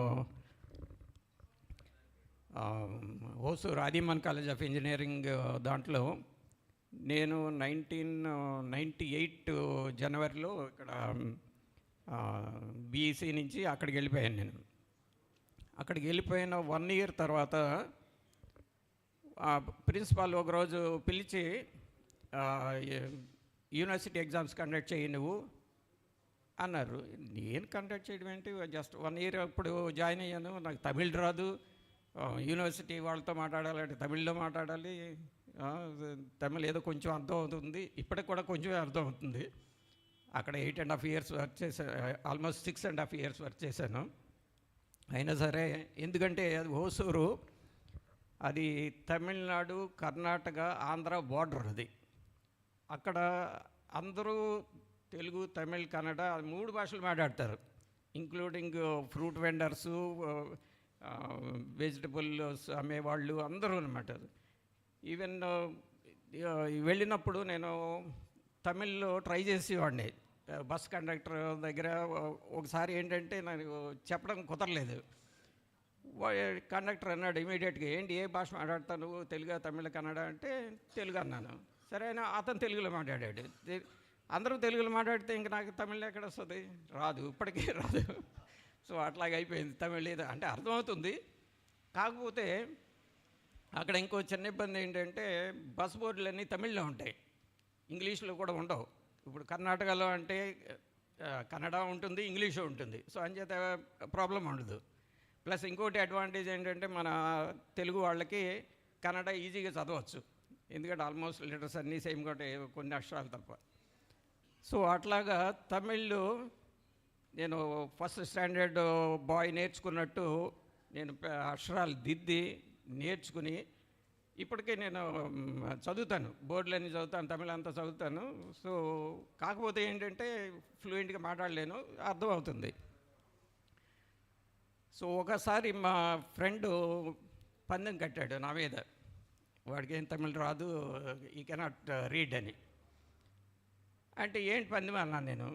హోసూరు ఆదిమన్ కాలేజ్ ఆఫ్ ఇంజనీరింగ్ దాంట్లో నేను 1998 జనవరిలో ఇక్కడ బీఈసీ నుంచి అక్కడికి వెళ్ళిపోయాను. నేను అక్కడికి వెళ్ళిపోయిన 1 ఇయర్ తర్వాత ప్రిన్సిపాల్ ఒకరోజు పిలిచి యూనివర్సిటీ ఎగ్జామ్స్ కండక్ట్ చేయి నువ్వు అన్నారు. నేను కండక్ట్ చేయడం ఏంటి, జస్ట్ 1 ఇయర్ అప్పుడు జాయిన్ అయ్యాను, నాకు తమిళ్ రాదు. యూనివర్సిటీ వాళ్ళతో మాట్లాడాలంటే తమిళ్లో మాట్లాడాలి. తమిళ్ ఏదో కొంచెం అర్థం అవుతుంది, ఇప్పటికి కూడా కొంచెమే అర్థం అవుతుంది. అక్కడ 8.5 ఇయర్స్ వర్క్ చేశాను, ఆల్మోస్ట్ 6.5 ఇయర్స్ వర్క్ చేశాను. అయినా సరే, ఎందుకంటే అది హోసూరు, అది తమిళనాడు, కర్ణాటక, ఆంధ్ర బార్డర్. అది అక్కడ అందరూ తెలుగు, తమిళ్, కన్నడ 3 భాషలు మాట్లాడతారు, ఇంక్లూడింగ్ ఫ్రూట్ వెండర్సు, వెజిటబుల్స్ అమ్మేవాళ్ళు అందరూ అనమాట. ఈవెన్ వెళ్ళినప్పుడు నేను తమిళ్లో ట్రై చేసేవాడిని బస్ కండక్టర్ దగ్గర. ఒకసారి ఏంటంటే నాకు చెప్పడం కుదరలేదు. కండక్టర్ అన్నాడు ఇమీడియట్గా, ఏంటి ఏ భాష మాట్లాడతాను, తెలుగు, తమిళ, కన్నడ అంటే తెలుగు అన్నాను. సరే అయినా అతను తెలుగులో మాట్లాడాడు. అందరూ తెలుగులో మాట్లాడితే ఇంక నాకు తమిళ్ ఎక్కడ వస్తుంది, రాదు, ఇప్పటికీ రాదు. సో అట్లాగే అయిపోయింది. తమిళ్ అంటే అర్థమవుతుంది, కాకపోతే అక్కడ ఇంకో చిన్న ఇబ్బంది ఏంటంటే బస్ బోర్డులన్నీ తమిళ్లో ఉంటాయి, ఇంగ్లీష్లో కూడా ఉండవు. ఇప్పుడు కర్ణాటకలో అంటే కన్నడ ఉంటుంది, ఇంగ్లీషు ఉంటుంది. సో అంచేత ప్రాబ్లం ఉండదు. ప్లస్ ఇంకోటి అడ్వాంటేజ్ ఏంటంటే మన తెలుగు వాళ్ళకి కన్నడ ఈజీగా చదవచ్చు, ఎందుకంటే ఆల్మోస్ట్ లెటర్స్ అన్నీ సేమ్గా ఉంటాయి, కొన్ని అక్షరాలు తప్ప. సో అట్లాగా తమిళ్ నేను ఫస్ట్ స్టాండర్డ్ బాయ్ నేర్చుకున్నట్టు నేను అక్షరాలు దిద్ది నేర్చుకుని ఇప్పటికే నేను చదువుతాను, బోర్డులన్నీ చదువుతాను, తమిళ అంతా చదువుతాను. సో కాకపోతే ఏంటంటే ఫ్లూయెంట్గా మాట్లాడలేను, అర్థమవుతుంది. సో ఒకసారి మా ఫ్రెండ్ పందెం కట్టాడు నా మీద, వాడికి ఏం తమిళ్ రాదు, ఈ కెనాట్ రీడ్ అని. అంటే ఏంటి పందెం అన్నాను నేను.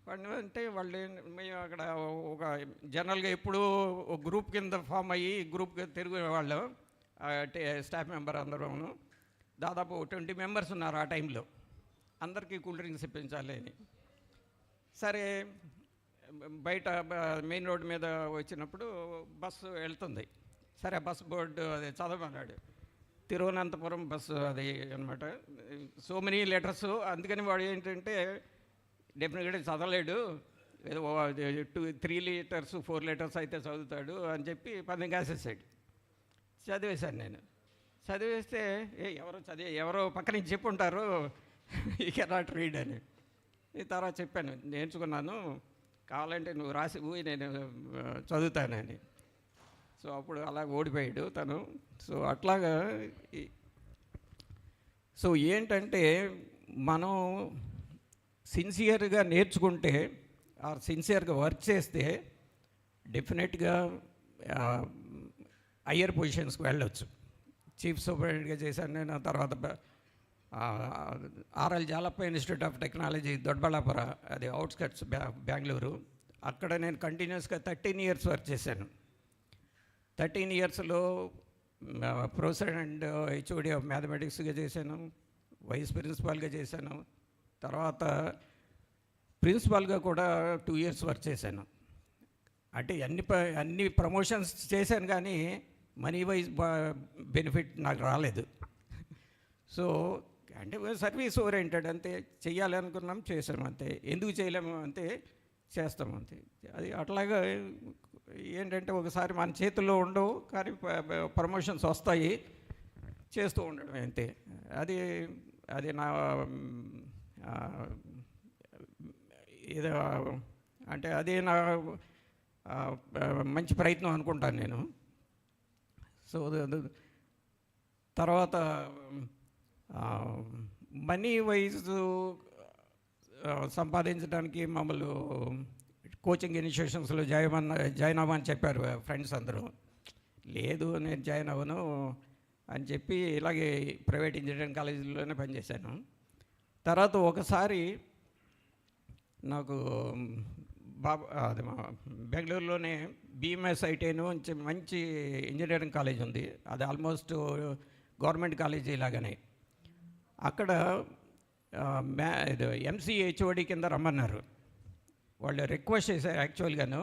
పందెం అంటే వాళ్ళు మేము అక్కడ ఒక జనరల్గా ఎప్పుడు ఒక గ్రూప్ కింద ఫామ్ అయ్యి గ్రూప్గా తిరిగేవాళ్ళం, స్టాఫ్ మెంబర్ అందరూ. దాదాపు 20 మెంబర్స్ ఉన్నారు ఆ టైంలో, అందరికీ కూల్ డ్రింక్స్ ఇప్పించాలి అని. సరే బయట మెయిన్ రోడ్డు మీద వచ్చినప్పుడు బస్సు వెళ్తుంది. సరే బస్ బోర్డు అది చదవమన్నాడు, తిరువనంతపురం బస్సు అది అనమాట. సో మెనీ లెటర్స్, అందుకని వాడు ఏంటంటే డెఫినెట్గా చదవలేడు, ఏదో 3 లీటర్స్ 4 లీటర్స్ అయితే చదువుతాడు అని చెప్పి పందెం కాసేసాడు. చదివేశాను నేను. చదివేస్తే ఎవరో పక్క నుంచి చెప్పుంటారు ఈ కెనాట్ రీడ్ అని. ఈ తర్వాత చెప్పాను, నేర్చుకున్నాను, కావాలంటే నువ్వు రాసి నేను చదువుతానని. సో అప్పుడు అలా ఓడిపోయాడు తను. సో అట్లాగా సో ఏంటంటే మనం సిన్సియర్గా నేర్చుకుంటే, సిన్సియర్గా వర్క్ చేస్తే డెఫినెట్గా హయ్యర్ పొజిషన్స్కి వెళ్ళొచ్చు. చీఫ్ సూపరింటెండెంట్గా చేశాను నేను. తర్వాత ఆర్ఎల్ జాలప్ప ఇన్స్టిట్యూట్ ఆఫ్ టెక్నాలజీ దొడ్బళ్ళాపుర, అది అవుట్స్కట్స్ బెంగళూరు. అక్కడ నేను కంటిన్యూస్గా 13 ఇయర్స్ వర్క్ చేశాను. 13 ఇయర్స్లో ప్రొఫెసర్ అండ్ హెచ్ఓడి ఆఫ్ మ్యాథమెటిక్స్గా చేశాను, వైస్ ప్రిన్సిపాల్గా చేశాను, తర్వాత ప్రిన్సిపాల్గా కూడా 2 ఇయర్స్ వర్క్ చేశాను. అంటే అన్ని ప్రమోషన్స్ చేశాను, కానీ మనీ వైజ్ బెనిఫిట్ నాకు రాలేదు. సో అంటే సర్వీస్ ఓరియంటెడ్ అంతే, చెయ్యాలి అనుకున్నాం చేసాము అంతే. ఎందుకు చేయలేము అంటే చేస్తాం అంతే. అది అట్లాగా ఏంటంటే ఒకసారి మన చేతుల్లో ఉండవు, కానీ ప్రమోషన్స్ వస్తాయి, చేస్తూ ఉండడం అంతే. అది అది నా ఇది అంటే అదే నా మంచి ప్రయత్నం అనుకుంటాను నేను. సో తర్వాత మనీ వైజ్ సంపాదించడానికి మమ్మల్ని కోచింగ్ ఇన్స్టిట్యూషన్స్లో జాయిన్ అవ్వమని చెప్పారు ఫ్రెండ్స్ అందరూ. లేదు నేను జాయిన్ అవ్వను అని చెప్పి ఇలాగే ప్రైవేట్ ఇంజనీరింగ్ కాలేజీలోనే పనిచేశాను. తర్వాత ఒకసారి నాకు అది మా బెంగళూరులోనే BMSIT మంచి ఇంజనీరింగ్ కాలేజ్ ఉంది, అది ఆల్మోస్ట్ గవర్నమెంట్ కాలేజీ లాగానే. అక్కడ MCA HOD కింద రమ్మన్నారు. వాళ్ళు రిక్వెస్ట్ చేశారు యాక్చువల్గాను.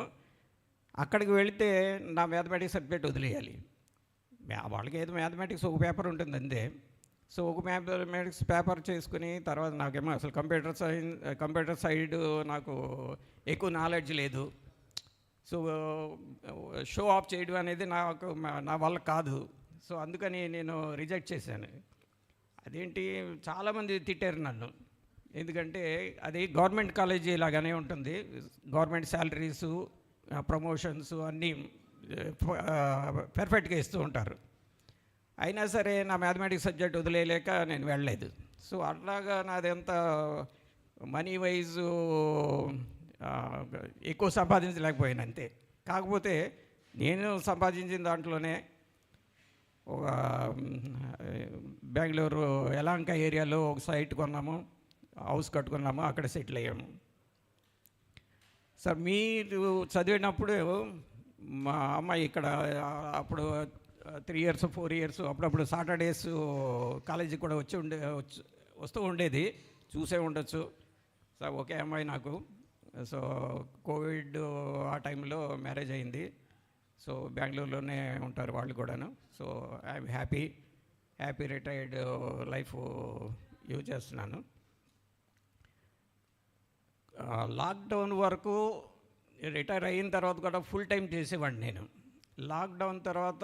అక్కడికి వెళితే నా మ్యాథమెటిక్స్ సబ్జెక్ట్ వదిలేయాలి. వాళ్ళకి ఏదో మ్యాథమెటిక్స్ ఒక పేపర్ ఉంటుంది అంతే. సో ఒక మ్యాథమెటిక్స్ పేపర్ చేసుకుని తర్వాత నాకేమో అసలు కంప్యూటర్ సైడ్ నాకు ఎక్కువ నాలెడ్జ్ లేదు. సో షో ఆఫ్ చేయడం అనేది నా వల్ల కాదు. సో అందుకని నేను రిజెక్ట్ చేశాను. అదేంటి చాలామంది తిట్టారు నన్ను, ఎందుకంటే అది గవర్నమెంట్ కాలేజీ లాగానే ఉంటుంది, గవర్నమెంట్ శాలరీసు ప్రమోషన్స్ అన్నీ పర్ఫెక్ట్గా ఇస్తూ ఉంటారు. అయినా సరే నా మ్యాథమెటిక్స్ సబ్జెక్ట్ వదిలేయలేక నేను వెళ్ళలేదు. సో అట్లాగా నాదెంత మనీ వైజు ఎక్కువ సంపాదించలేకపోయాను అంతే. కాకపోతే నేను సంపాదించిన దాంట్లోనే ఒక బెంగళూరు యలహంక ఏరియాలో ఒక సైట్ కొన్నాము, హౌస్ కట్టుకున్నాము, అక్కడ సెటిల్ అయ్యాము. సార్ మీరు చదివినప్పుడు మా అమ్మాయి ఇక్కడ అప్పుడు 3 years 4 years అప్పుడప్పుడు సాటర్డేస్ కాలేజీకి కూడా వస్తూ ఉండేది, చూసే ఉండొచ్చు. సో ఒకే అమ్మాయి నాకు. సో కోవిడ్ ఆ టైంలో మ్యారేజ్ అయింది. సో బెంగళూరులోనే ఉంటారు వాళ్ళు కూడాను. So I'm happy retired life use చేస్తున్నాను. లాక్డౌన్ వరకు రిటైర్ అయిన తర్వాత కూడా ఫుల్ టైం చేసేవాడిని నేను. లాక్డౌన్ తర్వాత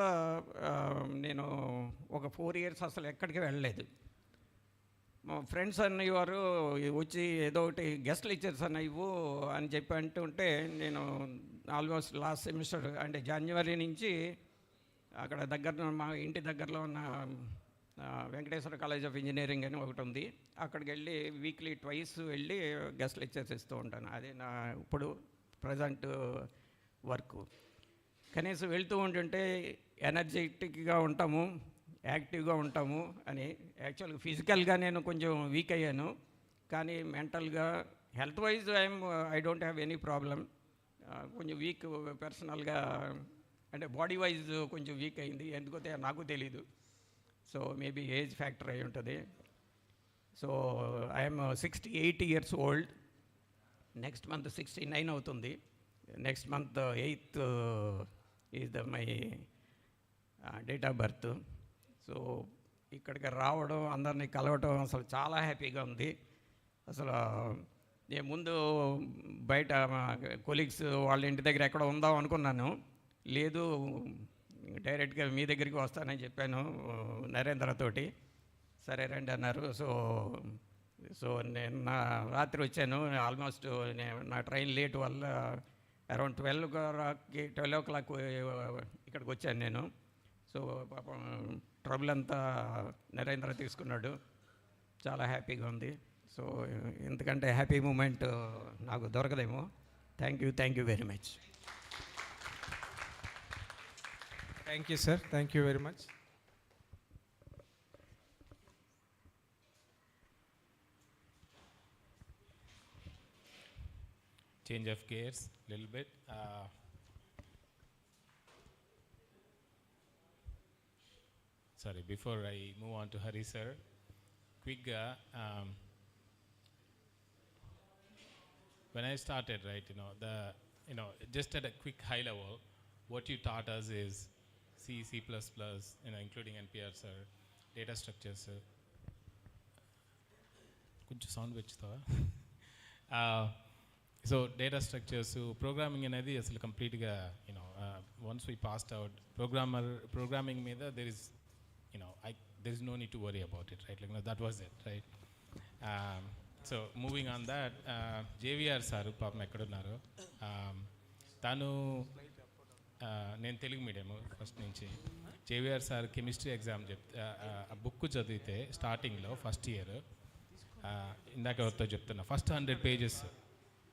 నేను ఒక 4 years అసలు ఎక్కడికి వెళ్ళలేదు. మా ఫ్రెండ్స్ అన్నయ్యవారు వచ్చి ఏదో ఒకటి గెస్ట్ లెక్చర్స్ అన్న ఇవ్వు అని చెప్పి అంటుంటే నేను ఆల్మోస్ట్ లాస్ట్ సెమిస్టర్ అంటే జనవరి నుంచి అక్కడ మా ఇంటి దగ్గరలో ఉన్న వెంకటేశ్వర కాలేజ్ ఆఫ్ ఇంజనీరింగ్ అని ఒకటి ఉంది, అక్కడికి వెళ్ళి వీక్లీ 2 వెళ్ళి గెస్ట్ లెక్చర్స్ ఇస్తూ ఉంటాను. అదే నా ఇప్పుడు ప్రజెంట్ వర్క్. కనీసం వెళ్తూ ఉంటుంటే ఎనర్జెటిక్గా ఉంటాము, యాక్టివ్గా ఉంటాము అని. యాక్చువల్గా ఫిజికల్గా నేను కొంచెం వీక్ అయ్యాను, కానీ మెంటల్గా health wise I don't have any problem. కొంచెం వీక్ పర్సనల్గా అంటే బాడీ వైజ్ కొంచెం వీక్ అయింది, ఎందుకో నాకు తెలీదు. సో మేబీ ఏజ్ ఫ్యాక్టర్ అయి ఉంటుంది. So I'm 68 years old. Next month 69 అవుతుంది. Next month 8th is my date of birth. So ఇక్కడికి రావడం, అందరినీ కలవటం అసలు చాలా హ్యాపీగా ఉంది. అసలు నేను ముందు బయట మా కొలీగ్స్ వాళ్ళ ఇంటి దగ్గర ఎక్కడ ఉందాం అనుకున్నాను, లేదు డైరెక్ట్గా మీ దగ్గరికి వస్తానని చెప్పాను నరేంద్రతోటి. సరే రండి అన్నారు. సో నేను రాత్రి వచ్చాను. ఆల్మోస్ట్ నా ట్రైన్ లేట్ వల్ల అరౌండ్ 12 o'clock ఇక్కడికి వచ్చాను నేను. సో పాపం ట్రబుల్ అంతా నరేంద్ర తీసుకున్నాడు, చాలా హ్యాపీగా ఉంది. సో ఎందుకంటే హ్యాపీ మూమెంట్ నాకు దొరకదేమో. Thank you very much. Thank you sir, thank you very much. Change of gears a little bit. Sorry, before I move on to Hari sir, quick, when I started, right, just at a quick high level, what you taught us is C, C++, including NPR sir, data structures. Kunchu sound vechta. So data structures programming అనేది అసలు కంప్లీట్గా you know once we passed out programming మీద there is there is no need to worry about it, right? Like, that was it, right? So moving on that, JVR sir పాపం ఎక్కడున్నారు, తను నేను Telugu medium first నుంచి. JVR sir chemistry exam ఆ book చదివితే స్టార్టింగ్లో first year, ఇందాక ఎవరితో చెప్తున్నా, ఫస్ట్ 100 pages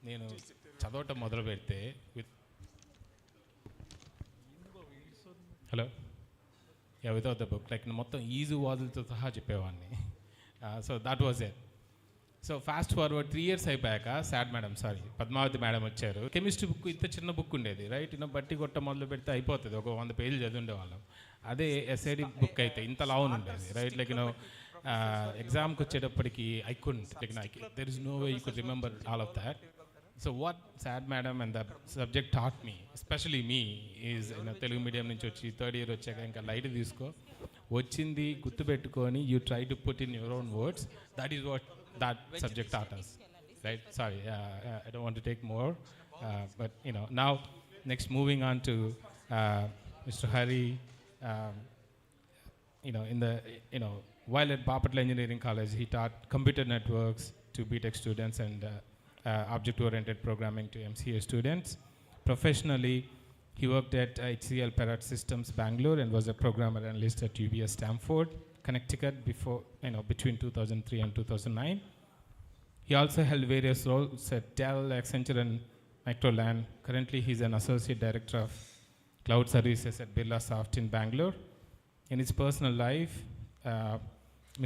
నేను చదవటం మొదలు పెడితే hello without the book like మొత్తం ఈజీ వాదులతో సహా చెప్పేవాడిని. So that was it. So fast forward 3 years అయిపోయాక పద్మావతి మేడం వచ్చారు. కెమిస్ట్రీ బుక్ ఇంత చిన్న బుక్ ఉండేది, రైట్? బట్టి కొట్ట మొదలు పెడితే అయిపోతుంది, ఒక 100 pages చదివి ఉండేవాళ్ళం. అదే ఎస్ఐడి బుక్ అయితే ఇంత లావున్ ఉండేది, రైట్? లైక్ ఎగ్జామ్కి వచ్చేటప్పటికి I couldn't like there is no way you could remember all of that. So what Sad Madam and the subject taught me, especially me, is Telugu medium నుంచి వచ్చి 3rd year వచ్చాక ఇంకా light తీసుకో, వచ్చింది గుర్తుపెట్టుకొని you try to put in your own words. That is what that subject taught us, right? Sorry, I don't want to take more, but now next moving on to Mr. Hari. In the while at Bapatla Engineering College, he taught computer networks to BTech students and object-oriented programming to MCA students. Professionally, he worked at HCL Parrot Systems, Bangalore, and was a programmer analyst at UBS Stamford, Connecticut, between 2003 and 2009. He also held various roles at Dell, Accenture, and Microland. Currently, he's an associate director of cloud services at Birlasoft in Bangalore. In his personal life,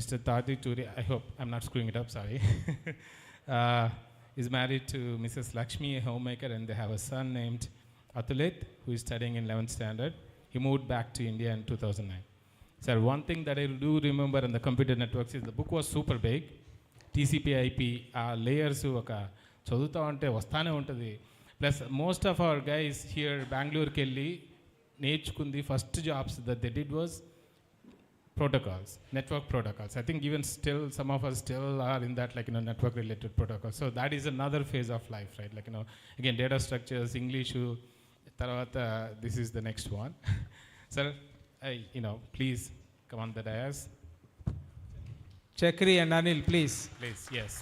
Mr. Tadi Turi, I hope I'm not screwing it up, sorry. Is married to Mrs. Lakshmi, a homemaker, and they have a son named Atulit, who is studying in 11th standard. He moved back to India in 2009. Sir, one thing that I do remember in the computer networks is the book was super big. TCP IP, layers oka chaduta unte vastane untadi. Plus most of our guys here Bangalore kelli నేర్చుకుంది first jobs that they did was protocols, network protocols. I think even still some of us still are in that network related protocols. So that is another phase of life, right? Again, data structures, English, taravata, this is the next one. Sir, please come on the dais. Chakri and Anil, please. Please, yes.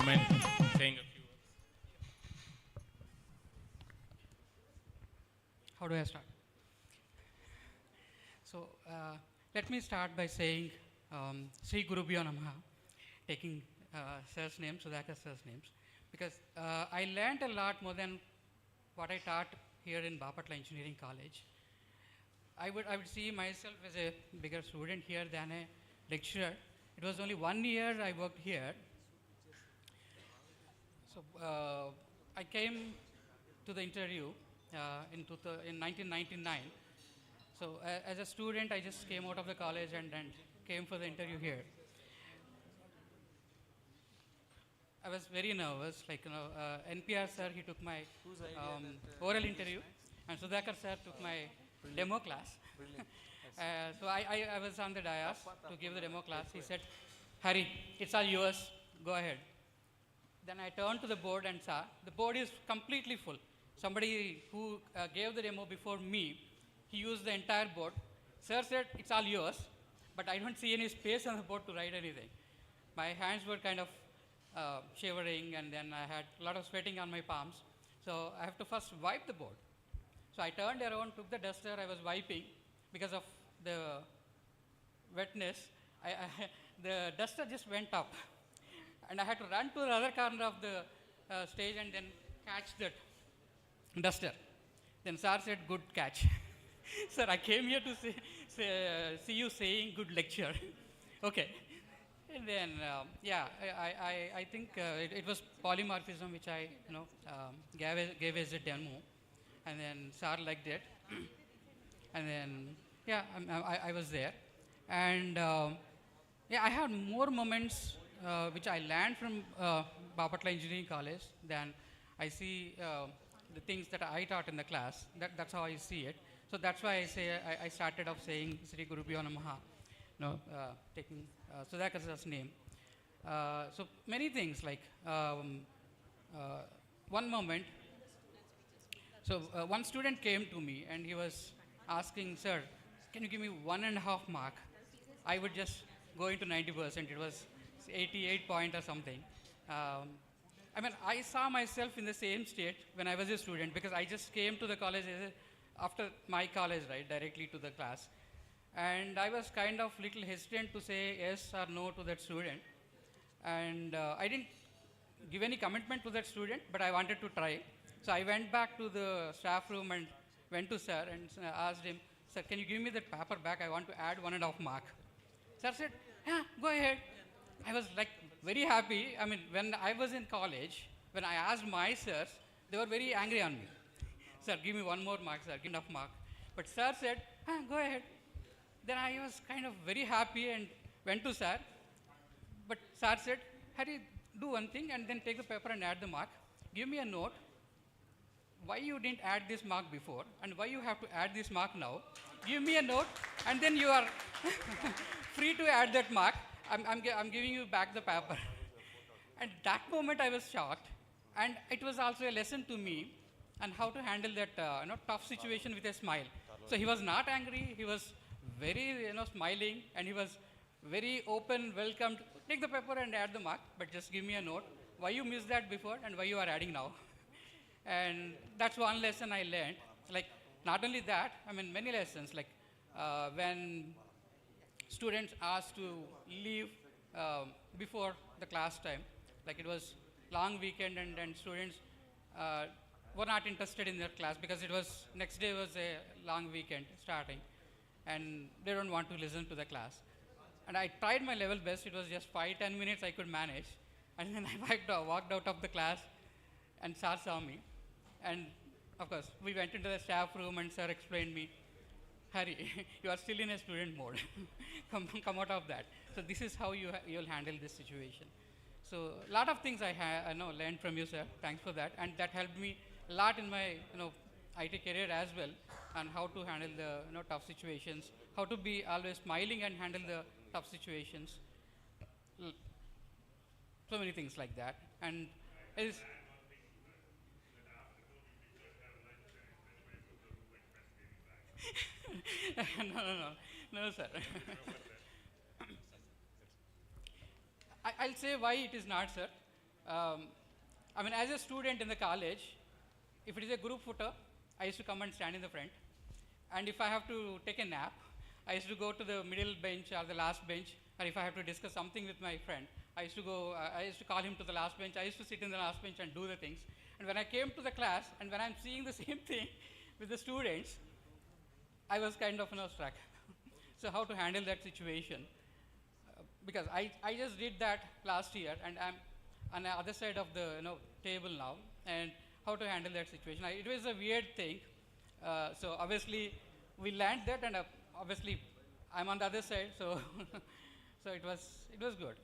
Mind saying a few words? How do I start? So let me start by saying Sri Gurubhyo Namaha, taking sir's name, Sudhakar sir's names, because I learned a lot more than what I taught here in Bapatla Engineering College. I would see myself as a bigger student here than a lecturer. It was only 1 year I worked here. So I came to the interview in 1999. So as a student, I just came out of the college and came for the interview here. I was very nervous. NPR sir, he took my oral interview, and Sudhakar sir took my demo class. So I was on the dais to give the demo class. He said, "Hari, it's all yours. Go ahead." Then I turned to the board and saw the board is completely full. Somebody who gave the demo before me, he used the entire board. Sir said, "It's all yours," but I don't see any space on the board to write anything. My hands were kind of shivering, and then I had a lot of sweating on my palms. So I have to first wipe the board. So I turned around, took the duster, I was wiping. Because of the wetness, the duster just went up. And I had to run to the other corner of the stage and then catch that duster. Then sir said, good catch. Sir, I came here to see you saying good lecture. Okay. And then, I think it was polymorphism which I gave as a demo. And then sir liked it. And then, I was there. And I had more moments which I learned from Bapatla Engineering College than I see the things that I taught in the class. That's how I see it. So that's why I say I started off saying Sri Guru Bhyo Namaha, taking Sudhakar's name. So many things like one moment. So one student came to me and he was asking, sir, can you give me 1.5 mark? I would just go into 90%. It was 88 point or something. I saw myself in the same state when I was a student because I just came to the college after my college, right, directly to the class. And I was kind of little hesitant to say yes or no to that student. And I didn't give any commitment to that student, but I wanted to try. So I went back to the staff room and went to sir and asked him, sir, can you give me that paper back? I want to add 1.5 mark. Sir said, yeah, go ahead. I was like very happy. When I was in college, when I asked my sirs, they were very angry on me. Sir, give me 1 more mark, sir, give enough mark. But sir said, go ahead. Then I was kind of very happy and went to sir. But sir said, Harry, do one thing and then take the paper and add the mark. Give me a note. Why you didn't add this mark before and why you have to add this mark now. Give me a note and then you are free to add that mark. I'm giving you back the paper. And that moment I was shocked. And it was also a lesson to me on how to handle that tough situation with a smile. So he was not angry. He was very smiling and he was very open, welcomed. Take the paper and add the mark, but just give me a note. Why you missed that before and why you are adding now. And that's one lesson I learned. Like, not only that, many lessons, like when students asked to leave before the class time, like it was long weekend and students were not interested in their class because it was, next day was a long weekend starting and they don't want to listen to the class. And I tried my level best. It was just 5-10 minutes I could manage. And then I walked out of the class and sir saw me. And of course, we went into the staff room and sir explained me, Harry, you are still in a student mode. come out of that. So this is how you'll handle this situation. So a lot of things I learned from you, sir. Thanks for that. And that helped me a lot in my IT career as well, and how to handle the tough situations, how to be always smiling and handle the tough situations. So many things like that. And it is no, sir. I'll say why it is not, sir. As a student in the college, if it is a group photo, I used to come and stand in the front. And if I have to take a nap, I used to go to the middle bench or the last bench. Or if I have to discuss something with my friend, I used to call him to the last bench. I used to sit in the last bench and do the things. And when I came to the class, and when I'm seeing the same thing with the students, I was kind of struck. So how to handle that situation? Because I just did that last year, and I'm on the other side of the table now, and how to handle that situation. It was a weird thing. So obviously we learned that, and obviously I'm on the other side, so so it was good.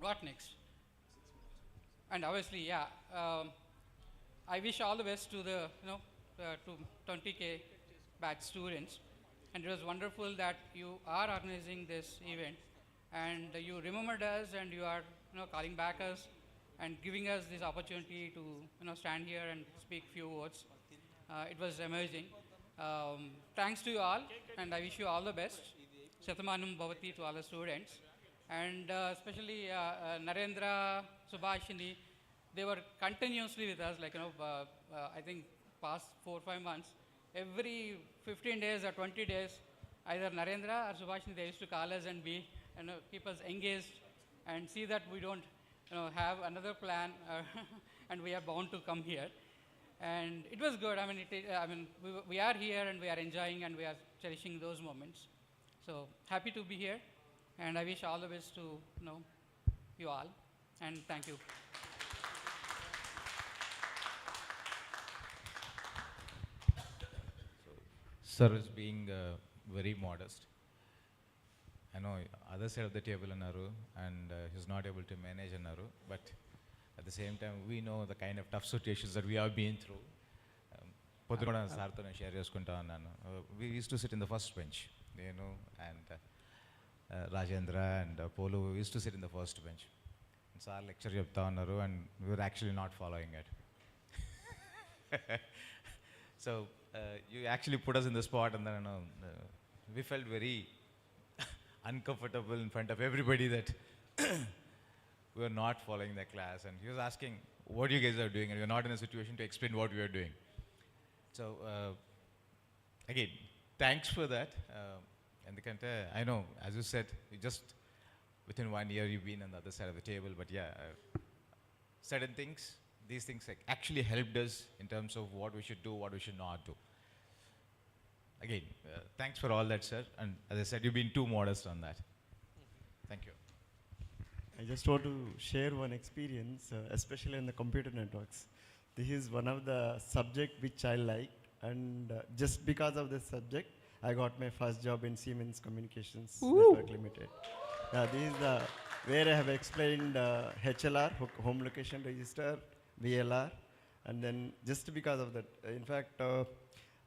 What next? And obviously, I wish all the best to the to 20K batch students. And it was wonderful that you are organizing this event, and you remembered us, and you are calling back us and giving us this opportunity to stand here and speak few words. It was amazing. Thanks to you all, and I wish you all the best. Shatamanam Bhavati to all the students, and especially Narendra, Subhashini. They were continuously with us, I think past 4 or 5 months. Every 15 days or 20 days, either Narendra or Subhashini, they used to call us and keep us engaged and see that we don't have another plan and we are bound to come here. And it was good. I mean, we are here and we are enjoying and we are cherishing those moments. So happy to be here, and I wish all the best to you all, and thank you. Sir is being very modest. I know other side of the table annaru, and he's not able to manage annaru, but at the same time we know the kind of tough situations that we have been through. Poduna sir tho share cheskunta annanu. We used to sit in the first bench, and Rajendra and Polu used to sit in the first bench. And sir lecture chepta unnaru, and we were actually not following it. So you actually put us in the spot, and then we felt very uncomfortable in front of everybody that we were not following the class, and he was asking what you guys are doing, and we are not in a situation to explain what we are doing. So again, thanks for that. And I know, as you said, you just within 1 year you've been on the other side of the table, but yeah, certain things, these things actually helped us in terms of what we should do, what we should not do. Again, thanks for all that, sir. And as I said, you've been too modest on that. Thank you. I just want to share one experience, especially in the computer networks. This is one of the subject which I like, and just because of this subject, I got my first job in Siemens Communications Network Limited. This is where I have explained HLR, Home Location Register, VLR, and then just because of that, in fact,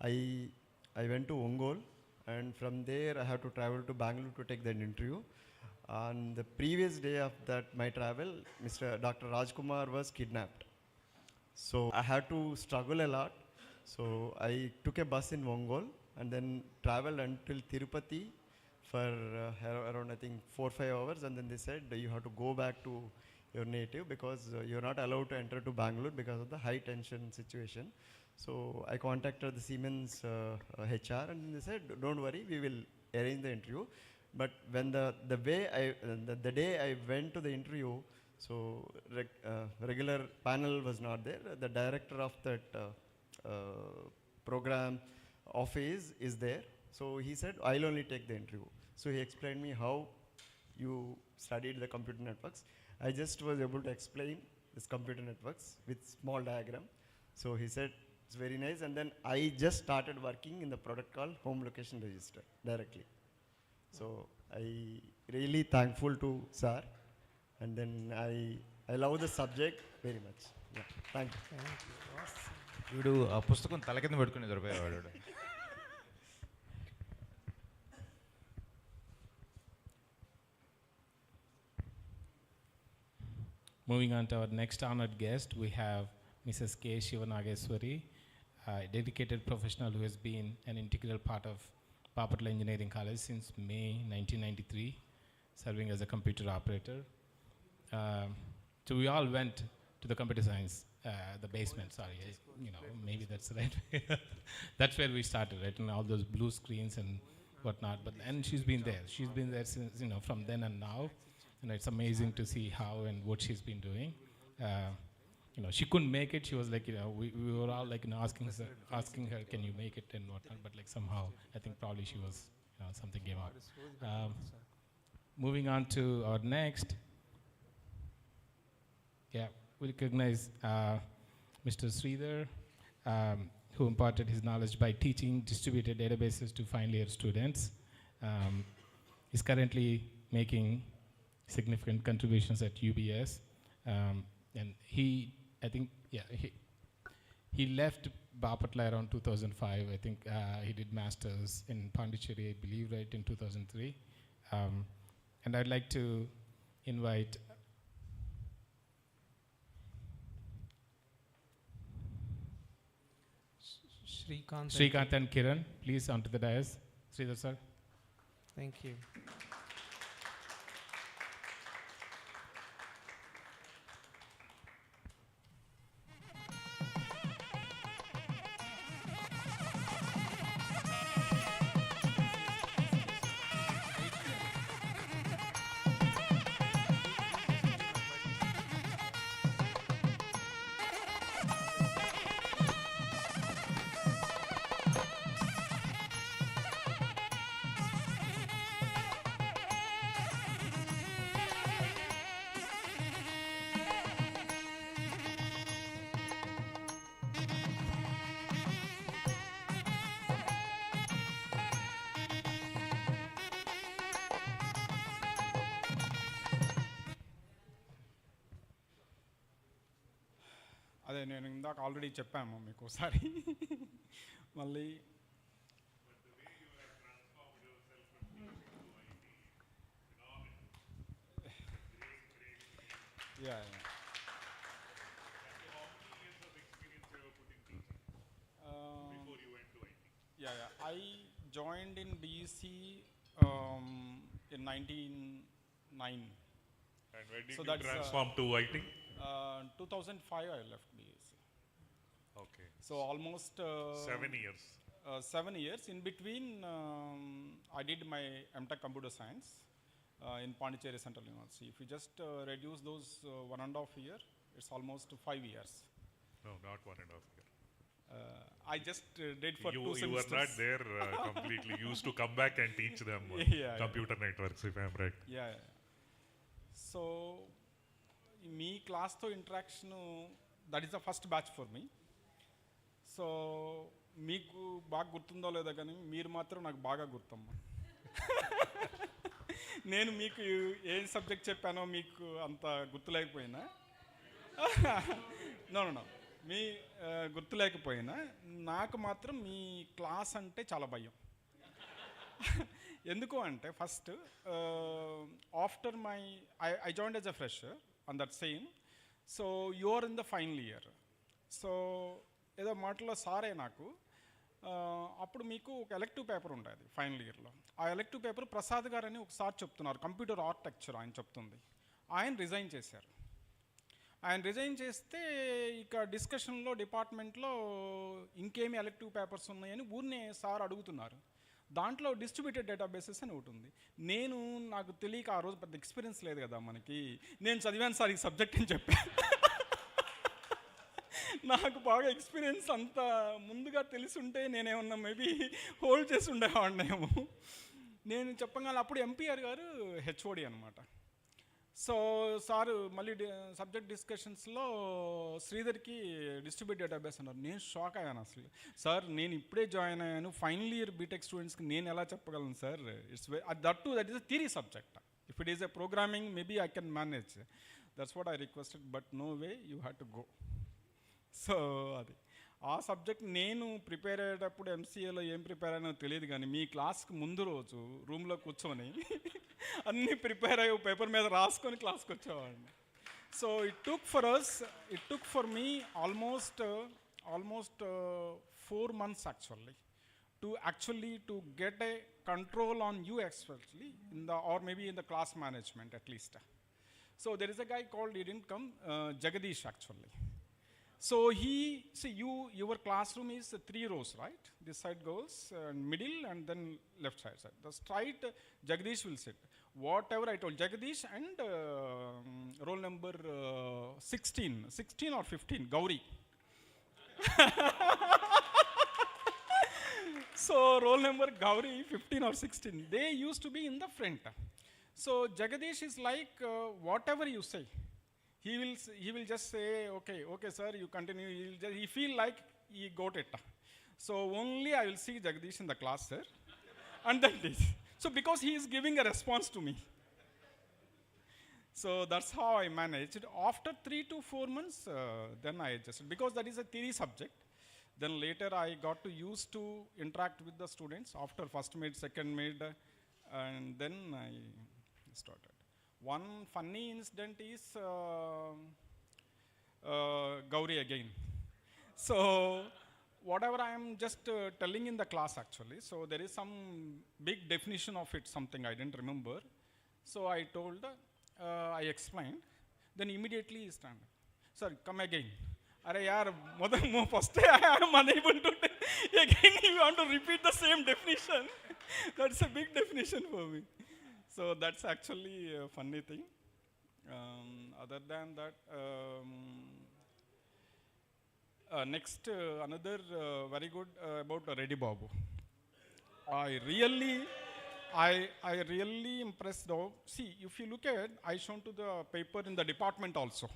I went to Ongole, and from there I have to travel to Bangalore to take that interview. On the previous day of that my travel, Dr. Rajkumar was kidnapped. So I had to struggle a lot. So I took a bus in Ongole and then traveled until Tirupati for around I think 4-5 hours, and then they said you have to go back to your native because you're not allowed to enter to Bangalore because of the high tension situation. So I contacted the Siemens HR, and they said, don't worry, we will arrange the interview. But when the day I went to the interview, so regular panel was not there. The director of that program office is there. So he said, I'll only take the interview. So he explained me how you studied the computer networks. I just was able to explain this computer networks with small diagram. So he said, it's very nice. And then I just started working in the product called Home Location Register directly. So I really thankful to sir, and then I love the subject very much. Yeah, thank you. వీడు ఆ పుస్తకం తల కింద పెట్టుకుని నిద్రపోయేవాడు. Moving on to our next honored guest, we have Mrs. K. Shivanageswari, a dedicated professional who has been an integral part of Bapatla Engineering College since May 1993, serving as a computer operator. So we all went to the computer science, the basement, sorry, maybe that's the right way. That's where we started, right, and all those blue screens and whatnot. And she's been there since, from then and now. And it's amazing to see how and what she's been doing. She couldn't make it. She was like, we were all like, asking her, can you make it and whatnot? But like somehow, I think probably she was, something came out. Moving on to our next. Yeah, we recognize Mr. Sridhar, who imparted his knowledge by teaching distributed databases to final year students. He's currently making significant contributions at UBS. And he left Bapatla around 2005. I think he did masters in Pondicherry, I believe, right, in 2003. And I'd like to invite Srikanth and Kiran, please, onto the dais. Sridhar, sir. Thank you. ఇందాక already చెప్పాము మీకు ఒకసారి మళ్ళీ yeah. Before you went to IT? Yeah. I joined in BEC in 1999. And when did you transform to IT? 2005 I left BEC. Okay. So almost 7 years. 7 years. In between, I did my MTech Computer Science in Pondicherry Central University. If you just reduce those 1.5 years, it's almost 5 years. No, not 1.5 years. I just did for 2 semesters. You were not there completely. You used to come back and teach them computer networks, if I'm right. Yeah. So, me class to interaction, that is the first batch for me. So, మీకు బాగా గుర్తుందో లేదో కానీ మీరు మాత్రం నాకు బాగా గుర్తమ్మా. నేను మీకు ఏ సబ్జెక్ట్ చెప్పానో మీకు అంత గుర్తులేకపోయినా నో మీ గుర్తులేకపోయినా నాకు మాత్రం మీ క్లాస్ అంటే చాలా భయం. ఎందుకు అంటే first after my I joined as a fresher on that same. So you are in the final year. సో ఏదో మాటలో సారే నాకు అప్పుడు మీకు ఒక ఎలెక్టివ్ పేపర్ ఉంటుంది ఫైనల్ ఇయర్లో. ఆ ఎలెక్టివ్ పేపర్ ప్రసాద్ గారు అని ఒకసారి చెప్తున్నారు, కంప్యూటర్ ఆర్కిటెక్చర్ ఆయన చెప్తుంది. ఆయన రిజైన్ చేశారు. ఆయన రిజైన్ చేస్తే ఇక డిస్కషన్లో డిపార్ట్మెంట్లో ఇంకేమి ఎలెక్టివ్ పేపర్స్ ఉన్నాయని ఊరినే సార్ అడుగుతున్నారు. దాంట్లో డిస్ట్రిబ్యూటెడ్ డేటాబేసెస్ అని ఒకటి ఉంది. నాకు తెలియక ఆ రోజు పెద్ద ఎక్స్పీరియన్స్ లేదు కదా మనకి, నేను చదివాను సార్ ఈ సబ్జెక్ట్ అని చెప్పాను. నాకు బాగా ఎక్స్పీరియన్స్ అంత ముందుగా తెలుసుంటే నేనేమన్నా మేబీ హోల్డ్ చేసి ఉండేవాడినేమో. నేను చెప్పగానే అప్పుడు ఎంపీఆర్ గారు హెచ్ఓడి అనమాట. సో సారు మళ్ళీ సబ్జెక్ట్ డిస్కషన్స్లో శ్రీధర్కి డిస్ట్రిబ్యూట్ డేటాబేస్ అన్నారు. నేను షాక్ అయ్యాను అసలు. సార్ నేను ఇప్పుడే జాయిన్ అయ్యాను, ఫైనల్ ఇయర్ బీటెక్ స్టూడెంట్స్కి నేను ఎలా చెప్పగలను sir? That is a theory subject. If it is a programming maybe I can manage. That's what I requested, but no way, you have to go. So అది ఆ subject నేను prepare అయ్యేటప్పుడు ఎంసీఏలో ఏం prepare అయినా తెలియదు, కానీ మీ క్లాస్కి ముందు రోజు రూమ్లో కూర్చొని అన్నీ ప్రిపేర్ అయ్యి పేపర్ మీద రాసుకొని క్లాస్కి వచ్చేవాడిని. So it took for me almost 4 months actually to get a control on you, especially or maybe in the class management at least. So there is a guy called, he didn't come, Jagadish actually. So your classroom is 3 rows, right? This side goes middle and then left side. The straight Jagadish will sit. Whatever I told Jagadish and roll number 16 or 15, Gauri. So roll number Gauri 15 or 16, they used to be in the front. So Jagadish is like whatever you say, he will just say okay sir, you continue. He feel like he got it. So only I will see Jagadish in the class, sir, and then this. So because he is giving a response to me, so that's how I managed. After 3 to 4 months, then I adjusted, because that is a theory subject. Then later I got to use to interact with the students after first mid, second mid, and then I started. One funny incident is Gauri again. So whatever I am just telling in the class actually, so there is some big definition of it, something I didn't remember. So I told, I explained, then immediately he stand up. Sir, come again. Arey yaar, first I am unable to again you want to repeat the same definition. That's a big definition for me. So that's actually a funny thing. Other than that, next another very good about Reddy Babu. I really impressed though. See, if you look at, I shown to the paper in the department also.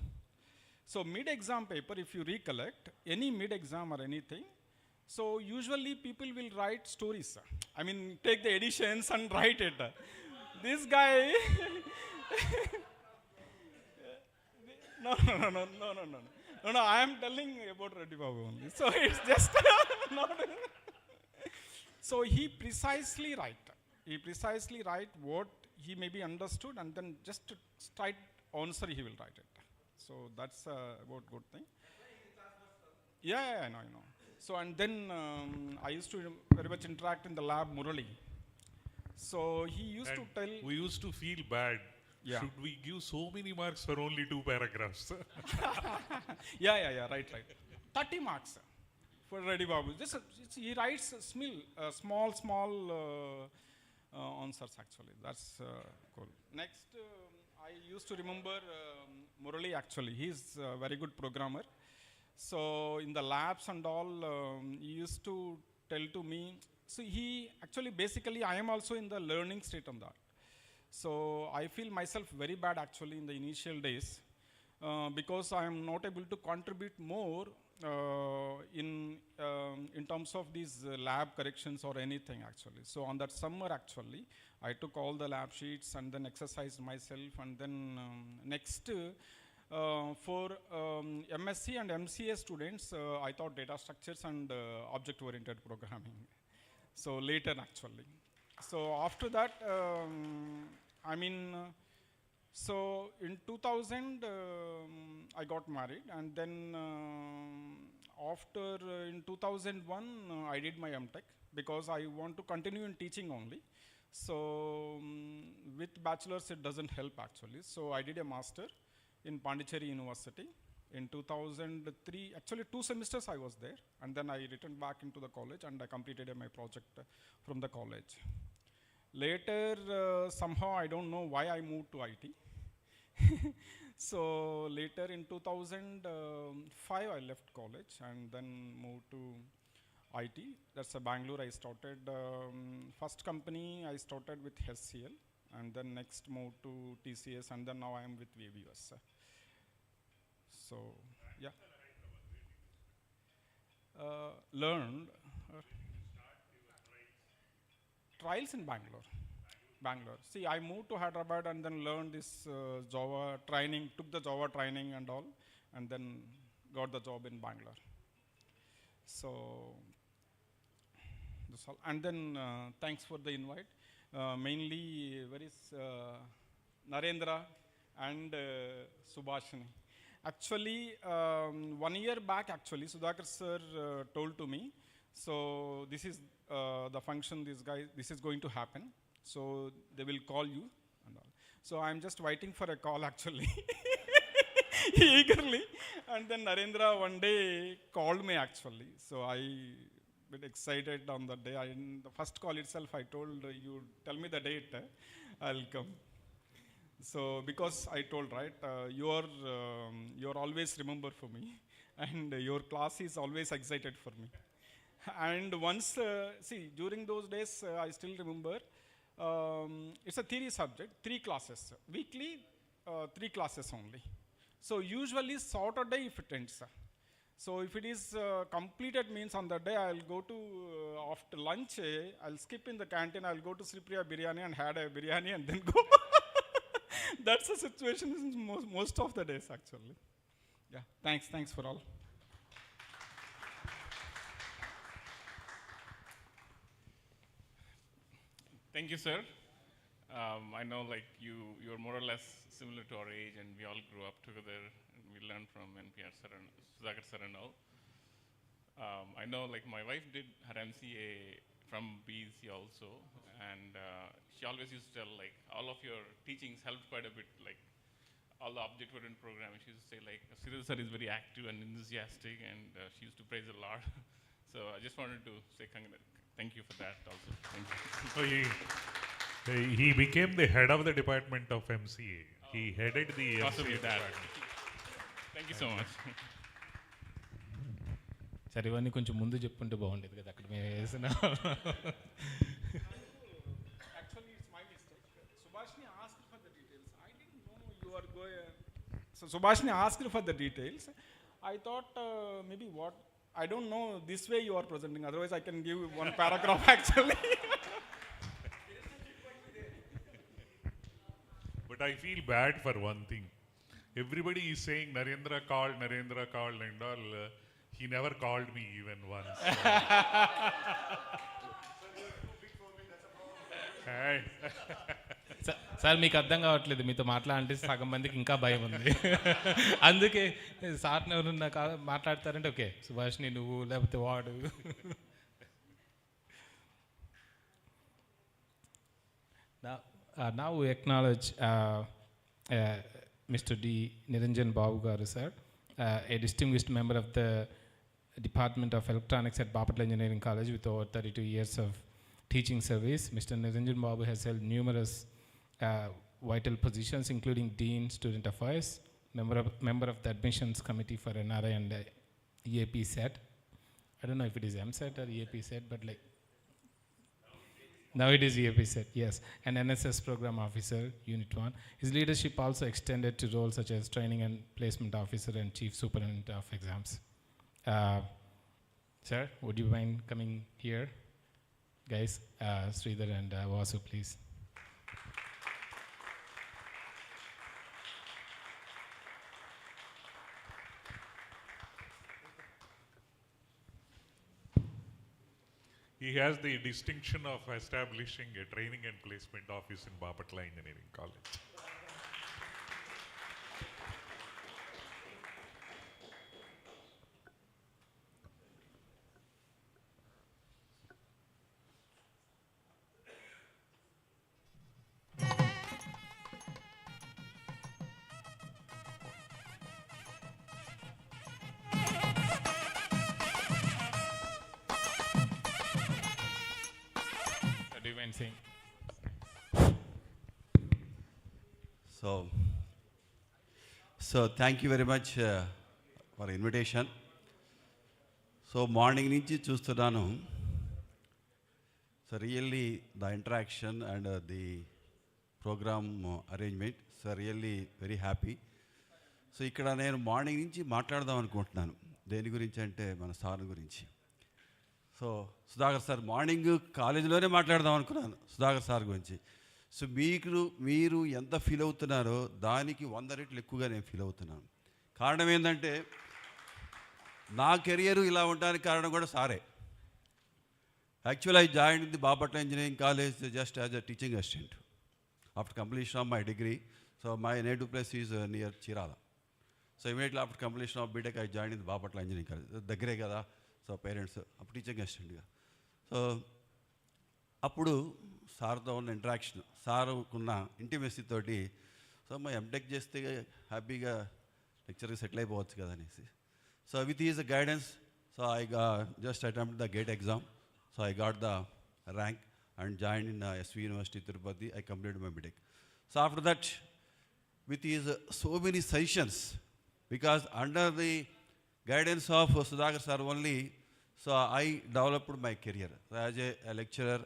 So mid-exam paper, if you recollect, any mid-exam or anything, so usually people will write stories. I mean, take the editions and write it. This guy, no. No, I am telling about Reddy Babu only. So it's just not. So he precisely write what he maybe understood, and then just straight answer he will write it. So that's about good thing. Yeah, I know. So and then I used to very much interact in the lab, Murali. So he used And to tell. we used to feel bad. Yeah. Should we give so many marks for only 2 paragraphs? Yeah, right. 30 marks for Reddy Babu. He writes small answers actually. That's cool. Next, I used to remember Murali actually. He's a very good programmer. So in the labs and all, he used to tell to me. So he actually basically I am also in the learning state on that. So I feel myself very bad actually in the initial days because I am not able to contribute more in terms of these lab corrections or anything actually. So on that summer actually, I took all the lab sheets and then exercised myself, and then next for MSc and MCA students, I thought data structures and object-oriented programming. So later actually. So after that, so in 2000, I got married, and then after in 2001, I did my MTech because I want to continue in teaching only. So with bachelor's, it doesn't help actually. So I did a master in Pondicherry University in 2003. Actually, 2 semesters I was there, and then I returned back into the college, and I completed my project from the college. Later, somehow I don't know why I moved to IT. So later in 2005, I left college and then moved to IT. That's Bangalore. I started first company. I started with HCL, and then next moved to TCS, and then now I am with VBS. So yeah, learned trials in Bangalore. See, I moved to Hyderabad and then learned this Java training, took the Java training and all, and then got the job in Bangalore. So, that's all. And then thanks for the invite. Mainly, where is Narendra and Subhashini. Actually, 1 year back, actually, Sudhakar sir told to me, so this is the function, this is going to happen. So they will call you and all. So I'm just waiting for a call actually, eagerly. And then Narendra one day called me actually. So I bit excited on the day. In the first call itself, I told you tell me the date, I'll come. So because I told right, you're always remember for me, and your class is always excited for me. And once, see, during those days, I still remember, it's a theory subject, 3 classes. Weekly, 3 classes only. So usually Saturday if it ends. So if it is completed means on that day, I'll go to, after lunch, I'll skip in the canteen, I'll go to Sripriya Biryani and had a biryani and then go. That's the situation in most of the days actually. Yeah, thanks for all. Thank you, sir. I know like you're more or less similar to our age, and we all grew up together, and we learned from NPR sir and Sudhakar sir and all. I know like my wife did her MCA from BEC also, and she always used to tell like all of your teachings helped quite a bit, like all the object-oriented programming. She used to say like Sridhar sir is very active and enthusiastic, and she used to praise a lot. So I just wanted to say thank you for that also. Thank you. So he became the head of the department of MCA. He headed the Possibly MCA that. department. Thank you so much. సరే ఇవన్నీ కొంచెం ముందు చెప్పుంటే బాగుండేది కదా అక్కడ మేము వేసిన Actually, it's my mistake. Subhashini asked for the details. I didn't know you are going. So Subhashini asked for the details. I thought maybe what, I don't know, this way you are presenting. Otherwise, I can give one paragraph actually. But I feel bad for one thing. everybody is saying Narendra called and all. He never called me even once. Hey. Sir మీకు అర్థం కావట్లేదు, మీతో మాట్లాడంటే సగం మందికి ఇంకా భయం ఉంది. అందుకే సార్ని ఎవరన్నా మాట్లాడతారంటే ఓకే సుభాష్ని నువ్వు లేకపోతే వాడు. Now we acknowledge Mr. D. Niranjan Babu Garu, sir, a distinguished member of the Department of Electronics at Bapatla Engineering College with over 32 years of teaching service. Mr. Niranjan Babu has held numerous vital positions, including Dean, Student Affairs, member of the Admissions Committee for NRI and EAP set. I don't know if it is MSET or EAP set, but like now it is EAP set, yes. An NSS Program Officer, Unit 1. His leadership also extended to roles such as Training and Placement Officer and Chief Superintendent of Exams. Sir, would you mind coming here? Guys, Sridhar and Vasu, please. He has the distinction of establishing a training and placement office in Bapatla Engineering College. So thank you very much for invitation. So morning nunchi chustunanu. So really the interaction and the program arrangement, so really very happy. So ikkada nenu morning nunchi maatladam anukuntunanu. Deni gurinchi ante mana sar gurinchi. So Sudhakar sir morning కాలేజీలోనే మాట్లాడదాం అనుకున్నాను Sudhakar sir గురించి. So మీరు ఎంత feel అవుతున్నారో దానికి 100 రెట్లు ఎక్కువగా నేను ఫీల్ అవుతున్నాను. కారణం ఏంటంటే నా కెరియర్ ఇలా ఉండడానికి కారణం కూడా సారే. Actual I join in the Bapatla engineering college just as a teaching assistant after completion of my degree. So my native place is near Chirala. So immediately after completion of BTech I join in the Bapatla engineering college, దగ్గరే కదా. So parents అప్పుడు teaching అసిస్టెంట్గా. So అప్పుడు సార్తో ఉన్న interaction, సార్కున్న intimacy తోటి so మా ఎంటెక్ చేస్తే హ్యాపీగా లెక్చర్గా సెటిల్ అయిపోవచ్చు కదా అనేసి. So with is the guidance, so I just attempt the gate exam. So I got the rank and join in SV University Tirupati. I completed my BTech. So after that, with his so many sessions, because under the guidance of Sudhakar sir only, so I developed my career as a lecturer,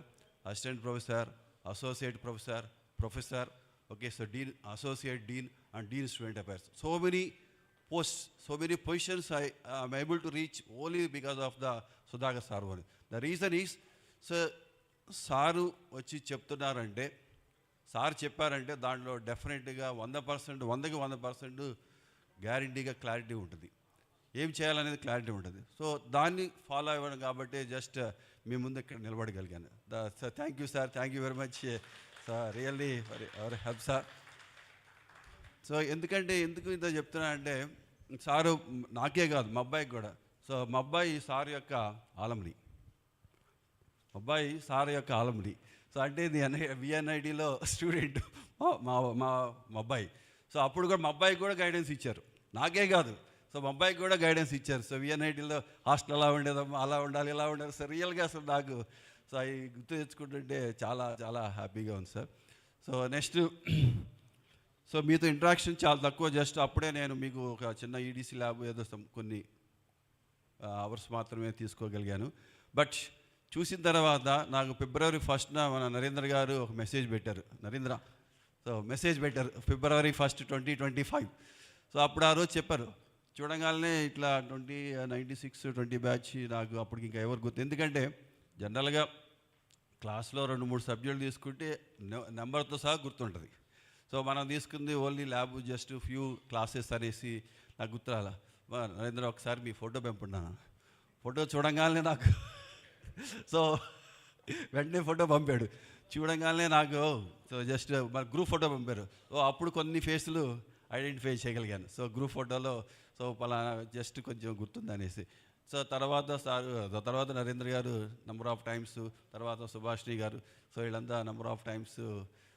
assistant professor, associate professor, professor, okay, so dean, associate dean and dean student affairs. So many posts, so many positions I am able to reach only because of the Sudhakar sir only. The reason is, so sir వచ్చి చెప్తున్నారంటే, sir చెప్పారంటే దాంట్లో డెఫినెట్గా 100%, 100కి 100% గ్యారంటీగా clarity ఉంటుంది, ఏం చేయాలనేది clarity ఉంటుంది. సో దాన్ని ఫాలో అవ్వడం కాబట్టి జస్ట్ మీ ముందు ఇక్కడ నిలబడగలిగాను. Sir thank you sir, thank you very much sir, really our help sir. So ఎందుకు ఇంత చెప్తున్నా అంటే, సారు నాకే కాదు మా అబ్బాయికి కూడా. సో మా అబ్బాయి సార్ యొక్క ఆలంని, సో అంటే ఇది VNIDలో స్టూడెంట్ మా అబ్బాయి. సో అప్పుడు కూడా మా అబ్బాయికి కూడా గైడెన్స్ ఇచ్చారు, నాకే కాదు. సో మా అబ్బాయికి కూడా గైడెన్స్ ఇచ్చారు. సో VNIDలో హాస్టల్ అలా ఉండేదమ్మా, అలా ఉండాలి, ఇలా ఉండాలి సార్. రియల్గా అసలు నాకు సో అవి గుర్తు తెచ్చుకుంటుంటే చాలా చాలా హ్యాపీగా ఉంది సార్. సో నెక్స్ట్, సో మీతో ఇంట్రాక్షన్ చాలా తక్కువ, జస్ట్ అప్పుడే నేను మీకు ఒక చిన్న EDC ల్యాబ్ ఏదో కొన్ని అవర్స్ మాత్రమే తీసుకోగలిగాను. బట్ చూసిన తర్వాత నాకు February 1st మన నరేంద్ర గారు ఒక మెసేజ్ పెట్టారు, మెసేజ్ పెట్టారు February 1st, 2025. సో అప్పుడు ఆ రోజు చెప్పారు, చూడగానే ఇట్లా 96-20 బ్యాచ్. నాకు అప్పటికి ఇంకా ఎవరు గుర్తు, ఎందుకంటే జనరల్గా క్లాస్లో 2-3 సబ్జెక్టులు తీసుకుంటే నెంబర్తో సహా గుర్తుంటుంది. సో మనం తీసుకుంది only lab just few classes అనేసి నాకు గుర్తురాల. నరేంద్ర ఒకసారి మీ ఫోటో పంపున్నాను, ఫోటో చూడంగానే నాకు సో వెంటనే ఫోటో పంపాడు. చూడంగానే నాకు సో జస్ట్ మన గ్రూప్ ఫోటో పంపారు. సో అప్పుడు కొన్ని ఫేస్లు ఐడెంటిఫై చేయగలిగాను. సో గ్రూప్ ఫోటోలో సో పలానా జస్ట్ కొంచెం గుర్తుంది అనేసి. సో తర్వాత నరేంద్ర గారు నెంబర్ ఆఫ్ టైమ్స్, తర్వాత సుభాష్ని గారు, సో వీళ్ళంతా number of times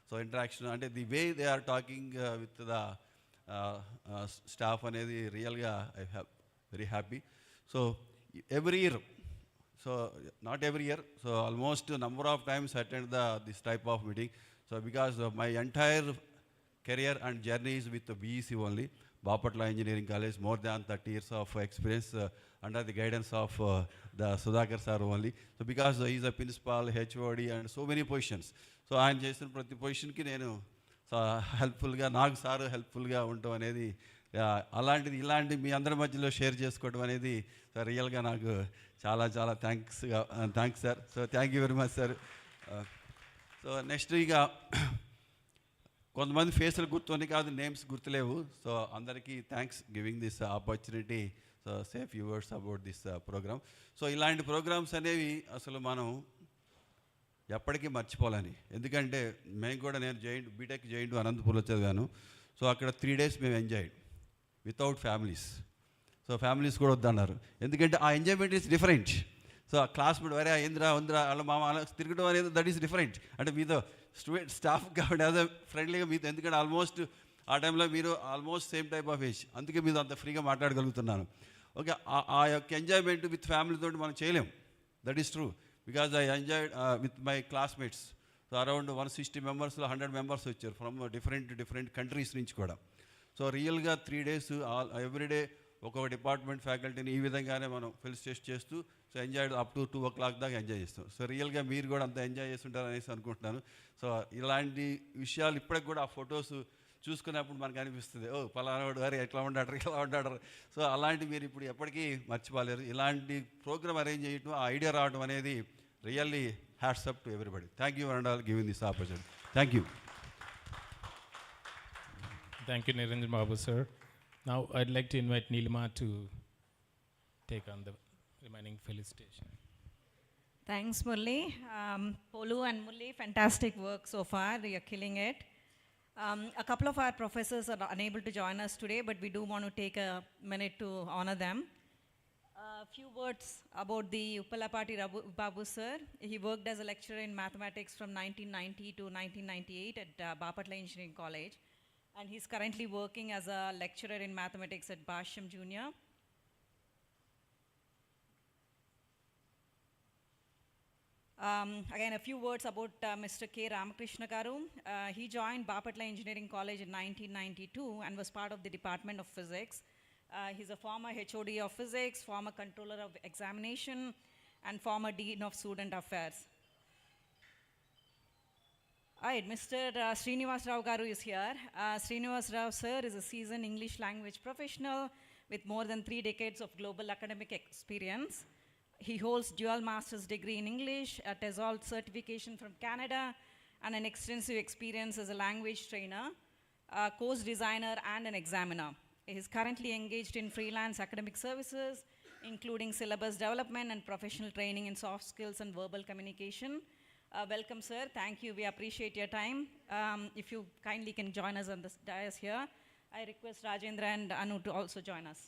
so interaction అంటే the way they are talking with the staff అనేది రియల్గా I have very happy. So every year, so not every year, so almost a number of times attend this type of meeting. So because my entire career and journey is with the BEC only, Bapatla Engineering College, more than 30 years of experience under the guidance of the Sudhakar sir only. So because he is a principal, HOD and so many positions, so I am చేసిన ప్రతి పొజిషన్కి నేను హెల్ప్ఫుల్గా, నాకు sir హెల్ప్ఫుల్గా ఉండటం అనేది, అలాంటిది ఇలాంటి మీ అందరి మధ్యలో షేర్ చేసుకోవడం అనేది సార్ రియల్గా నాకు చాలా చాలా thanks sir. So thank you very much sir. So next ఇక కొంతమంది ఫేసులు గుర్తుని కాదు, నేమ్స్ గుర్తులేవు. సో అందరికీ thanks giving this opportunity. So say few words about this programme. So ఇలాంటి ప్రోగ్రామ్స్ అనేవి అసలు మనం ఎప్పటికీ మర్చిపోవాలని, ఎందుకంటే మేము కూడా నేను బీటెక్ జైంట్ అనంతపూర్లో చదివాను. సో అక్కడ 3 days మేము enjoyed without families. So families కూడా వద్దన్నారు, ఎందుకంటే ఆ ఎంజాయ్మెంట్ ఈస్ డిఫరెంట్. సో ఆ క్లాస్మేట్ వరే ఇంద్రా వంద్రా వాళ్ళ మామ అలా తిరగడం అనేది దట్ ఈస్ డిఫరెంట్. అంటే మీతో స్టూడెంట్ స్టాఫ్ కాబట్టి యాజ్ అ ఫ్రెండ్లీగా మీతో, ఎందుకంటే ఆల్మోస్ట్ ఆ టైంలో మీరు almost same type of age, అందుకే మీతో అంత ఫ్రీగా మాట్లాడగలుగుతున్నాను. ఓకే, ఆ యొక్క ఎంజాయ్మెంట్ విత్ ఫ్యామిలీతో మనం చేయలేం, that is true. Because I enjoyed with my classmates. So around 160 మెంబర్స్లో 100 మెంబర్స్ వచ్చారు ఫ్రమ్ డిఫరెంట్ కంట్రీస్ నుంచి కూడా. సో రియల్గా 3 days ఎవ్రీడే ఒక్కొక్క డిపార్ట్మెంట్ ఫ్యాకల్టీని ఈ విధంగానే మనం ఫెలిసిటేట్ చేస్తూ so enjoy up to 2 o'clock దాకా ఎంజాయ్ చేస్తాం. సో రియల్గా మీరు కూడా అంత ఎంజాయ్ చేస్తుంటారు అనేసి అనుకుంటున్నాను. సో ఇలాంటి విషయాలు ఇప్పటికి కూడా ఆ ఫొటోస్ చూసుకున్నప్పుడు మనకు అనిపిస్తుంది, ఓ పలానాడు గారు ఎట్లా ఉంటాడు ఇలా ఉంటాడు. సో అలాంటి మీరు ఇప్పుడు ఎప్పటికీ మర్చిపోలేరు. ఇలాంటి ప్రోగ్రామ్ అరేంజ్ చేయటం, ఆ ఐడియా రావడం అనేది really hats up to everybody. Thank you and all giving this opportunity. Thank you. Thank you, Niranjan Babu, sir. Now I'd like to invite Neelima to take on the remaining felicitation. Thanks, Murli. Polu and Murli, fantastic work so far. You're killing it. A couple of our professors are unable to join us today, but we do want to take a minute to honor them. A few words about the Uppalapati Babu sir. He worked as a lecturer in mathematics from 1990 to 1998 at Bapatla Engineering College. And he's currently working as a lecturer in mathematics at Basham Junior. Again, a few words about Mr. K. Ramakrishna Garu. He joined Bapatla Engineering College in 1992 and was part of the Department of Physics. He's a former HOD of Physics, former Controller of Examination, and former Dean of Student Affairs. Right, Mr. Srinivas Rao Garu is here. Srinivas Rao sir is a seasoned English language professional with more than 3 decades of global academic experience. He holds dual master's degree in English, a TESOL certification from Canada, and an extensive experience as a language trainer, a course designer, and an examiner. He is currently engaged in freelance academic services, including syllabus development and professional training in soft skills and verbal communication. Welcome, sir. Thank you. We appreciate your time. If you kindly can join us on this dais here, I request Rajendra and Anu to also join us.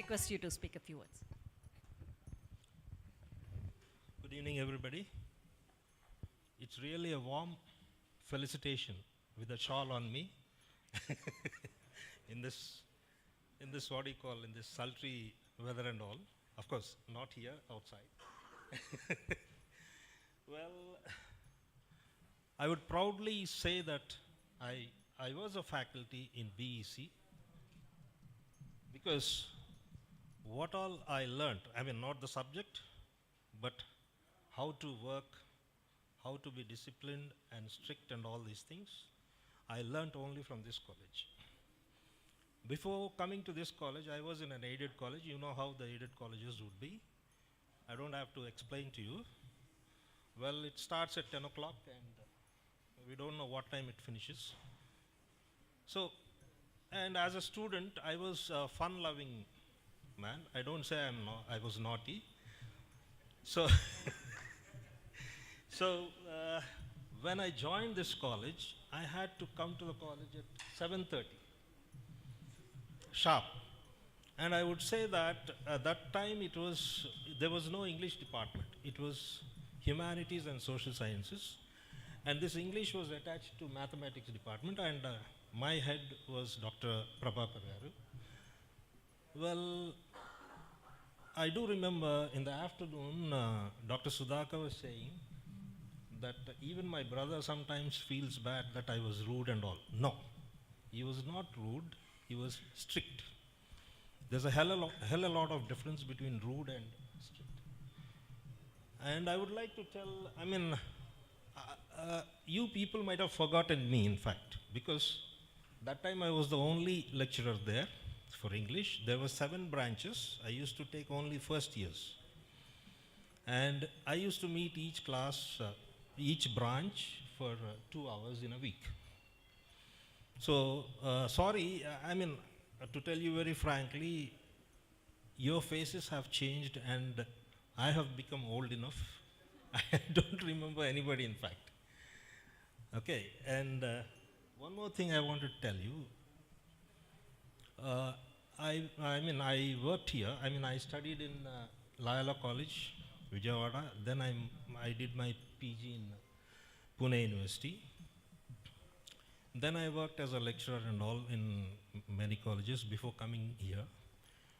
Request you to speak a few words. Good evening, everybody. It's really a warm felicitation with a shawl on me in this what do you call, in this sultry weather and all. Of course, not here, outside. Well, I would proudly say that I was a faculty in BEC because what all I learned, I mean, not the subject, but how to work, how to be disciplined and strict and all these things, I learned only from this college. Before coming to this college, I was in an aided college. You know how the aided colleges would be. I don't have to explain to you. Well, it starts at 10 o'clock and we don't know what time it finishes. So, and as a student, I was a fun-loving man. I don't say I was naughty. So, when I joined this college, I had to come to the college at 7:30 sharp. And I would say that at that time there was no English department. It was humanities and social sciences. And this English was attached to mathematics department, and my head was Dr. Prabhakar. Well, I do remember in the afternoon, Dr. Sudhakar was saying that even my brother sometimes feels bad that I was rude and all. No, he was not rude, he was strict. There's a hell a lot of difference between rude and strict. And I would like to tell, I mean, you people might have forgotten me, in fact, because that time I was the only lecturer there for English. There were 7 branches. I used to take only first years. And I used to meet each class, each branch for 2 hours in a week. So, sorry, I mean, to tell you very frankly, your faces have changed and I have become old enough. I don't remember anybody, in fact. Okay, and one more thing I want to tell you. I worked here. I mean, I studied in Loyola College, Vijayawada. Then I did my PG in Pune University. Then I worked as a lecturer and all in many colleges before coming here.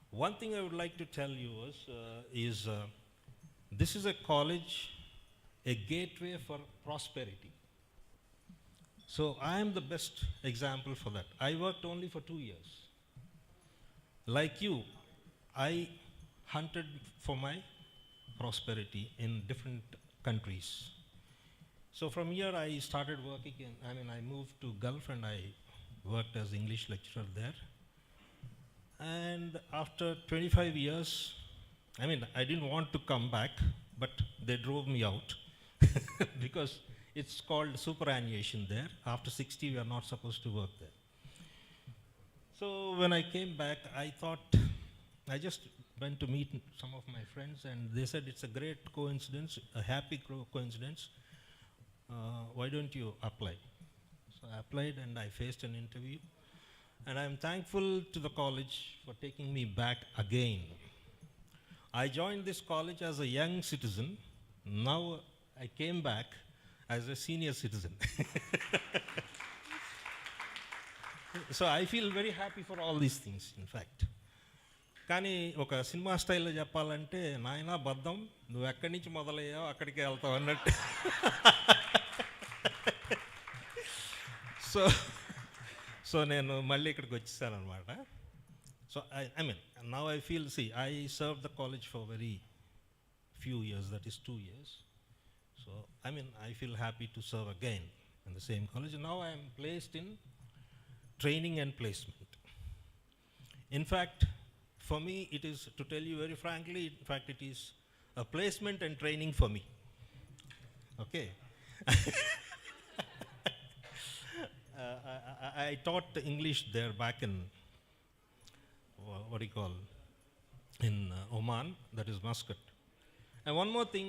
One thing I would like to tell you is this is a college, a gateway for prosperity. So I am the best example for that. I worked only for 2 years. Like you, I hunted for my prosperity in different countries. So from here I started working I moved to Gulf and I worked as English lecturer there. And after 25 years, I didn't want to come back, but they drove me out because it's called superannuation there. After 60, we are not supposed to work there. So when I came back, I thought, I just went to meet some of my friends and they said it's a great coincidence, a happy coincidence. Why don't you apply? So I applied and I faced an interview. And I'm thankful to the college for taking me back again. I joined this college as a young citizen. Now I came back as a senior citizen. So I feel very happy for all these things, in fact. కానీ ఒక cinema స్టైల్లో చెప్పాలంటే నాయనా బద్దం నువ్వు ఎక్కడి నుంచి మొదలయ్యావు అక్కడికి వెళ్తావు అన్నట్టు. సో నేను మళ్ళీ ఇక్కడికి వచ్చేసాను అనమాట. So now I feel, I served the college for very few years, that is 2 years. So I feel happy to serve again in the same college. Now I am placed in training and placement. In fact, for me it is, to tell you very frankly, in fact it is a placement and training for me. Okay. I taught English there back in, in Oman, that is Muscat. And one more thing,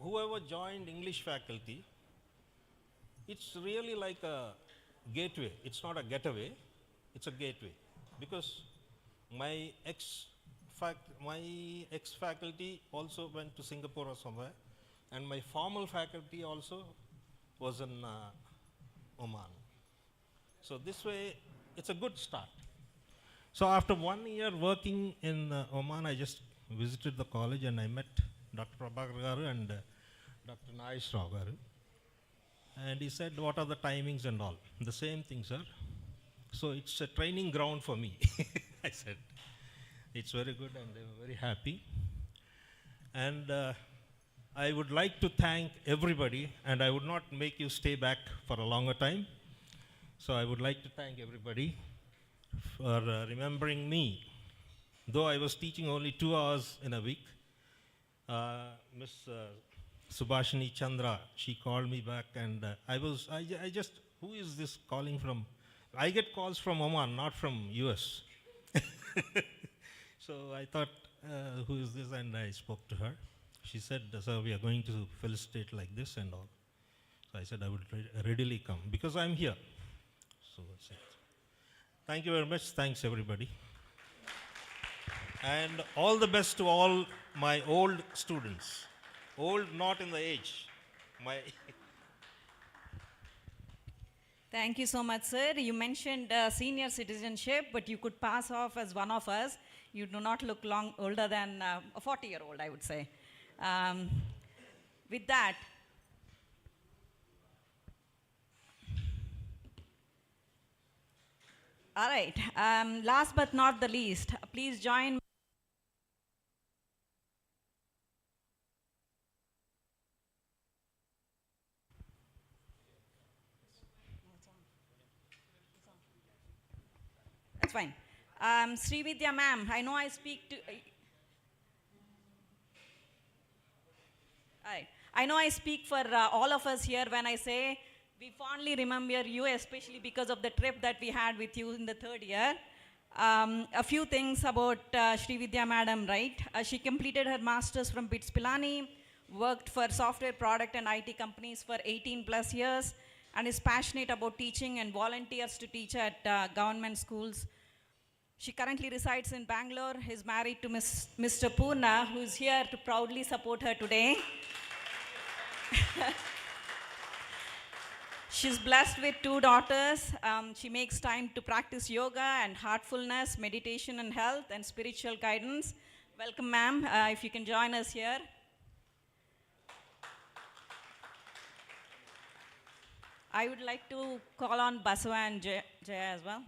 whoever joined English faculty, it's really like a gateway. It's not a getaway, it's a gateway. Because my ex-faculty also went to Singapore or somewhere, and my formal faculty also was in Oman. So this way, it's a good start. So after 1 year working in Oman, I just visited the college and I met Dr. Prabhakar Garu and Dr. Nagesh Rao Garu. And he said, what are the timings and all? The same thing, sir. So it's a training ground for me. I said, it's very good and I'm very happy. And I would like to thank everybody, and I would not make you stay back for a longer time. So I would like to thank everybody for remembering me. Though I was teaching only 2 hours in a week, Miss Subhashini Chandra, she called me back, and I just, who is this calling from? I get calls from Oman, not from US. So I thought, who is this? And I spoke to her. She said, sir, we are going to felicitate like this and all. So I said, I would readily come, because I'm here. So that's it. Thank you very much. Thanks, everybody. And all the best to all my old students. Old not in the age. Thank you so much, sir. You mentioned senior citizenship, but you could pass off as one of us. You do not look older than a 40-year-old, I would say. With that, all right, last but not the least, please join. That's fine. Srividya ma'am, I know I speak to... I know I speak for all of us here when I say we fondly remember you, especially because of the trip that we had with you in the 3rd year. A few things about Srividya madam, right? She completed her master's from BITS Pilani, worked for software product and IT companies for 18 plus years, and is passionate about teaching and volunteers to teach at government schools. She currently resides in Bangalore, is married to Mr. Poorna, who is here to proudly support her today. She's blessed with 2 daughters. She makes time to practice yoga and heartfulness, meditation and health and spiritual guidance. Welcome, ma'am, if you can join us here. I would like to call on Basava and Jaya as well.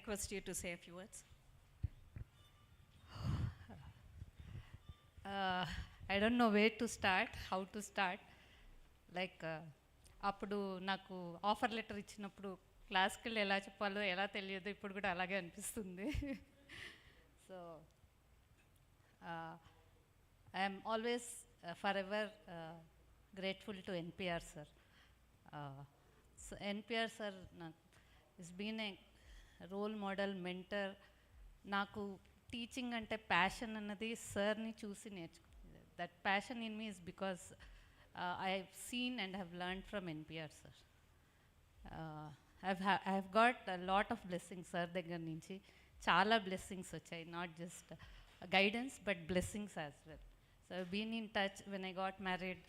Request you to say a few words. I don't know where to start, how to start. Like, అప్పుడు నాకు offer letter ఇచ్చినప్పుడు క్లాస్కి వెళ్ళి ఎలా చెప్పాలో ఎలా తెలియదు, ఇప్పుడు కూడా అలాగే అనిపిస్తుంది. So I'm always forever grateful to NPR sir. So NPR sir నాకు is been a role model, mentor. నాకు టీచింగ్ అంటే ప్యాషన్ అన్నది సార్ని చూసి నేర్చుకునేది. That passion in me is because I have seen and have learned from NPR sir. I have got a lot of blessings sir దగ్గర నుంచి. చాలా blessings వచ్చాయి, not just guidance but blessings as well. So I been in touch when I got married.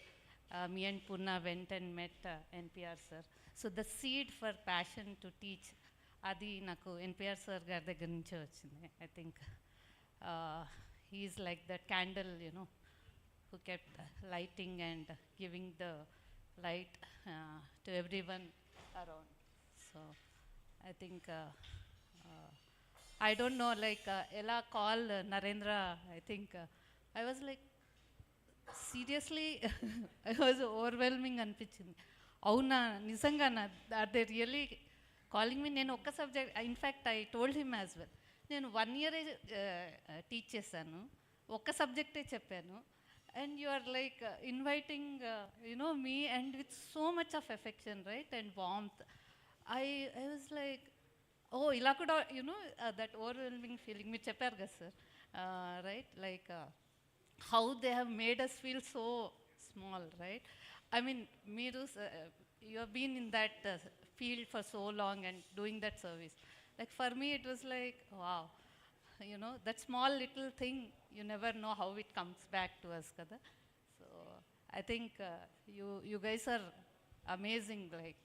Me and Purna went and met NPR sir. So the seed for passion to teach, అది నాకు NPR sir గారి దగ్గర నుంచే వచ్చింది. I think he's like the candle, you know, who kept lighting and giving the light to everyone around. So I think I don't know like ఎలా call Narendra. I think I was like seriously I was overwhelming అనిపించింది. అవునా, నిజంగానా, are they really calling me? నేను ఒక్క subject, in fact I told him as well, నేను 1 year teach చేశాను, ఒక్క సబ్జెక్టే చెప్పాను. and you are like inviting, me, and with so much of affection, right, and warmth. I was like, oh, ఇలా కూడా, that overwhelming feeling, మీరు చెప్పారు కదా sir, right, like how they have made us feel so small, right? I mean, మీరు, you have been in that field for so long and doing that service. Like for me, it was like, wow, that small little thing, you never know how it comes back to us, kada. So I think you guys are amazing. Like,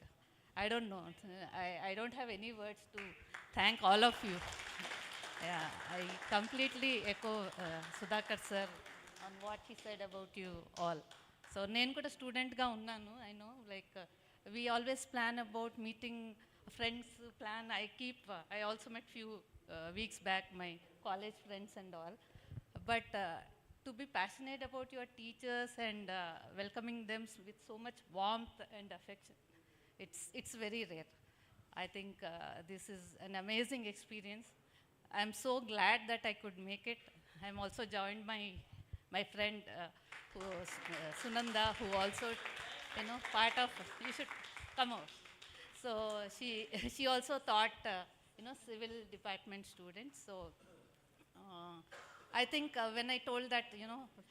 I don't know, I don't have any words to thank all of you. Yeah, I completely echo Sudhakar sir on what he said about you all. So నేను కూడా స్టూడెంట్గా ఉన్నాను. I know, like we always plan about meeting friends, I also met few weeks back my college friends and all. But to be passionate about your teachers and welcoming them with so much warmth and affection, it's very rare. I think this is an amazing experience. I'm so glad that I could make it. I'm also joined my friend Sunanda, who also, part of, you should come over. So she also taught, civil department students. So I think when I told that,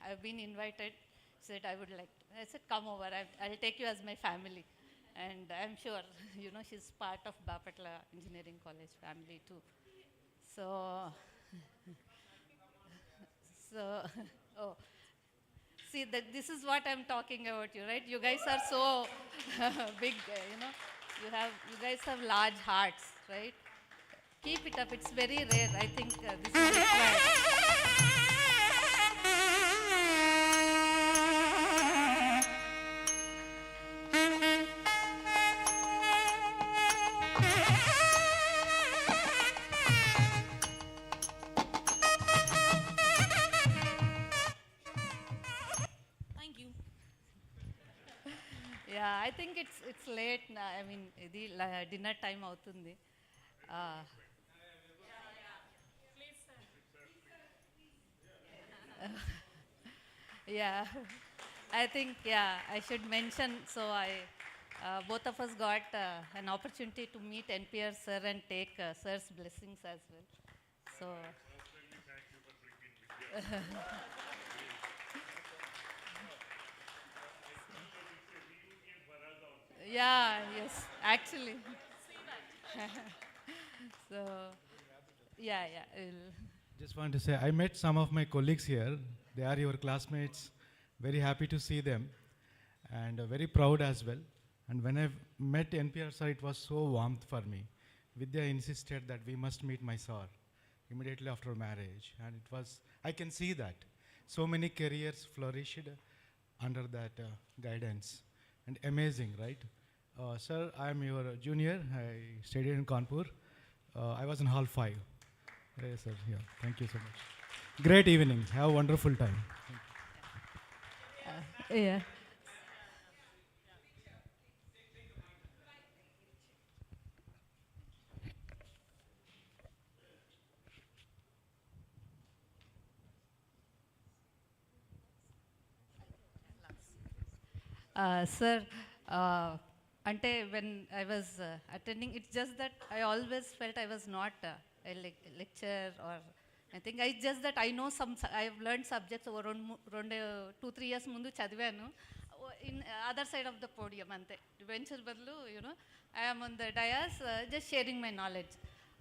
I've been invited, she said I would like to. I said, come over, I'll take you as my family. And I'm sure, she's part of Bapatla Engineering College family too. So, oh, see, this is what I'm talking about you, right? You guys are so big, you guys have large hearts, right? Keep it up, it's very rare. I think this is required. Yeah, I think it's late now. I mean, dinner time అవుతుంది. Yeah, I think, I should mention, so both of us got an opportunity to meet NPR sir and take sir's blessings as well. So, yeah, yes, actually. So, yeah. Just want to say, I met some of my colleagues here. They are your classmates. Very happy to see them, and very proud as well. And when I met NPR sir, it was so warmth for me. Vidya insisted that we must meet my sir immediately after marriage, and it was, I can see that. So many careers flourished under that guidance, and amazing, right? Sir, I am your junior. I studied in Kanpur. I was in Hall 5. Yes, sir. Yeah. Thank you so much. Great evening. Have a wonderful time. Yeah. Sir, ante when I was attending, it's just that I always felt I was not a lecturer or anything. I just that I know I've learned subjects over 2-3 years mundu chadivanu in other side of the podium ante. Venture badlu, I am on the dais just sharing my knowledge.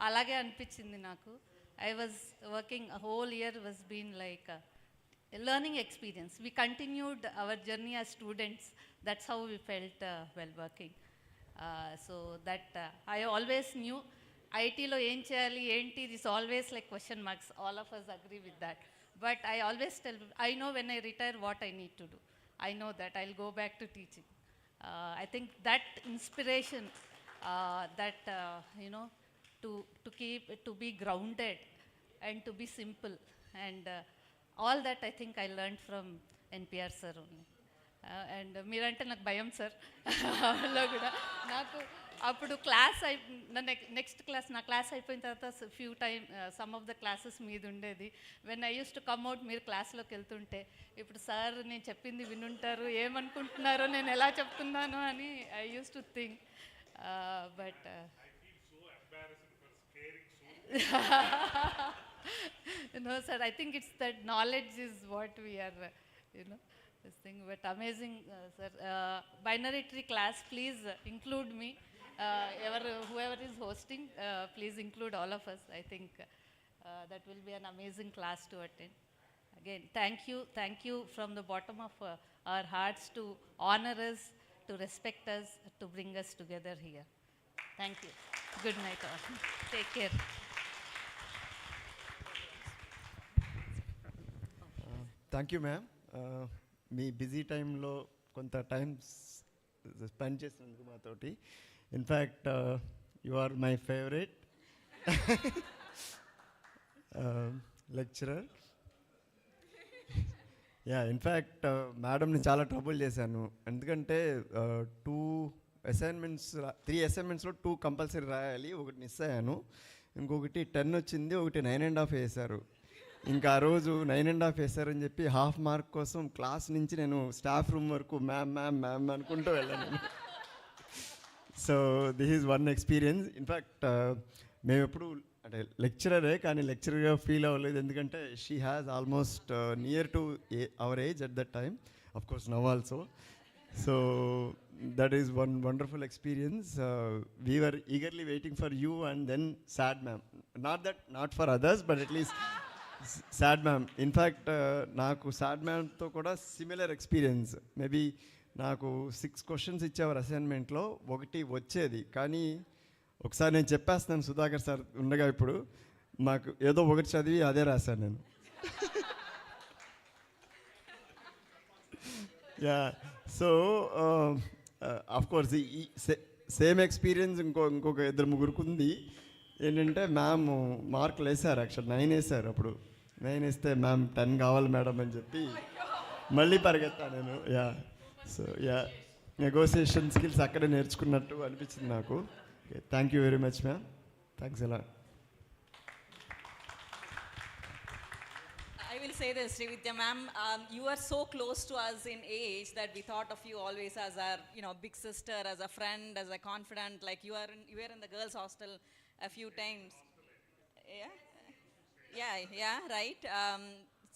Alage anpichindi naku. I was working a whole year, was been like a learning experience. We continued our journey as students. That's how we felt while working. So that I always knew IT lo em cheyali enti, is always like question marks. All of us agree with that. But I always tell, I know when I retire what I need to do. I know that I'll go back to teaching. I think that inspiration, to be grounded and to be simple, and all that I think I learned from NPR sir only. And మీరంటే నాకు భయం sir. లో కూడా నాకు అప్పుడు class next class నా class అయిపోయిన తర్వాత few time some of the classes మీద ఉండేది. When I use to come out మీరు క్లాస్లోకి వెళ్తుంటే, ఇప్పుడు సార్ నేను చెప్పింది వినుంటారు, ఏమనుకుంటున్నారో నేను ఎలా చెప్తున్నాను అని I use to think. But no sir, I think it's that knowledge is what we are this thing, but amazing sir. Binary tree class, please include me, whoever is hosting, please include all of us. I think that will be an amazing class to attend. Again, thank you from the bottom of our hearts to honor us, to respect us, to bring us together here. Thank you. Good night all. Take care. Thank you ma'am. మీ busy టైంలో కొంత time spend చేసినందుకు మాతోటి. In fact you are my favourite lecturer. Ya, in fact మేడంని చాలా trouble చేశాను. ఎందుకంటే 3 అసైన్మెంట్స్లో 2 compulsory రాయాలి. ఒకటి మిస్ అయ్యాను, ఇంకొకటి 10 వచ్చింది, ఒకటి 9.5 వేశారు. ఇంకా ఆ రోజు 9.5 వేశారని చెప్పి హాఫ్ మార్క్ కోసం క్లాస్ నుంచి నేను స్టాఫ్ రూమ్ వరకు మ్యామ్ మ్యామ్ మ్యామ్ అనుకుంటూ వెళ్ళాను. So this is one experience. In fact మేము ఎప్పుడు అంటే లెక్చరరే, కానీ లెక్చరర్గా ఫీల్ అవ్వలేదు. ఎందుకంటే she has almost near to our age at that time, of course now also. So that is one wonderful experience. We were eagerly waiting for you and then sad ma'am. Not for others, but at least sad ma'am. In fact, నాకు sad ma'am తో కూడా similar experience. Maybe నాకు 6 questions ఇచ్చేవారు అసైన్మెంట్లో, ఒకటి వచ్చేది. కానీ ఒకసారి నేను చెప్పేస్తున్నాను సుధాకర్ సార్ ఉండగా, ఇప్పుడు మాకు ఏదో ఒకటి చదివి అదే రాశాను నేను. యా, సో ఆఫ్ కోర్స్ ఈ సేమ్ ఎక్స్పీరియన్స్ ఇంకొక 2-3 ఉంది. ఏంటంటే మ్యామ్ మార్కులు వేశారు, యాక్చువల్ 9 వేశారు. అప్పుడు 9 వేస్తే మ్యామ్ 10 కావాలి మేడం అని చెప్పి మళ్ళీ పరిగెత్తాను నేను. Yeah, so yeah, negotiation skills అక్కడే నేర్చుకున్నట్టు అనిపించింది నాకు. Thank you very much ma'am. Thanks ఎలా. I will say this, Srividya ma'am, you are so close to us in age that we thought of you always as our, big sister, as a friend, as a confidant. Like you were in the girls' hostel a few times. Yeah, right.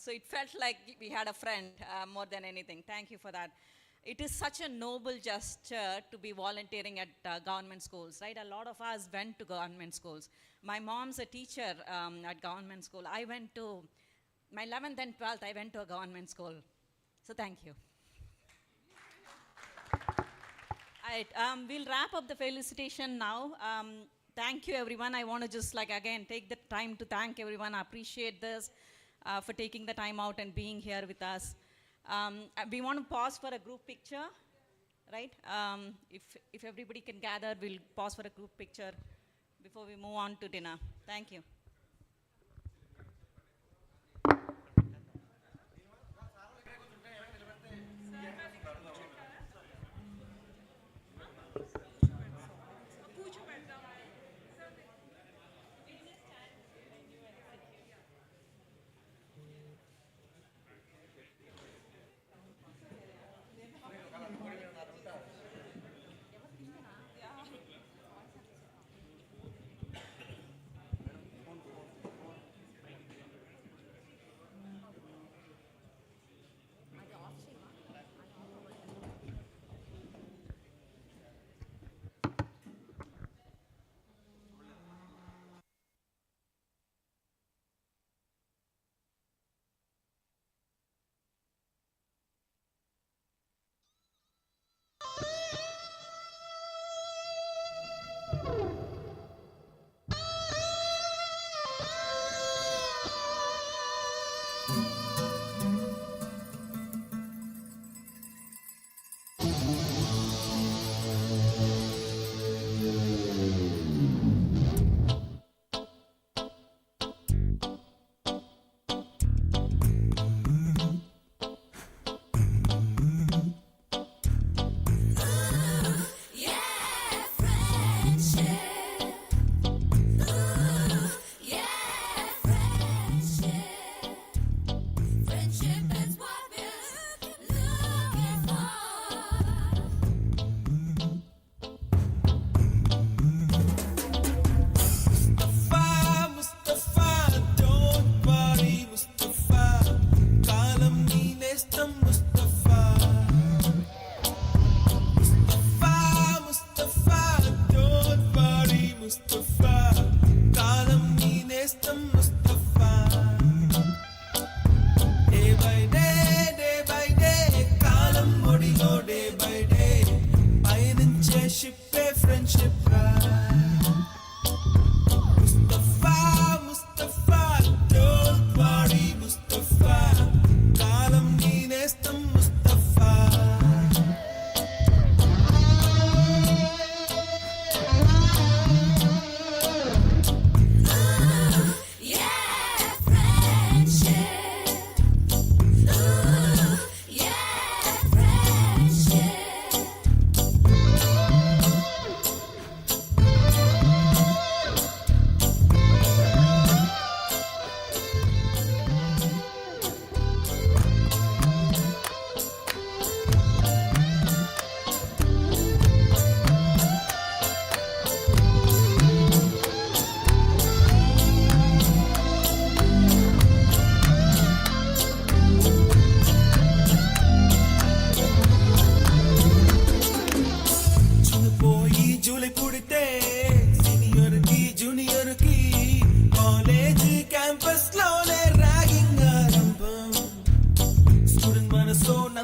So it felt like we had a friend more than anything. Thank you for that. It is such a noble gesture to be volunteering at government schools, right? A lot of us went to government schools. My mom's a teacher at government school. I went to my 11th and 12th, I went to a government school. So thank you. All right, we'll wrap up the felicitation now. Thank you, everyone. I want to just again take the time to thank everyone. I appreciate this for taking the time out and being here with us. We want to pause for a group picture, right? If everybody can gather, we'll pause for a group picture before we move on to dinner. Thank you.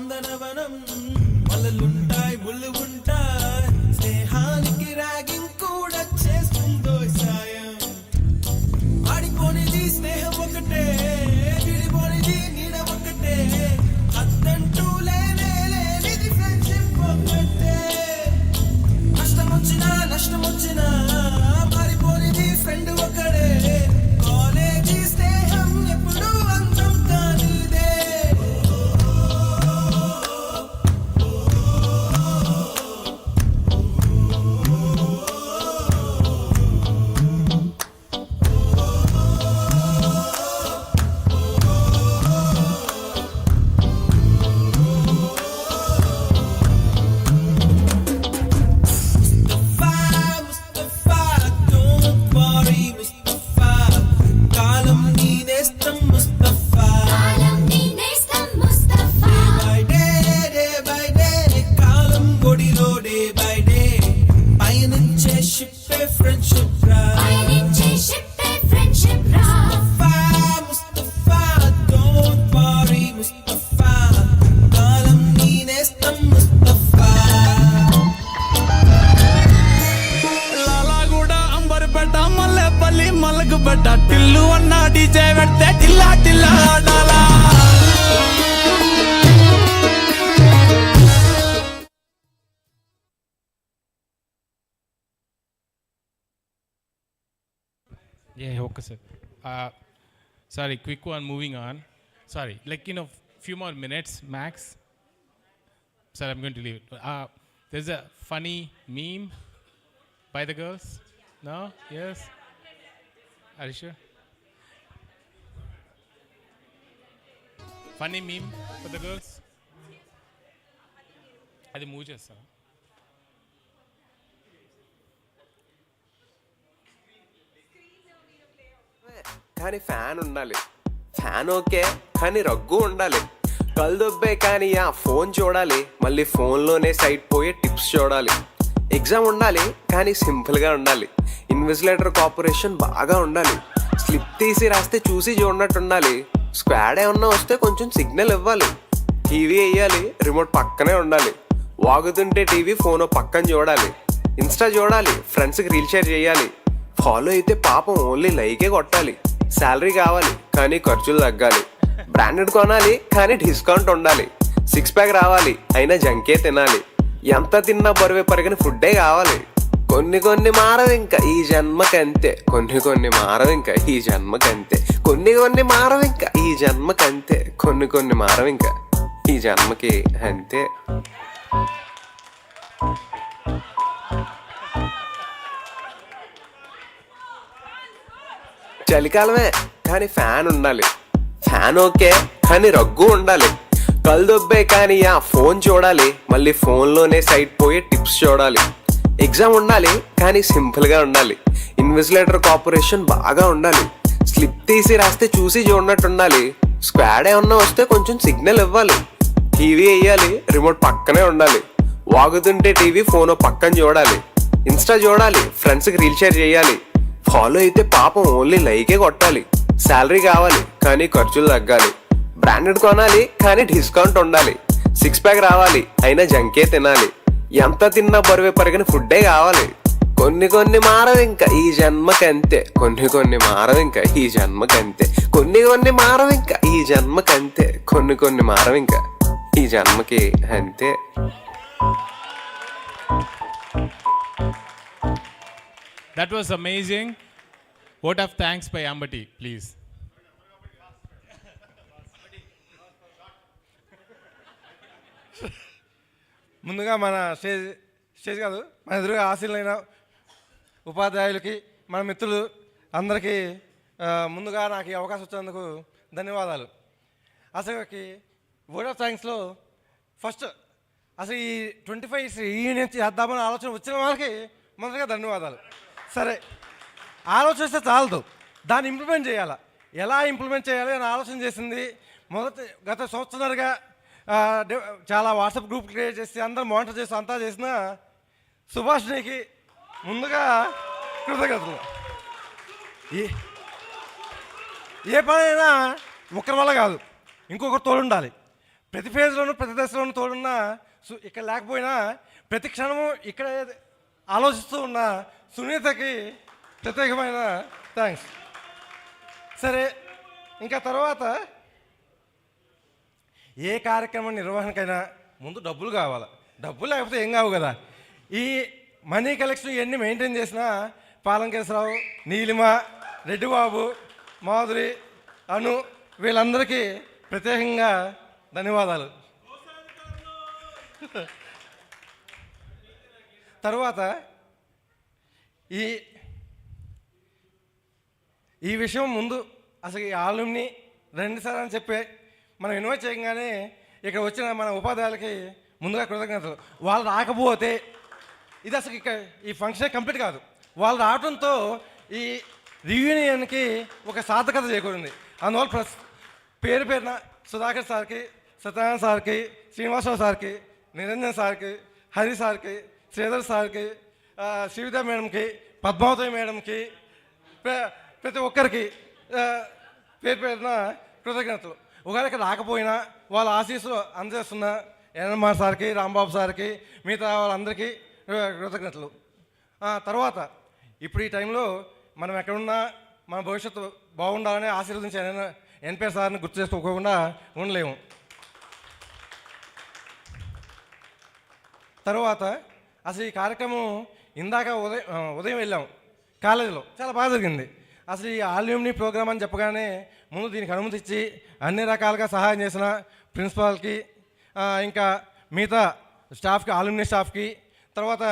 నందనవనం మలలుంటాయి ముళ్ళు ఉంటాయి స్నేహానికి ragging కూడా చేస్తుందో సాయం ఆడిపోనిది స్నేహం ఒకటే విడిపోనిది నీడ ఒకటే అద్దంటూ లేనిది ఫ్రెండ్షిప్ ఒకటే కష్టం వచ్చినా మారిపోనిది ఫ్రెండ్ ఒకడే కాలేజీ స్నేహం ఎప్పుడు అంతం కానిదే టిల్లు అన్న డీజే పెడితే టిల్లా టిల్లా ఆడాలా Yeah, okay, sir. Sorry, quick one, moving on. Sorry, like, few more minutes max. Sir, I'm going to leave it. There's a funny meme by the girls. No? Yes? Are you sure? Funny meme for the girls? అది move చేస్తాను. కానీ fan ఉండాలి, fan okay కానీ rug ఉండాలి, కళ్ళదొబ్బే కానీ ఆ phone చూడాలి, మళ్ళీ ఫోన్లోనే సైట్ పోయే టిప్స్ చూడాలి, ఎగ్జామ్ ఉండాలి కానీ సింపుల్గా ఉండాలి, ఇన్విజిలేటర్ కోఆపరేషన్ బాగా ఉండాలి, స్లిప్ తీసి రాస్తే చూసి చూడనట్టు ఉండాలి, స్క్వాడ్ ఏమన్నా వస్తే కొంచెం సిగ్నల్ ఇవ్వాలి, టీవీ వేయాలి రిమోట్ పక్కనే ఉండాలి, వాగుతుంటే టీవీ ఫోన్ పక్కన చూడాలి, ఇన్స్టా చూడాలి ఫ్రెండ్స్కి రీల్ షేర్ చేయాలి, ఫాలో అయితే పాపం ఓన్లీ లైకే కొట్టాలి, శాలరీ కావాలి కానీ ఖర్చులు తగ్గాలి, బ్రాండెడ్ కొనాలి కానీ డిస్కౌంట్ ఉండాలి, 6 ప్యాక్ రావాలి అయినా జంకే తినాలి, ఎంత తిన్నా బరువే పరిగిన ఫుడ్డే కావాలి, కొన్ని మారవు ఇంకా ఈ జన్మకంతే, కొన్ని మారవు ఇంకా ఈ జన్మకంతే, కొన్ని మారవు ఇంకా ఈ జన్మకంతే, కొన్ని మారవు ఇంకా ఈ జన్మకి అంతే. చలికాలమే కానీ ఫ్యాన్ ఉండాలి, ఫ్యాన్ ఓకే కానీ రగ్గు ఉండాలి, కళ్ళదొబ్బే కానీ ఆ ఫోన్ చూడాలి, మళ్ళీ ఫోన్లోనే సైట్ పోయే టిప్స్ చూడాలి, ఎగ్జామ్ ఉండాలి కానీ సింపుల్గా ఉండాలి, ఇన్విజిలేటర్ కోఆపరేషన్ బాగా ఉండాలి, స్లిప్ తీసి రాస్తే చూసి చూడనట్టు ఉండాలి, స్క్వాడ్ ఏమన్నా వస్తే కొంచెం సిగ్నల్ ఇవ్వాలి, టీవీ వేయాలి రిమోట్ పక్కనే ఉండాలి, వాగుతుంటే టీవీ ఫోన్ పక్కన చూడాలి, ఇన్స్టా చూడాలి ఫ్రెండ్స్కి రీల్ షేర్ చేయాలి, ఫాలో అయితే పాపం ఓన్లీ లైకే కొట్టాలి, శాలరీ కావాలి కానీ ఖర్చులు తగ్గాలి, బ్రాండెడ్ కొనాలి కానీ డిస్కౌంట్ ఉండాలి, 6 ప్యాక్ రావాలి అయినా జంకే తినాలి, ఎంత తిన్నా బరువే పరిగిన ఫుడ్డే కావాలి, కొన్ని మారవు ఇంకా ఈ జన్మకంతే, కొన్ని మారవు ఇంకా ఈ జన్మకంతే, కొన్ని మారవు ఇంకా ఈ జన్మకంతే, కొన్ని మారవు ఇంకా ఈ జన్మకి అంతే. That was amazing. Vote of thanks by Ambati, please. ముందుగా మన స్టేజ్ కాదు మన ఎదురుగా ఆశీలైన ఉపాధ్యాయులకి మన మిత్రులు అందరికీ ముందుగా నాకు ఈ అవకాశం వచ్చినందుకు ధన్యవాదాలు. అసలుకి వర్డ్ ఆఫ్ థ్యాంక్స్లో ఫస్ట్ అసలు ఈ 25 ఈ నుంచి చేద్దామని ఆలోచన వచ్చిన వాళ్ళకి మొదటిగా ధన్యవాదాలు. సరే, ఆలోచిస్తే చాలదు, దాన్ని ఇంప్లిమెంట్ చేయాలి. ఎలా ఇంప్లిమెంట్ చేయాలి అని ఆలోచన చేసింది గత సంవత్సరాలుగా చాలా వాట్సాప్ గ్రూప్ క్రియేట్ చేసి అందరూ మానిటర్ చేసి అంతా చేసిన సుభాష్నికి ముందుగా కృతజ్ఞతలు. ఏ పనైనా ఒకరి వల్ల కాదు, ఇంకొకరు తోడు ఉండాలి. ప్రతి ఫేజ్లోనూ ప్రతి దశలోనూ తోడున్న ఇక్కడ లేకపోయినా ప్రతి క్షణము ఇక్కడ ఆలోచిస్తూ ఉన్న సునీతకి ప్రత్యేకమైన థ్యాంక్స్. సరే, ఇంకా తర్వాత ఏ కార్యక్రమం నిర్వహణకైనా ముందు డబ్బులు కావాలి. డబ్బులు లేకపోతే ఏం కావు కదా. ఈ మనీ కలెక్షన్ ఇవన్నీ మెయింటైన్ చేసిన పాలంకేశ్వరరావు, నీలిమ, రెడ్డిబాబు, మాధురి, అను వీళ్ళందరికీ ప్రత్యేకంగా ధన్యవాదాలు. తరువాత ఈ విషయం ముందు అసలు ఈ ఆల్యూమ్ని రండి సార్ అని చెప్పి మనం ఇన్వైట్ చేయగానే ఇక్కడ వచ్చిన మన ఉపాధ్యాయులకి ముందుగా కృతజ్ఞతలు. వాళ్ళు రాకపోతే ఇది అసలు ఈ ఫంక్షన్ కంప్లీట్ కాదు. వాళ్ళు రావడంతో ఈ రియూనియన్కి ఒక సార్థకత చేకూరింది. అందువల్ల పేరు పేరున సుధాకర్ సార్కి, సత్యనారాయణ సార్కి, శ్రీనివాసరావు సార్కి, నిరంజన్ సార్కి, హరి సార్కి, శ్రీధర్ సార్కి, శ్రీవిద్యా మేడంకి, పద్మావతి మేడంకి, ప్రతి ఒక్కరికి పేరు పేరున కృతజ్ఞతలు. ఒకవేళ ఇక్కడ రాకపోయినా వాళ్ళ ఆశీస్సులు అందజేస్తున్న ఎన్ఎంఆర్ సార్కి, రాంబాబు సార్కి, మిగతా వాళ్ళందరికీ కృతజ్ఞతలు. తర్వాత ఇప్పుడు ఈ టైంలో మనం ఎక్కడున్నా మన భవిష్యత్తు బాగుండాలని ఆశీర్వదించే ఎన్పిఆర్ సార్ని గుర్తు చేసుకోకుండా ఉండలేము. తర్వాత అసలు ఈ కార్యక్రమం ఇందాక ఉదయం వెళ్ళాం కాలేజీలో, చాలా బాగా జరిగింది. అసలు ఈ ఆల్యూమ్ని ప్రోగ్రామ్ అని చెప్పగానే ముందు దీనికి అనుమతి ఇచ్చి అన్ని రకాలుగా సహాయం చేసిన ప్రిన్సిపాల్కి, ఇంకా మిగతా స్టాఫ్కి, ఆల్యూమ్ని స్టాఫ్కి, తర్వాత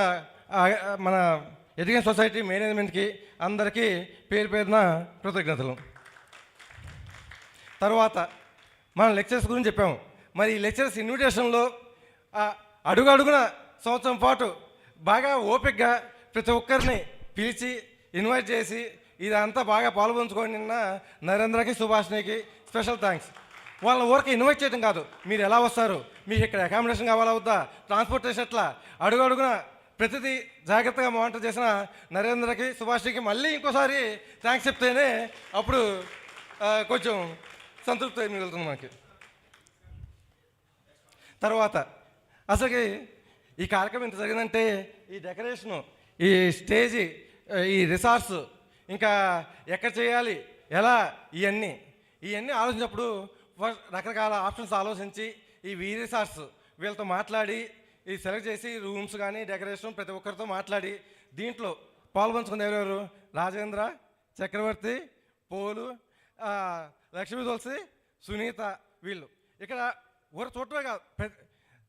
మన ఎడ్యుకేషన్ సొసైటీ మేనేజ్మెంట్కి అందరికీ పేరు పేరున కృతజ్ఞతలు. తర్వాత మనం లెక్చర్స్ గురించి చెప్పాము. మరి ఈ లెక్చర్స్ ఇన్విటేషన్లో అడుగున సంవత్సరం పాటు బాగా ఓపికగా ప్రతి ఒక్కరిని పిలిచి ఇన్వైట్ చేసి ఇదంతా బాగా పాల్పంచుకొని నిన్న నరేంద్రకి, సుభాష్నికి స్పెషల్ థ్యాంక్స్. వాళ్ళ ఊరికి ఇన్వైట్ చేయడం కాదు, మీరు ఎలా వస్తారు, మీకు ఇక్కడ అకామిడేషన్ కావాలా వద్దా, ట్రాన్స్పోర్టేషన్ ఎట్లా, అడుగున ప్రతిదీ జాగ్రత్తగా మానిటర్ చేసిన నరేంద్రకి, సుభాష్కి మళ్ళీ ఇంకోసారి థ్యాంక్స్ చెప్తేనే అప్పుడు కొంచెం సంతృప్తి మిగులుతుంది మనకి. తర్వాత అసలుకి ఈ కార్యక్రమం ఎంత జరిగిందంటే ఈ డెకరేషను, ఈ స్టేజీ, ఈ రిసార్ట్స్, ఇంకా ఎక్కడ చేయాలి, ఎలా, ఇవన్నీ ఆలోచించినప్పుడు రకరకాల ఆప్షన్స్ ఆలోచించి ఈ రిసార్ట్స్ వీళ్ళతో మాట్లాడి ఈ సెలెక్ట్ చేసి రూమ్స్ కానీ డెకరేషన్ ప్రతి ఒక్కరితో మాట్లాడి దీంట్లో పాల్పంచుకుంది ఎవరెవరు, రాజేంద్ర, చక్రవర్తి, పోలు, లక్ష్మీ తులసి, సునీత, వీళ్ళు ఇక్కడ ఊరు చూడటమే కాదు,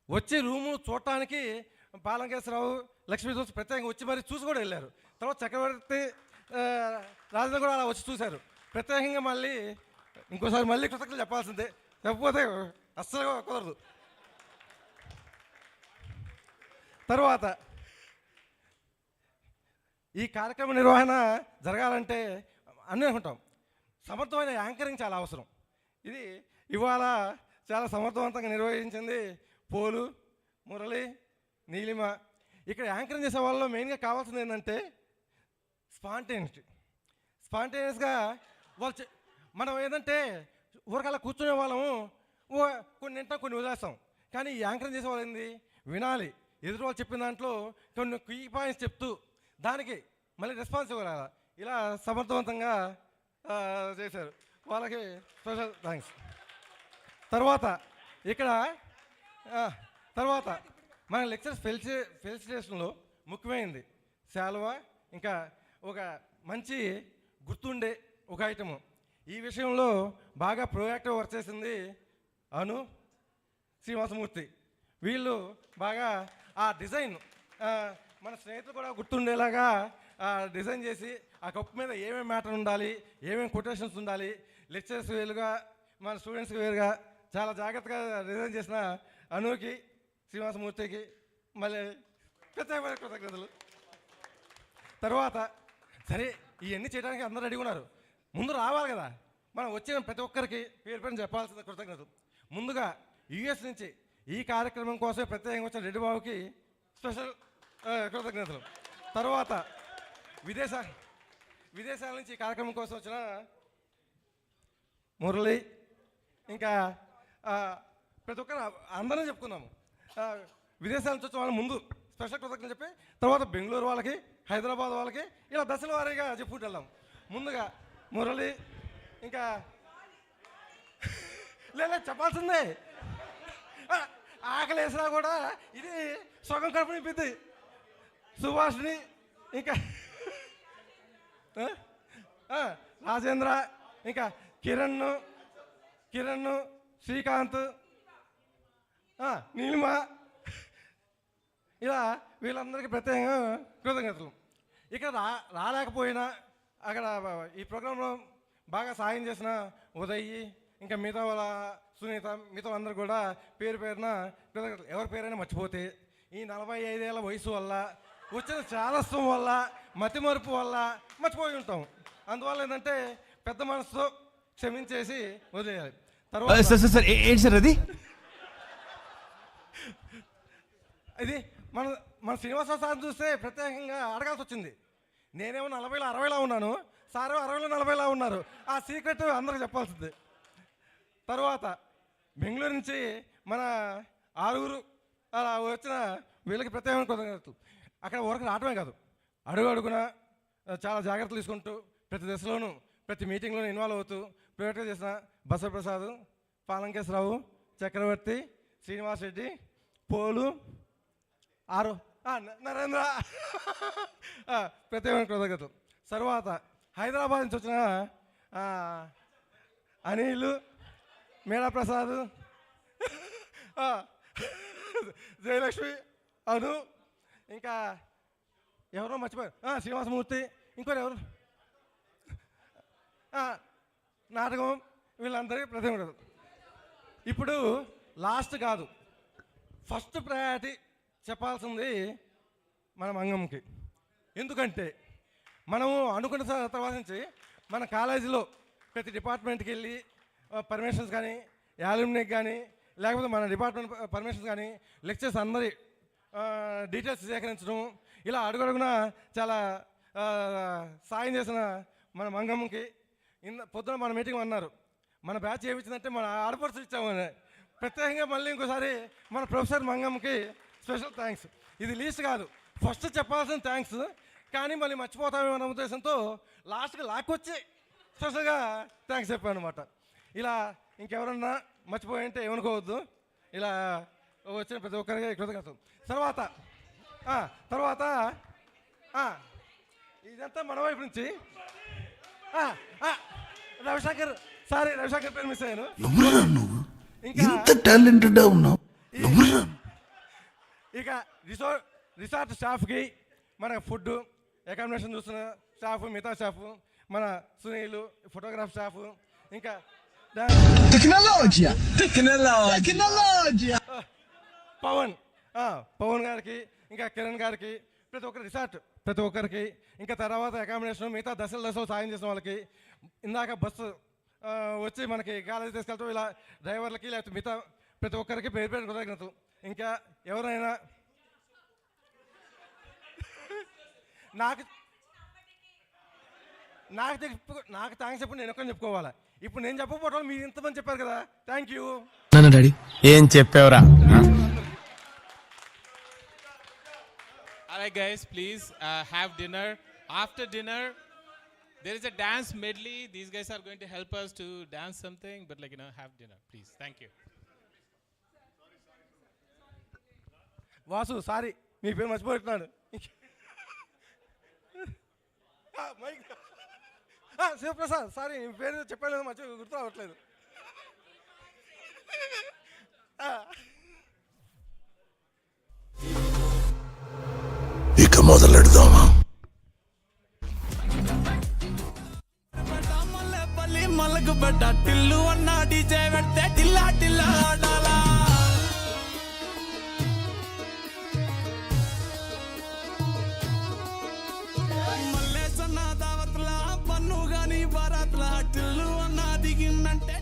వచ్చి రూము చూడటానికి పాలంకేశ్వరరావు, లక్ష్మీ తులసి ప్రత్యేకంగా వచ్చి మరి చూసి కూడా వెళ్ళారు. తర్వాత చక్రవర్తి, రాజేంద్ర కూడా అలా వచ్చి చూశారు. ప్రత్యేకంగా మళ్ళీ ఇంకోసారి మళ్ళీ కృతజ్ఞతలు చెప్పాల్సిందే, చెప్పకపోతే అస్సలు కుదరదు. తర్వాత ఈ కార్యక్రమ నిర్వహణ జరగాలంటే అన్నీ అనుకుంటాం, సమర్థమైన యాంకరింగ్ చాలా అవసరం. ఇది ఇవాళ చాలా సమర్థవంతంగా నిర్వహించింది పోలు, మురళి, నీలిమ. ఇక్కడ యాంకరింగ్ చేసే వాళ్ళలో మెయిన్గా కావాల్సింది ఏంటంటే స్పాంటేనియస్గా వాళ్ళు మనం ఏంటంటే ఊరకల్లా కూర్చునే వాళ్ళము కొన్ని వింటాం, కొన్ని వదిలేస్తాం. కానీ ఈ యాంకరింగ్ చేసే వాళ్ళు ఏంది, వినాలి, ఎదురు వాళ్ళు చెప్పిన దాంట్లో కొన్ని కీ పాయింట్స్ చెప్తూ దానికి మళ్ళీ రెస్పాన్స్ ఇవ్వాలి. ఇలా సమర్థవంతంగా చేశారు, వాళ్ళకి స్పెషల్ థ్యాంక్స్. తర్వాత ఇక్కడ మన లెక్చర్స్ ఫెలిసిటేషన్లో ముఖ్యమైనది శాలువా, ఇంకా ఒక మంచి గుర్తుండే ఒక ఐటము. ఈ విషయంలో బాగా ప్రోయాక్టివ్ వర్క్ చేసింది అను, శ్రీనివాసమూర్తి. వీళ్ళు బాగా ఆ డిజైన్ మన స్నేహితులు కూడా గుర్తుండేలాగా డిజైన్ చేసి ఆ కప్పు మీద ఏమేమి మ్యాటర్ ఉండాలి, ఏమేమి కొటేషన్స్ ఉండాలి, లెక్చర్స్ వేరుగా మన స్టూడెంట్స్కి వేరుగా చాలా జాగ్రత్తగా డిజైన్ చేసిన అనుకి, శ్రీనివాసమూర్తికి మళ్ళీ ప్రత్యేకమైన కృతజ్ఞతలు. తర్వాత సరే ఇవన్నీ చేయడానికి అందరూ రెడీ ఉన్నారు, ముందు రావాలి కదా. మనం వచ్చిన ప్రతి ఒక్కరికి పేరు పేరుని చెప్పాల్సిన కృతజ్ఞతలు. ముందుగా యుఎస్ నుంచి ఈ కార్యక్రమం కోసమే ప్రత్యేకంగా వచ్చిన రెడ్డిబాబుకి స్పెషల్ కృతజ్ఞతలు. తర్వాత విదేశాల నుంచి ఈ కార్యక్రమం కోసం వచ్చిన మురళి, ఇంకా ప్రతి ఒక్కరు అందరం చెప్పుకున్నాము. విదేశాల నుంచి వచ్చిన వాళ్ళ ముందు స్పెషల్ కృతజ్ఞతలు చెప్పి తర్వాత బెంగళూరు వాళ్ళకి, హైదరాబాద్ వాళ్ళకి ఇలా దశల వారీగా చెప్పుకుంటూ వెళ్ళాం. ముందుగా మురళి, ఇంకా లేదా చెప్పాల్సిందే, ఆకలి వేసినా కూడా ఇది సగం కడుపు నింపిద్ది. సుభాష్ని, ఇంకా రాజేంద్ర, ఇంకా కిరణ్, శ్రీకాంత్, నీలిమ, ఇలా వీళ్ళందరికీ ప్రత్యేకంగా కృతజ్ఞతలు. ఇక్కడ రాలేకపోయినా అక్కడ ఈ ప్రోగ్రాంలో బాగా సాయం చేసిన ఉదయ్, ఇంకా మిగతా వాళ్ళ సునీత, మిగతా అందరూ కూడా పేరు పేరున కృతజ్ఞతలు. ఎవరి పేరైనా మర్చిపోతే ఈ 45 ఏళ్ళ వయసు వల్ల వచ్చిన చాలస్వం వల్ల, మతిమరుపు వల్ల మర్చిపోయి ఉంటాం. అందువల్ల ఏంటంటే పెద్ద మనసుతో క్షమించేసి వదిలేయాలి. తర్వాత ఏంటి సార్ అది? ఇది మన శ్రీనివాసరావు సార్ చూస్తే ప్రత్యేకంగా అడగాల్సి వచ్చింది. నేనేమో 40లో 60లా ఉన్నాను, సారు 60లో 40లా ఉన్నారు. ఆ సీక్రెట్ అందరికి చెప్పాల్సింది. తర్వాత బెంగళూరు నుంచి మన 6 అలా వచ్చిన వీళ్ళకి ప్రత్యేకమైన కృతజ్ఞతలు. అక్కడ వరకు రావటమే కాదు, అడుగున చాలా జాగ్రత్తలు తీసుకుంటూ ప్రతి దశలోనూ ప్రతి మీటింగ్లోనూ ఇన్వాల్వ్ అవుతూ ప్రైవేట్గా చేసిన బసవప్రసాద్, పాలంకేశ్వరరావు, చక్రవర్తి, శ్రీనివాస్ రెడ్డి, పోలు, నరేంద్ర ప్రత్యేకమైన కృతజ్ఞతలు. తర్వాత హైదరాబాద్ నుంచి వచ్చిన అనిల్, మేడాప్రసాద్, జయలక్ష్మి, అను, ఇంకా ఎవరో మర్చిపోయారు, శ్రీనివాసమూర్తి, ఇంకోరు ఎవరు, నాటకం, వీళ్ళందరికీ ప్రత్యేకత. ఇప్పుడు లాస్ట్ కాదు, ఫస్ట్ ప్రయారిటీ చెప్పాల్సింది మన మంగమ్మకి. ఎందుకంటే మనము అనుకున్న తర్వాత నుంచి మన కాలేజీలో ప్రతి డిపార్ట్మెంట్కి వెళ్ళి పర్మిషన్స్ కానీ, యాల్యూమినికి కానీ, లేకపోతే మన డిపార్ట్మెంట్ పర్మిషన్స్ కానీ, లెక్చర్స్ అందరి డీటెయిల్స్ సేకరించడం, ఇలా అడుగడుగున చాలా సాయం చేసిన మన మంగమ్మకి. పొద్దున మన మీటింగ్ అన్నారు, మన బ్యాచ్ ఏమిచ్చిందంటే మన ఆడపడుచు ఇచ్చామని. ప్రత్యేకంగా మళ్ళీ ఇంకోసారి మన ప్రొఫెసర్ మంగమ్మకి స్పెషల్ థ్యాంక్స్. ఇది లీస్ట్ కాదు, ఫస్ట్ చెప్పాల్సిన థ్యాంక్స్, కానీ మళ్ళీ మర్చిపోతామేమో అన్న ఉద్దేశంతో లాస్ట్కి లాక్కొచ్చి స్పెషల్గా థ్యాంక్స్ చెప్పాను అనమాట. ఇలా ఇంకెవరన్నా మర్చిపోయింటే ఏమనుకోవద్దు. ఇలా వచ్చిన ప్రతి ఒక్కరికి కృతజ్ఞతలు. తర్వాత ఇదంతా మన వైపు నుంచి రవిశంకర్ పేరు మిస్ అయ్యాను. ఇక రిసార్ట్ స్టాఫ్కి, మన ఫుడ్ అకామిడేషన్ చూస్తున్న స్టాఫ్, మిగతా స్టాఫ్, మన సునీలు ఫోటోగ్రాఫ్ స్టాఫ్, ఇంకా పవన్ గారికి, ఇంకా కిరణ్ గారికి, ప్రతి ఒక్కరి రిసార్ట్ ప్రతి ఒక్కరికి, ఇంకా తర్వాత అకామిడేషన్, మిగతా దశలు సాయం చేసిన వాళ్ళకి, ఇందాక బస్సు వచ్చి మనకి కాలేజీ తీసుకెళ్తాం, ఇలా డ్రైవర్లకి, లేకపోతే మిగతా ప్రతి ఒక్కరికి పేరు పేరు కృతజ్ఞతలు. ఇంకా ఎవరైనా నాకు థ్యాంక్స్ చెప్పి నేను ఒక్కని చెప్పుకోవాలా. ఇప్పుడు నేను చెప్పకపోవడం మీరు ఇంతమంది చెప్పారు కదా, థ్యాంక్ యూ. డాడీ ఏం చెప్పావురా? Alright guys, please have dinner. After dinner, there is a dance medley. These guys are going to help us to dance something, but have dinner, please. Thank you. Vasu, sorry మీ పేరు మర్చిపోతున్నాను. Sivaprasad, sorry మీ పేరు చెప్పలేదు, గుర్తు రావట్లేదు. ఇక మొదలెడదామా? మలగు బడ్డ టిల్లు అన్న డీజే పెడితే టిల్లా టిల్లా ఆడాలా. మల్లేసన్న దావత్ల పన్ను గాని బారాత్ల టిల్లు అన్న దిగిందంటే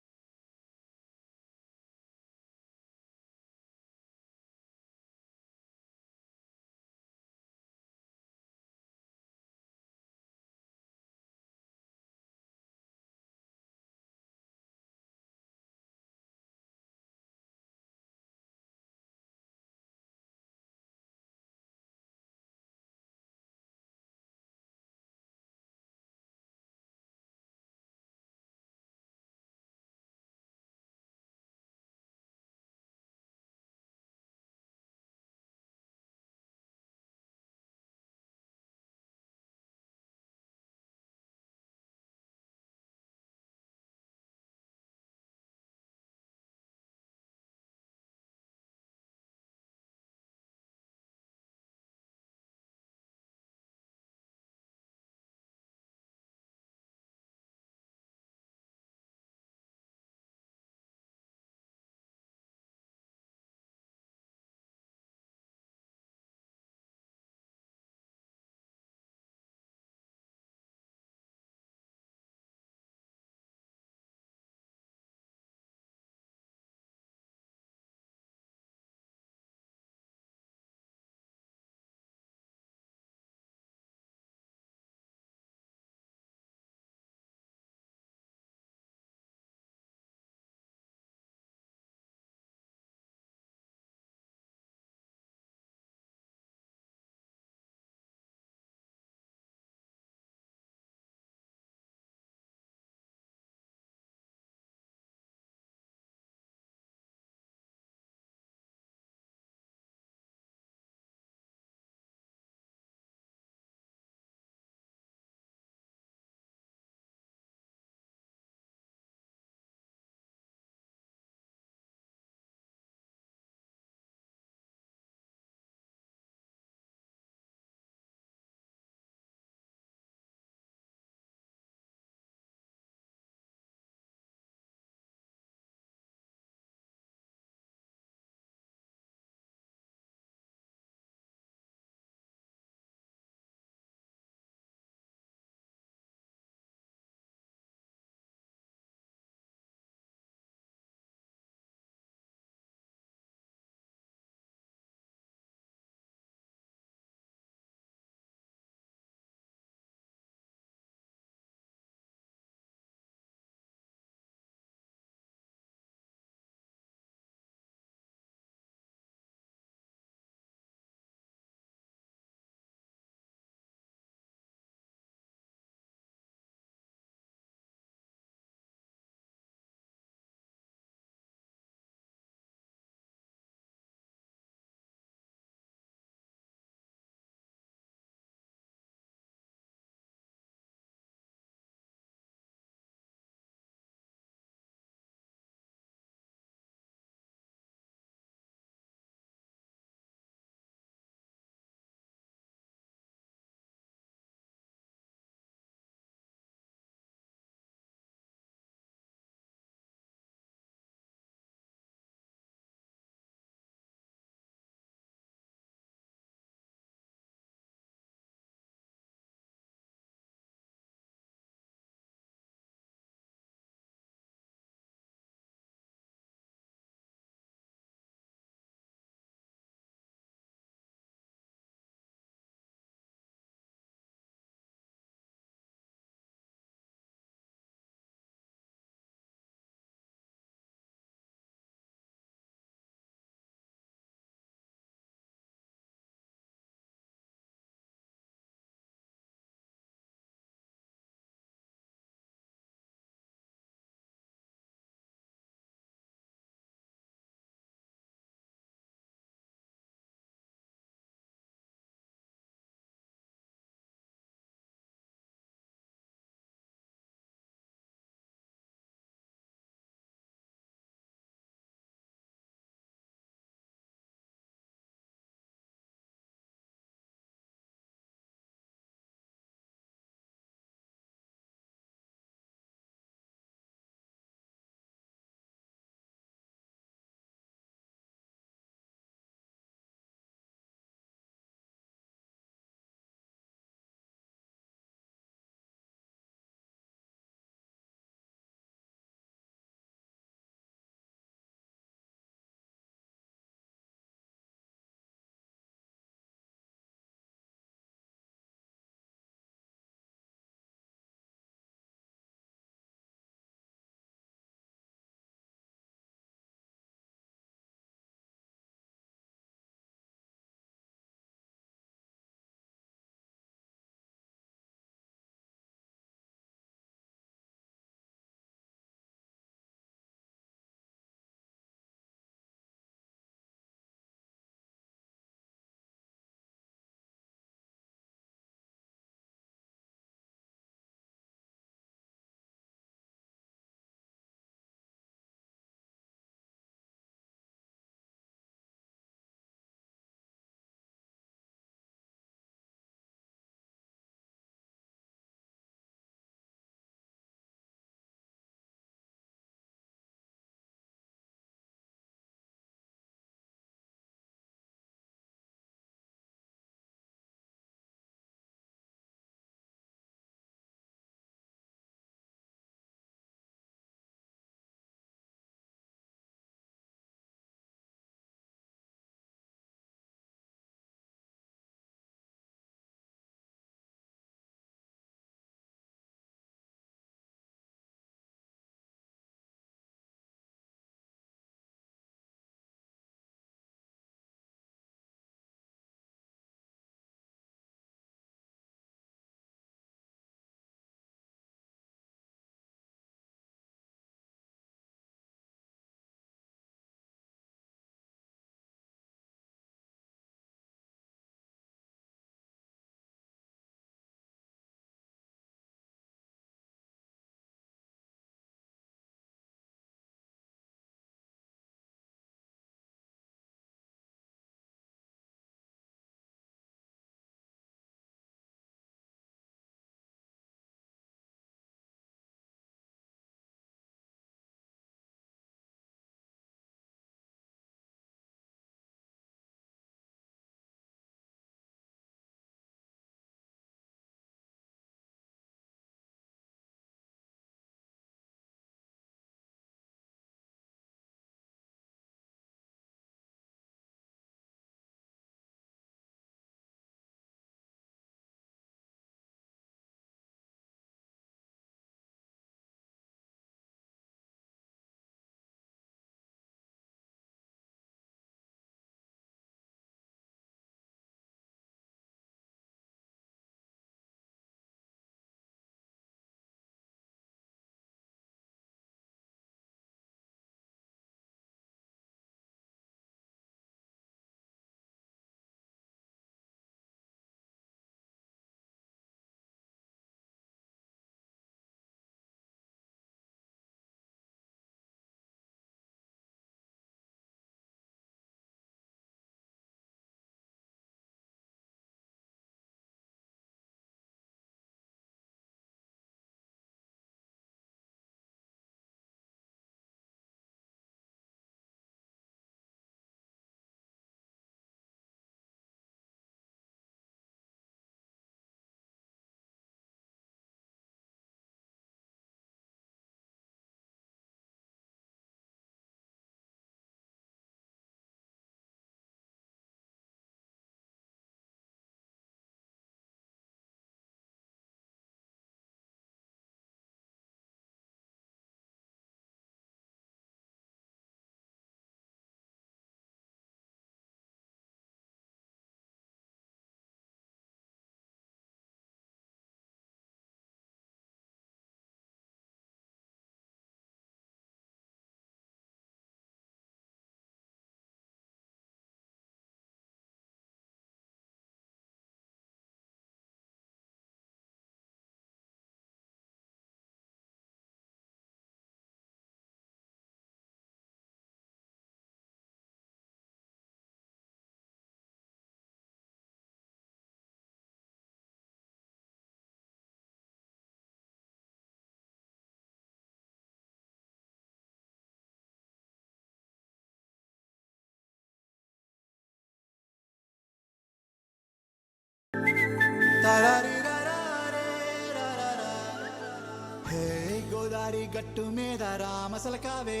హే గోదారి గట్టు మీద రామసలకావే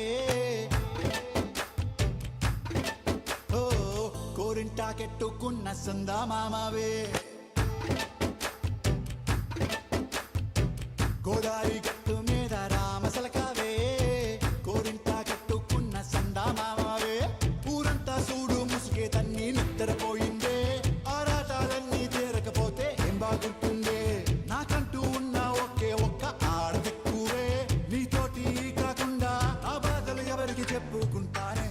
ఓ కోరింటాకెట్టుకున్న సందా మామవే గోదారి గట్టు మీద రామసలకావే కోరింటాకెట్టుకున్న సందా మామవే ఊరంతా చూడు ముసుగే తన్ని నిద్రపోయిందే ఆరాటాలన్నీ తీరకపోతే ఏం బాగుంటుందే నాకంటూ ఉన్న ఒకే ఒక్క ఆడదిక్కువే నీతోటి కాకుండా ఆ బాధలు ఎవరికి చెప్పుకుంటానే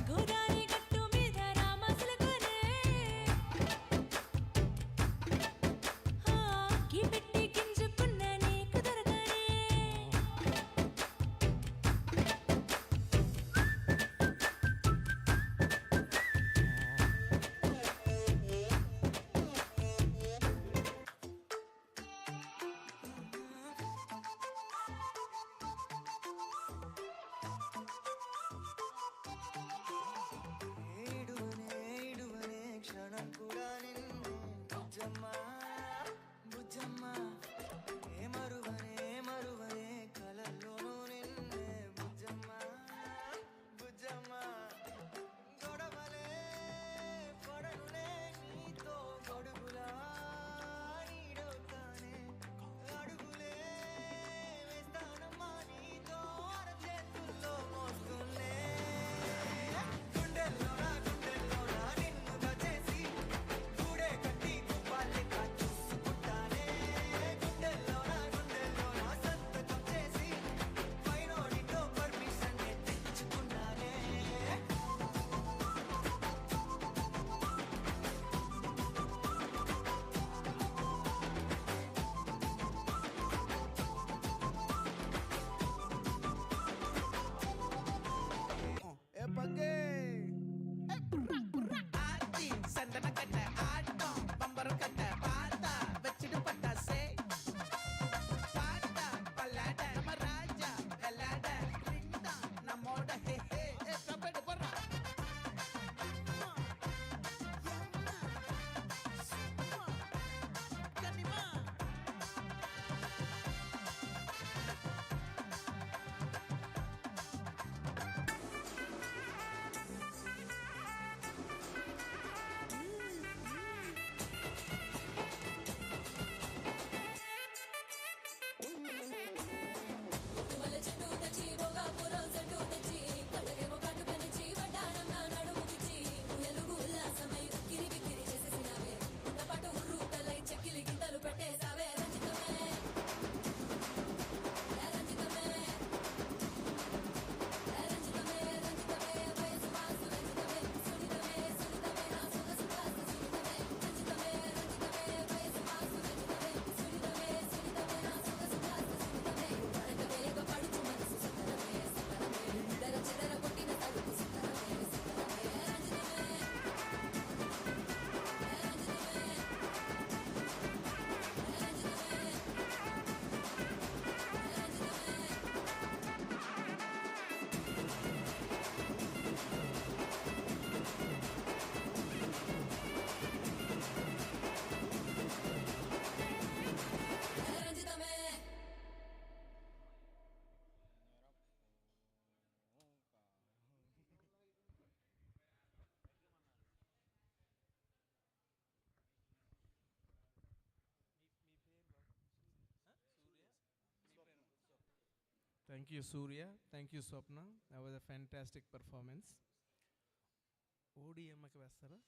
Thank you, Surya. Thank you, Swapna. That was a fantastic performance. ODM కి వేస్తారా?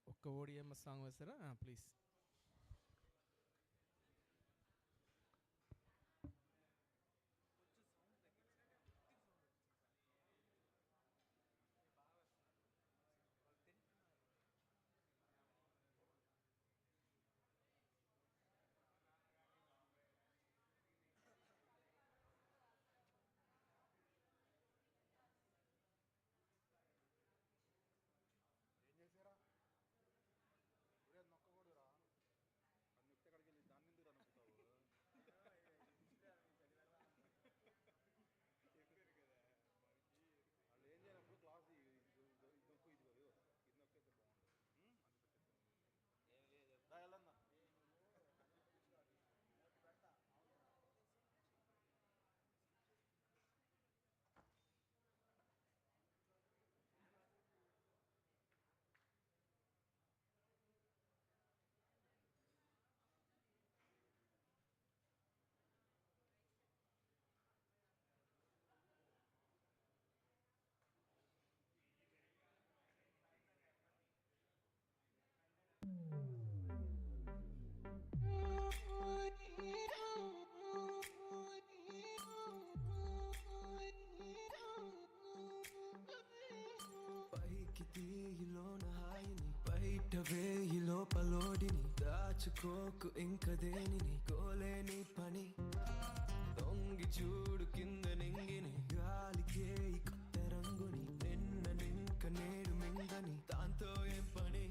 ఒక్క ODM సాంగ్ వేస్తారా? ప్లీజ్. ఏం చేసారా? నొక్కకూడదురా. వేయి లోపలోడిని దాచుకోకు ఇంక దేనిని కోలేని పని దొంగి చూడు కింద నింగిని గాలికే ఈ కొత్త రంగుని నిన్న నింక నేడు మింగని దాంతో ఏం పని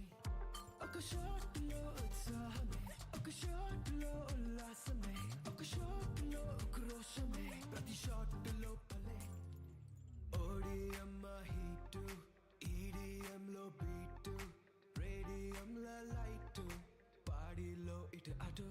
ఒక షాట్లో ఉత్సాహమే ఒక షాట్లో ఉల్లాసమే ఒక షాట్లో క్రోషమే ప్రతి షాట్ లోపలే ఓడిఎమ్మ హీటు ఈడిఎంలో బీటు రేడియంలో లైటు పాడిలో ఇటు అటు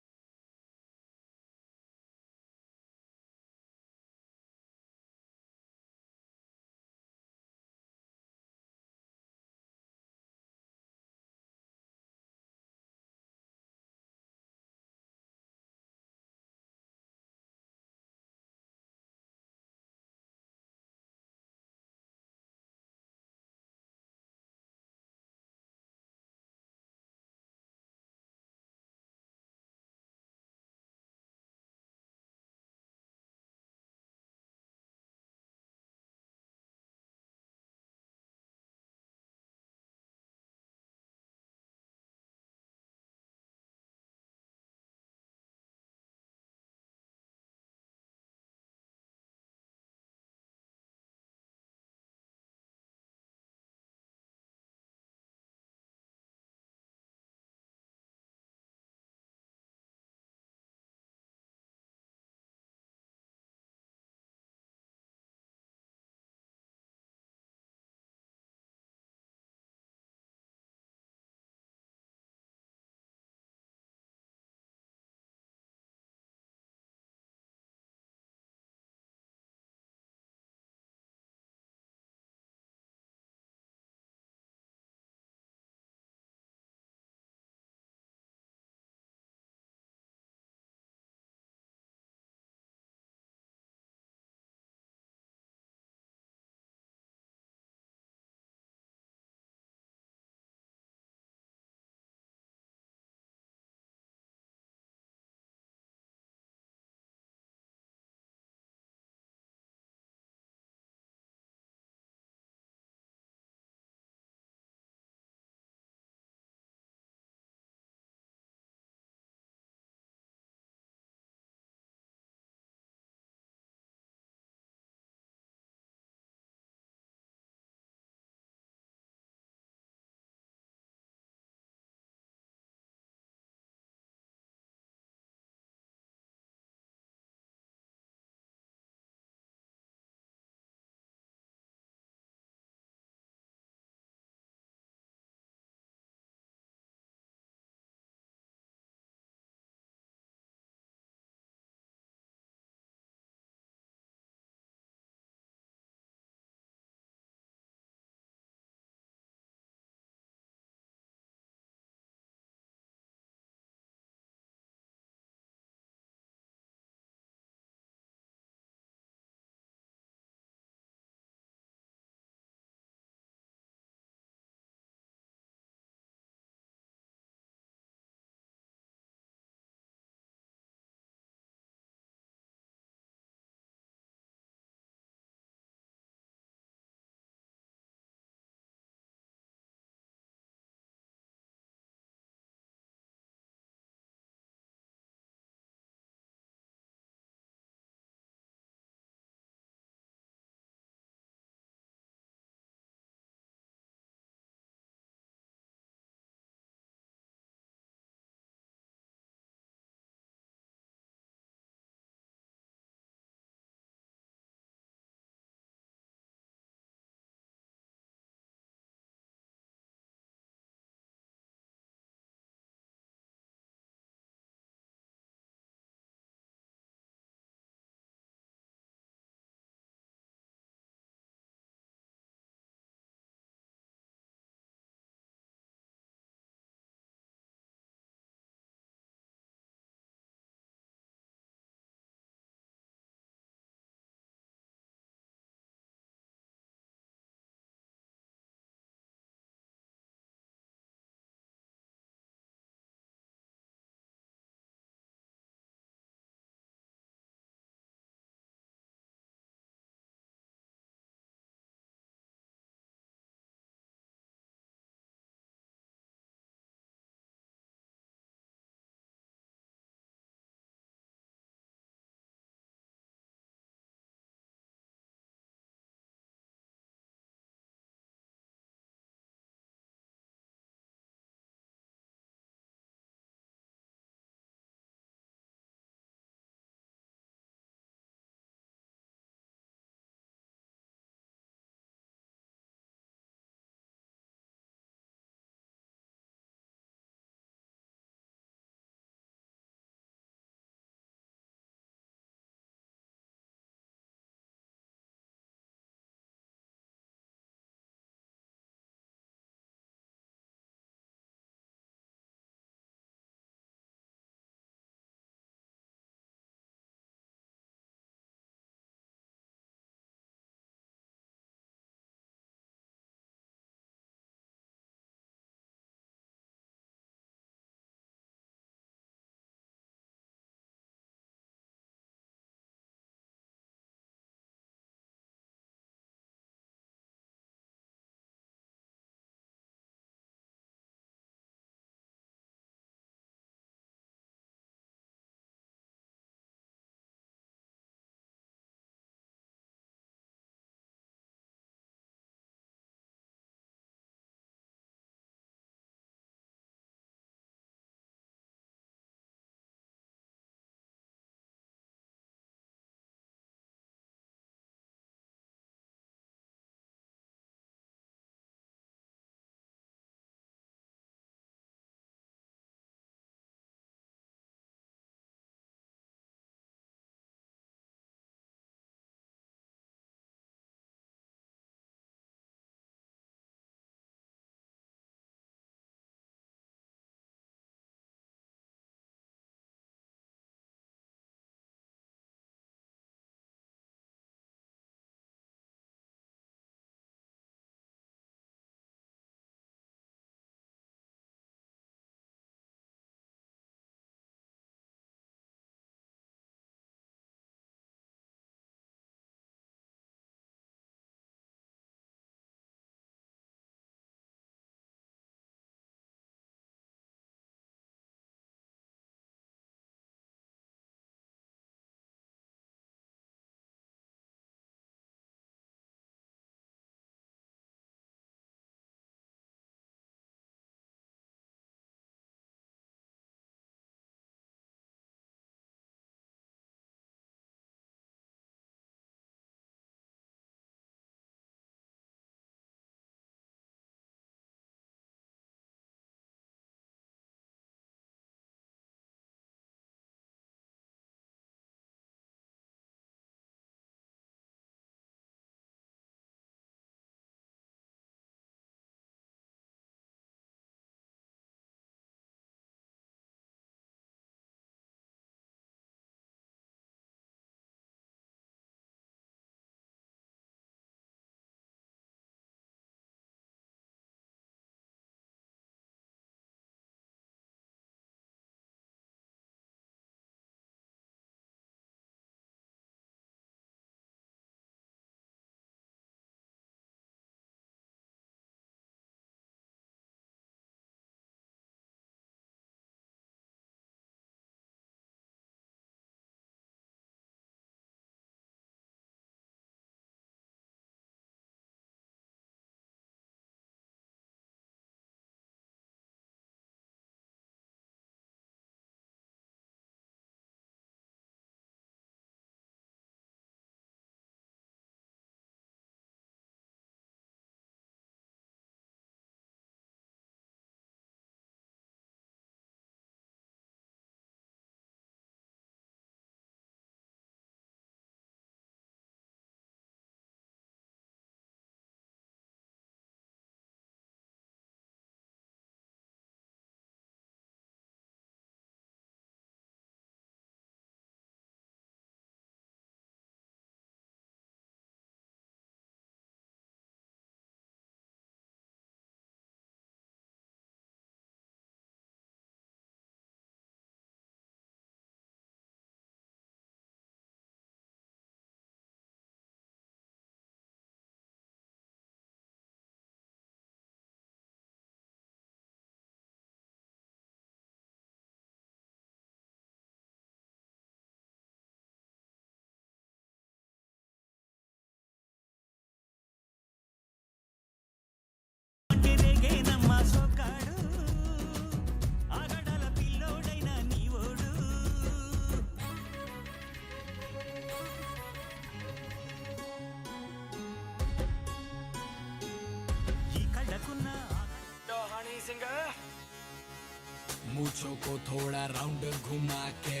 मूछों को थोड़ा राउंड घुमा के,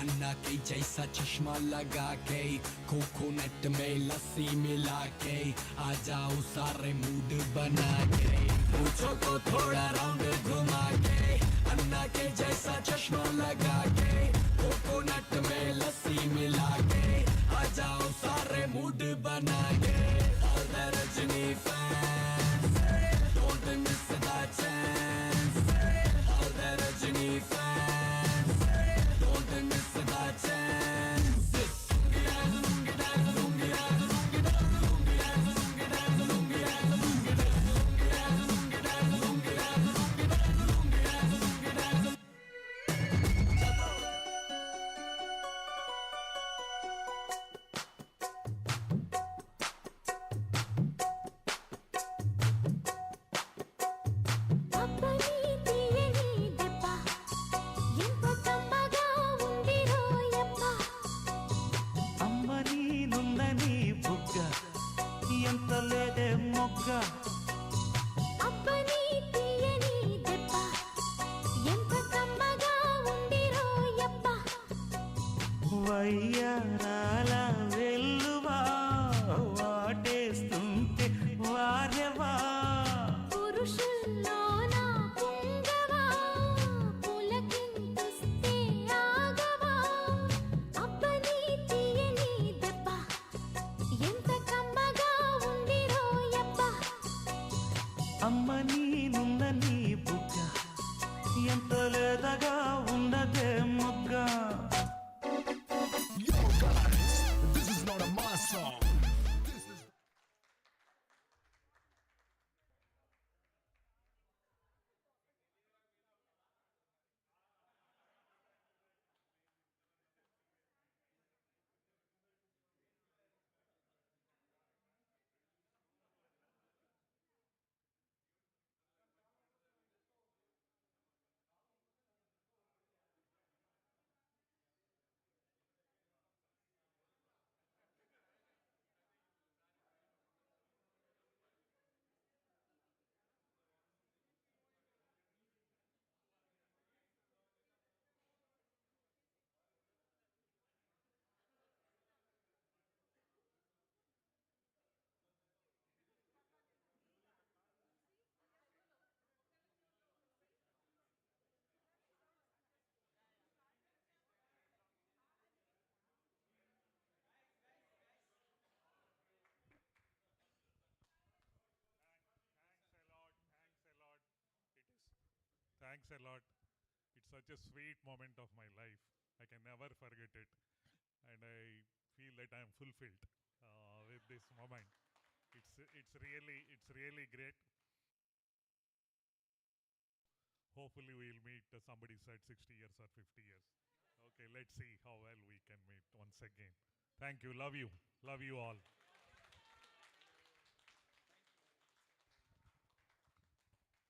अन्ना के जैसा चश्मा लगा के, कोकोनट में लस्सी मिला के, आ जाओ सारे मूड बना के। मूछों को थोड़ा राउंड घुमा के, अन्ना के जैसा चश्मा लगा के, कोकोनट में लस्सी मिला के, आ जाओ सारे मूड बना के। All the Rajini fans, don't miss the chance. All the Rajini fans, don't miss the chance. అమ్మని నుందని బుగ్గ ఎంత లేదే మొగ్గ, అబ్బని తీయని దెబ్బ ఎంత కమ్మగా ఉంది రోయబ్బ. వయ్యారాల వెల్లువా వాటేస్తుంటే వారెవా. పురుషుల్లోన పుంగవా పులకింతుస్తే ఆగవా. అబ్బని తీయని దెబ్బ ఎంత కమ్మగా ఉంది రోయబ్బ. అమ్మని నుందని బుగ్గ ఎంత లేదగా ఉన్నదే మొగ్గ. Yo guys, this is not a mass song. Thanks a lot. It's such a sweet moment of my life. I can never forget it. And I feel that I am fulfilled with this moment. It's really great. Hopefully we'll meet somebody said 60 years or 50 years. Okay, let's see how well we can meet once again. Thank you. Love you. Love you all. Night ఇక్కడే ఉంటారు. How do you go, sir? You need some help?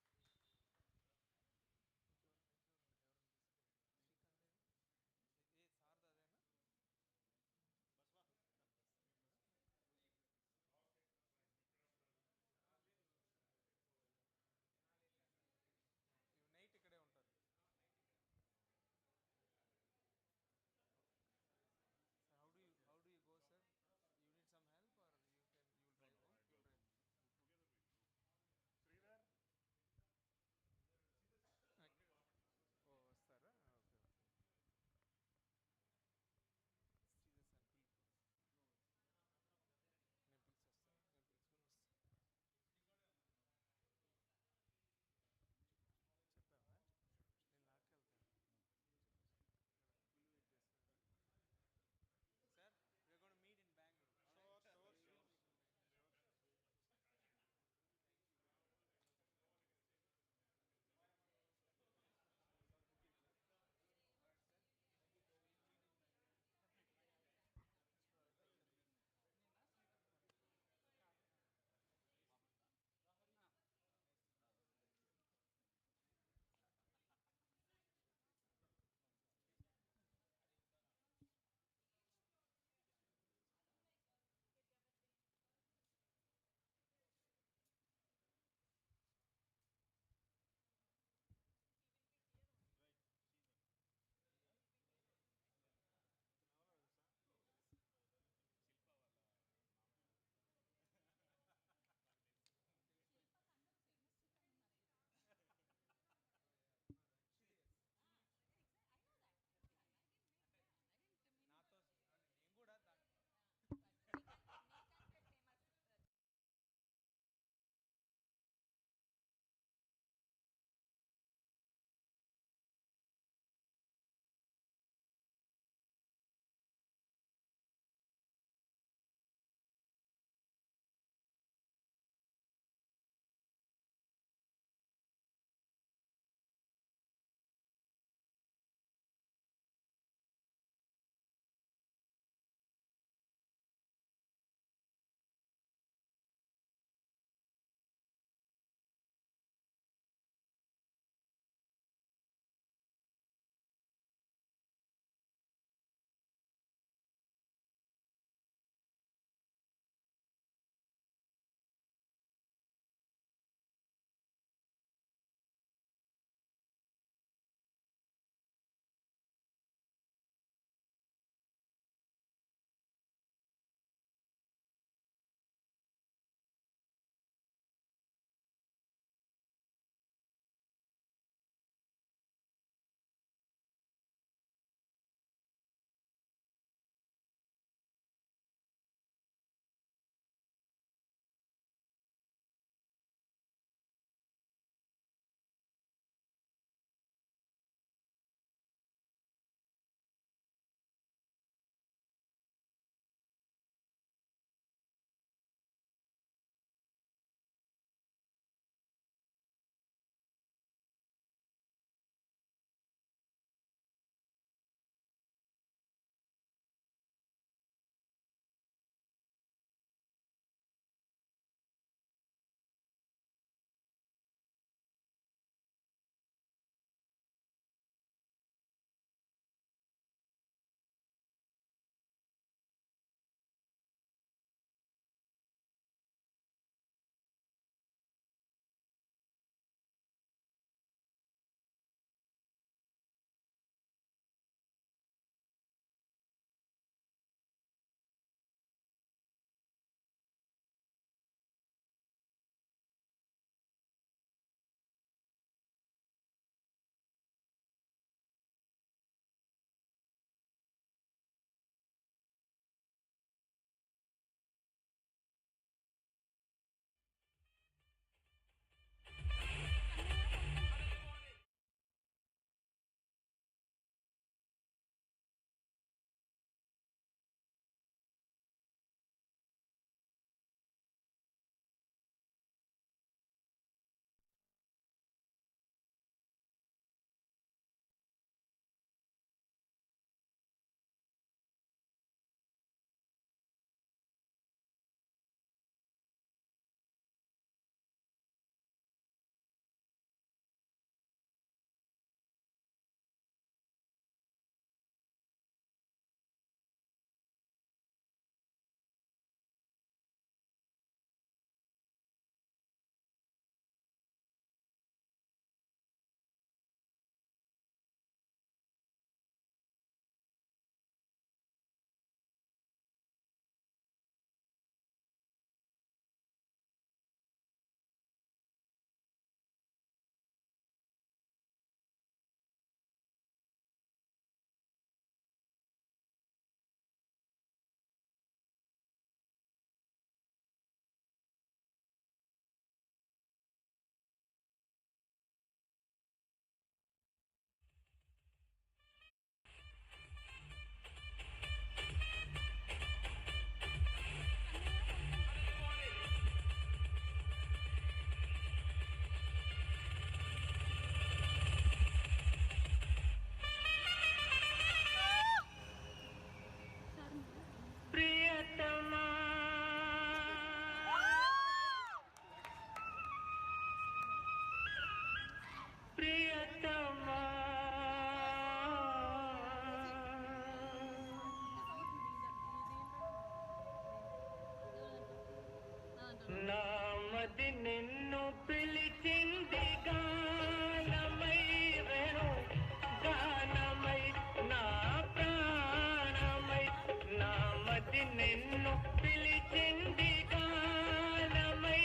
నిన్ను పిలిచింది గానమై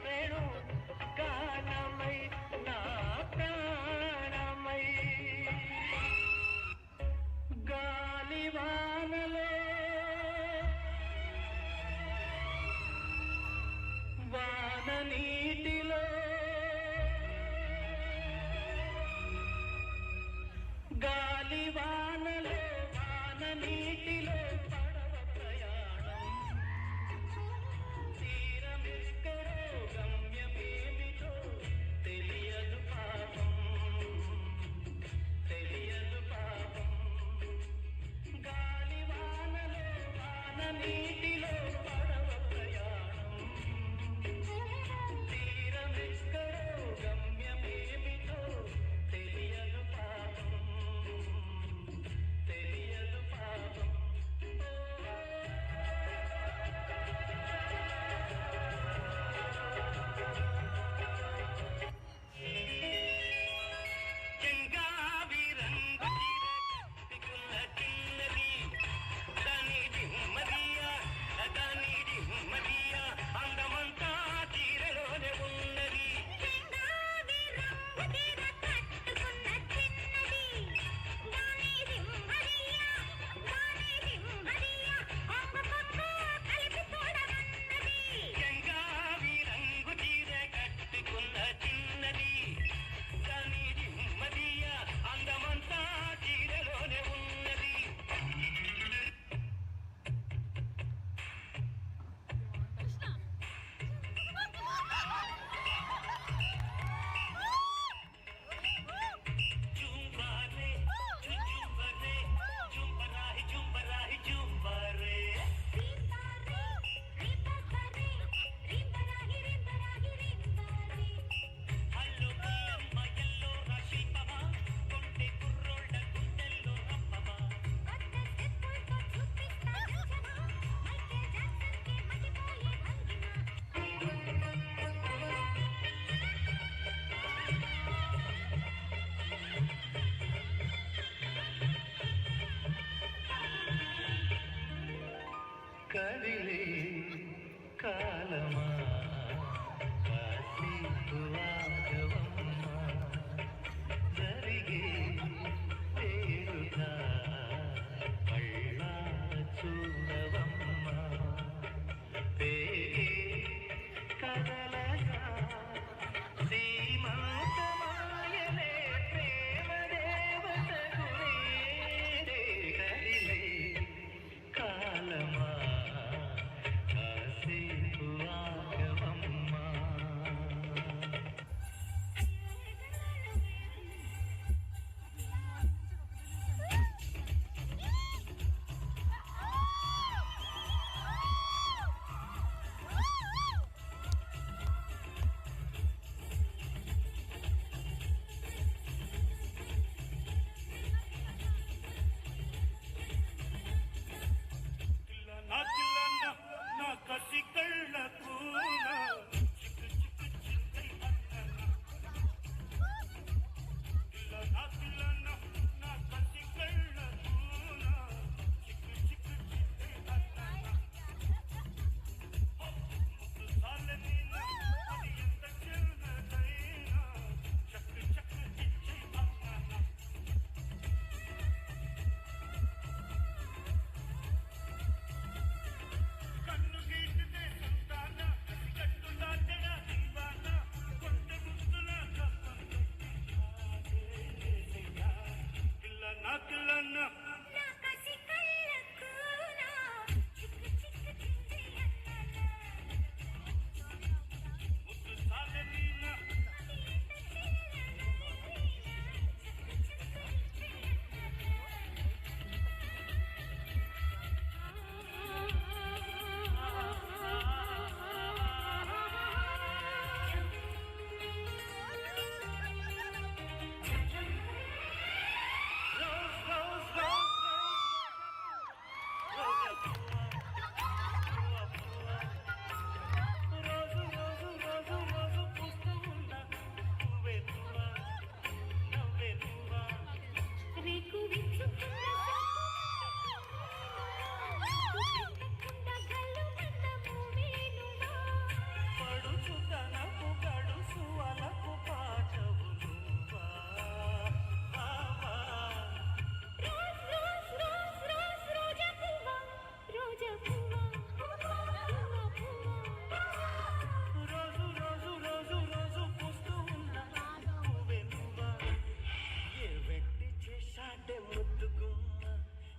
వేణు గానమై నా ప్రాణమై గాలివానలో వాన నీటిలో గాలివానలో వాన నీటిలో పడవ ప్రయాణం తీరమెక్కడో గమ్యమేమిటో తెలియదు పాపం తెలియదు పాపం గాలివానలో వాన నీటిలో పడవ ప్రయాణం తీరమెక్కడో గమ్యమేమిటో తెలియదు పాపం తెలియదు పాపం చెంగావి రంగు చిరకట్టుకున్న చిన్నది దాని దిమ్మదియ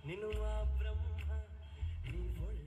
నిన్ను ఆ బ్రహ్మ నీ ఒళ్ళే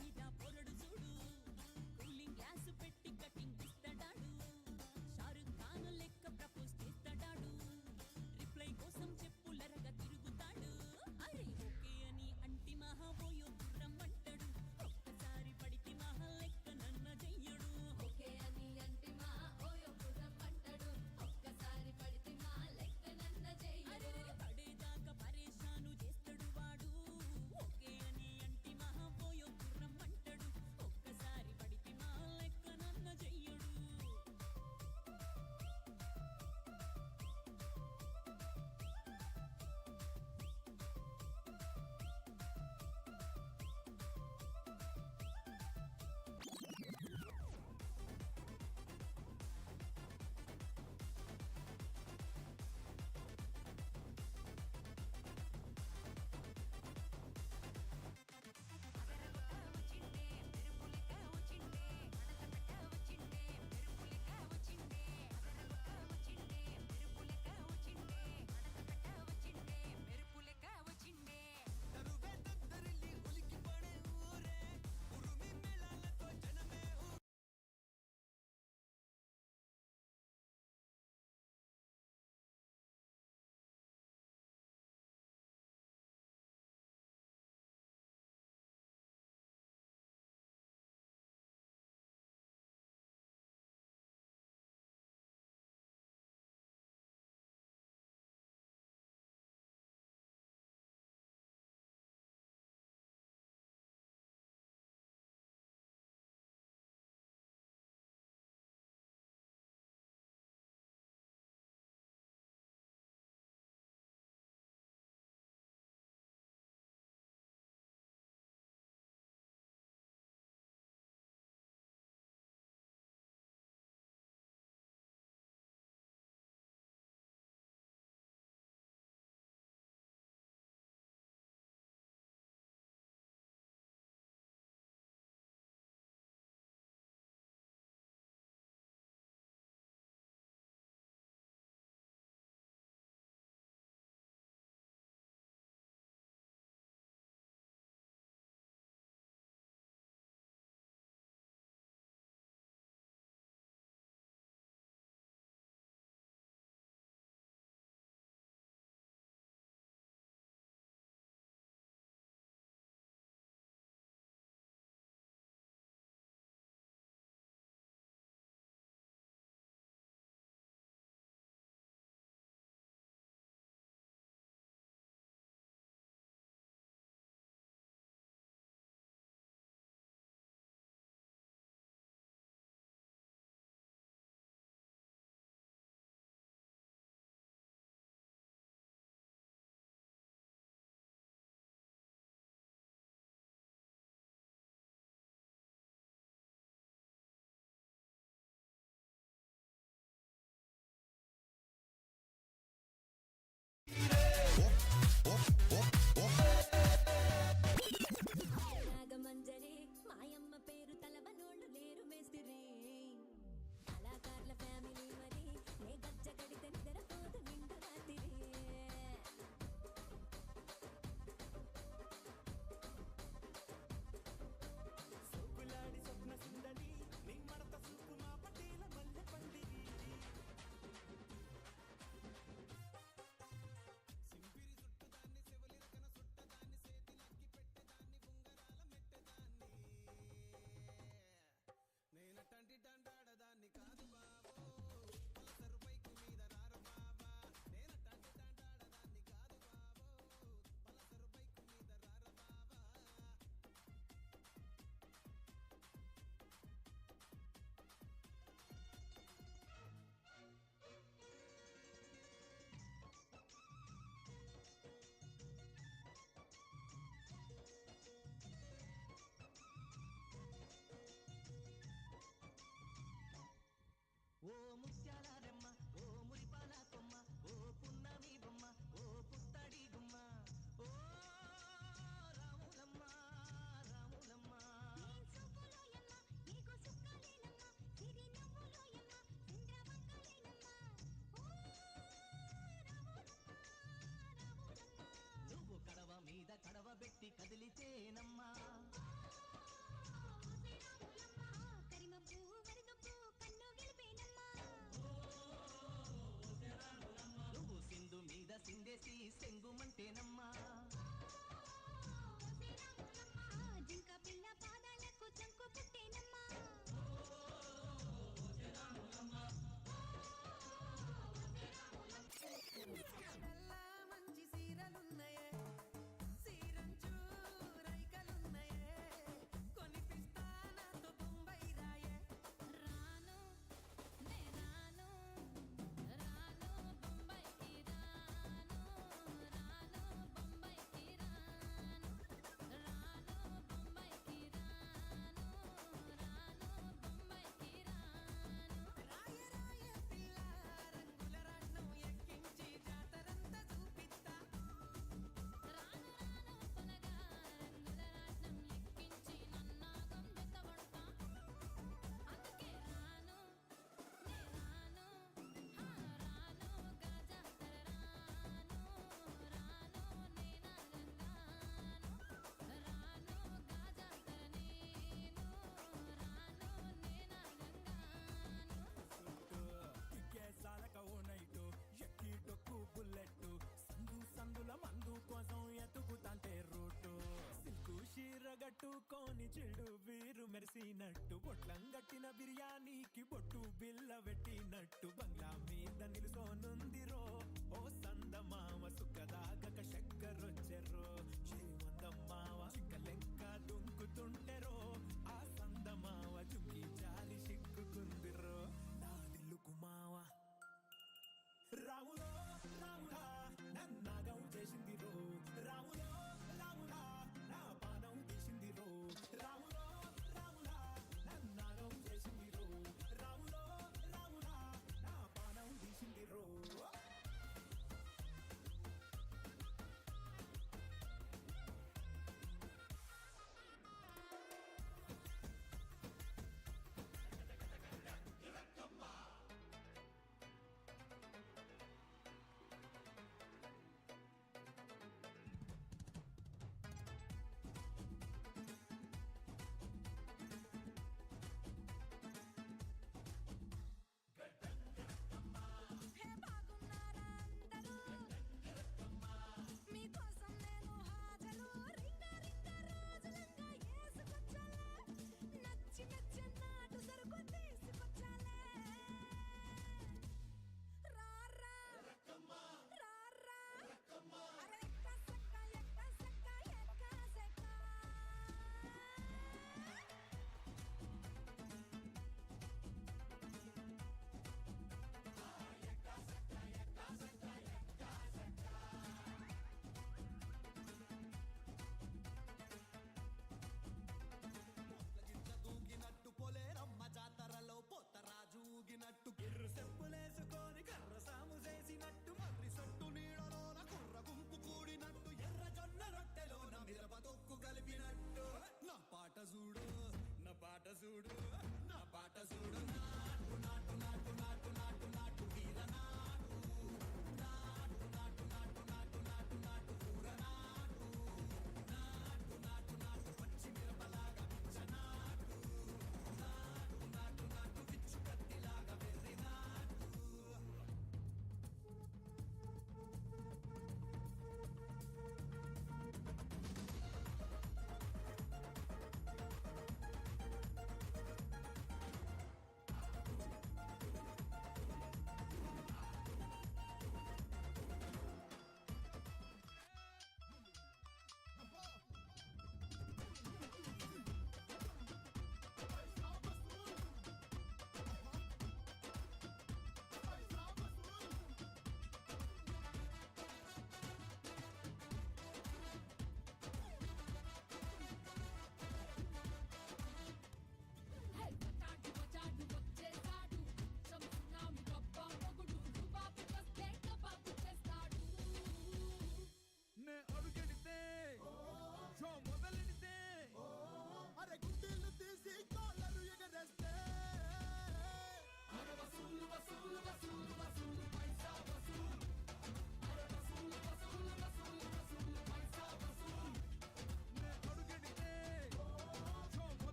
మీద పొరడు చూడు కూలింగ్ గ్లాస్ పెట్టి కటింగ్ ఇస్తాడాడు షారుఖ్ ఖాన్ లెక్క ప్రపోజ్ చేస్తాడాడు రిప్లై కోసం చెప్పులరగా తిరుగుతాడు అరే ఓకే అని అంటి మహా పోయో రమ్మంటాడు ఒక్కసారి పడితే మహా లెక్క నన్న చెయ్యడు ఓకే అని అంటి మహా పోయో రమ్మంటాడు ఒక్కసారి పడితే మహా లెక్క నన్న చెయ్యడు పడేదాకా పరేషాను చేస్తాడు వాడు ఓకే అని అంటి మహా పోయో రమ్మంటాడు ఒక్కసారి పడితే మహా లెక్క నన్న చెయ్యడు నాగమంజరి మాయమ్మ పేరు తలవనోళ్ళు లేరు మేస్తిరి కళాకారుల ఫ్యామిలీ మరి నే గజ్జ గడితే నిద్రపోదు నిండు రాత్రి సోకులాడి స్వప్న సుందరి నీ మడత సూపు మా పటేల మల్లె పందిరి సింపిరి చుట్టు దాన్ని సెవలిరక పట్టుకొని చెడు వీరు మెరిసినట్టు బొట్లంగట్టిన బిర్యానీకి బొట్టు బిల్ల పెట్టినట్టు బంగ్లా మీద నిలుసోనుందిరో ఓ సందమామ సుఖదాగక చక్కరొచ్చెర్రో శ్రీమందమ్మావ చిక్కలెక్క దుంకుతుంటెరో ఆ సందమావ జుంకి జారి సిక్కుకుందిరో నా దిల్లుకు మావ రాములో రాములా నన్నాగం చేసింది రో రాములో రాములా నా పాదం తీసింది రో రాములో రాములా నన్నాగం చేసింది రో రాములో రాములా నా పాదం తీసింది రో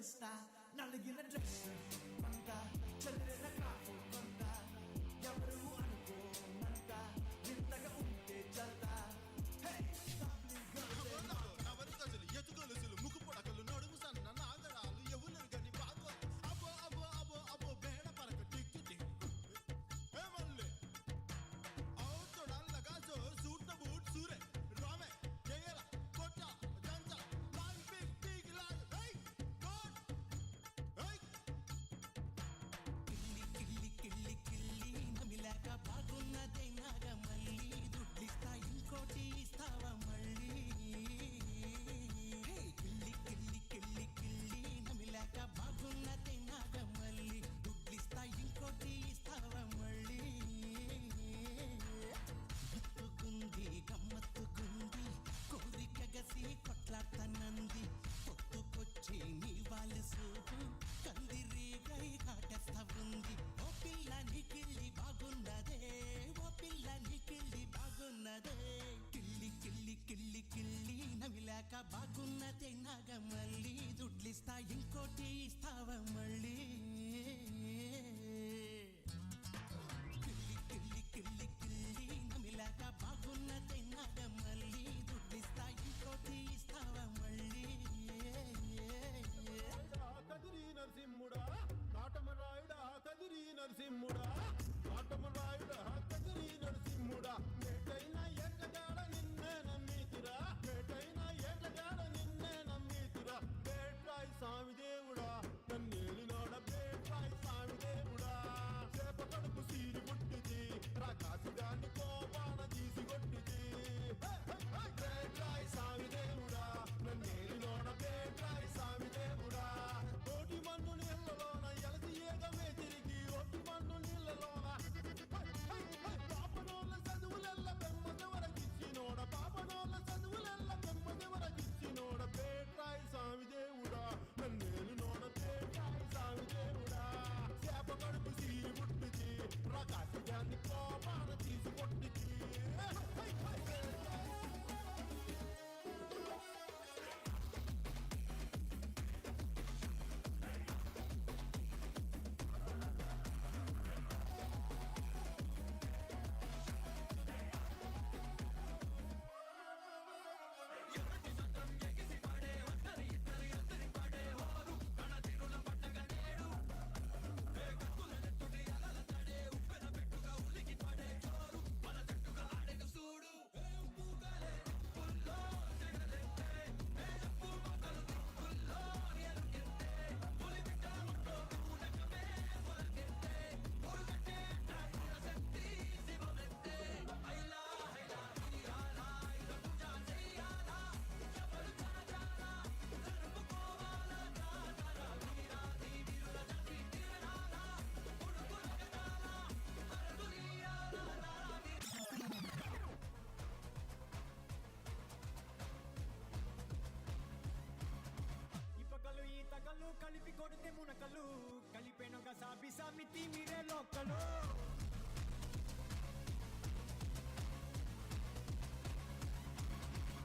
కొనిస్తా నలిగిన డ్రెస్ అంత చదివిన క్రాఫ్ కొంత ఎవరు అనుకోనంత వింతగా ఉంటే చల్తా ఎతుగొలుసులు ముక్కు పొడకలు నడుము సన్న నాగరాలు ఎవరు గని బాబు అబో అబో అబో అబో బేడ పరక టిక్కి టిక్కు మళ్ళీ అవుతోడల్లగా సూట్న బూట్ సూరే రామే జయల కొట్ట జంట లాంగ్ బిగ్ బిగ్ లాంగ్ హై గాడ్ హై కిల్లి కిల్లి కిల్లి నమిలాక బాగున్నదే నాగ మళ్ళీ దుడ్లిస్తా ఇంకోటి ఇస్తావా మళ్ళీ కిల్లి కిల్లి కిల్లి కిల్లి నమిలాక బాగున్నదే నాగ మళ్ళీ దుడ్లిస్తా ఇంకోటి ఇస్తావా మళ్ళీ గుత్తుకుంది గమ్మత్తుకుంది కోరిక గసి కొట్లాడతానంది పొత్తుకొచ్చి నీ వాళ్ళ సూపు కందిరీగై కాటేస్తా ఉంది ఓ పిల్ల నికిల్లి బాగున్నదే ఓ పిల్ల నికిల్లి బాగున్నదే కిల్లి కిల్లి కిల్లి కిల్లి నవిలాక బాగున్నదే నాగ మళ్ళీ దుడ్లిస్తా ఇంకోటి ఇస్తావా మళ్ళీ కిల్లి కిల్లి కిల్లి కిల్లి నమిలాక బాగున్నదే నాగ మళ్ళీ దుడ్లిస్తా ఇంకోటి ఇస్తావా మళ్ళీ కదిరి నరసింహుడా కాటమరాయుడా కదిరి నరసింహుడా కాటమరాయుడా కదిరి నరసింహుడా మేటైన ఎక్కడాడ నిన్నే నమ్మితిరా మేటైన ఎక్కడాడ నిన్నే నమ్మితిరా బేట్రాయి స్వామి దేవుడా నన్నేలినోడ బేట్రాయి స్వామి దేవుడా చేప కడుపు సీరి పుట్టిది రాకాసిగాన్ని కోపాన తీసి కొట్టిది బేట్రాయి స్వామి దేవుడా నన్నేలినోడ బేట్రాయి స్వామి దేవుడా ఓటి మన్ను నీళ్ళలోన ఎలసి ఏగమే తిరిగి ఓటి మన్ను నీళ్ళలోన పాపనోళ్ళ చదువులెల్ల బెమ్మదెవరకిచ్చినోడ పాపనోళ్ళ చదువులెల్ల బెమ్మదెవరకిచ్చినోడ బేట్రాయి స్వామి దేవుడా నన్నేలినోడ బేట్రాయి స్వామి దేవుడా చేప కడుపు సీరి పుట్టిది ప్రకాశిగాన్ని కోపాన తీసి కొట్టిది ఇపకలు ఈతకలు కలిపి కొడితే మునకలు కలిపెనొక సాబి సమితి మీరే లోకలు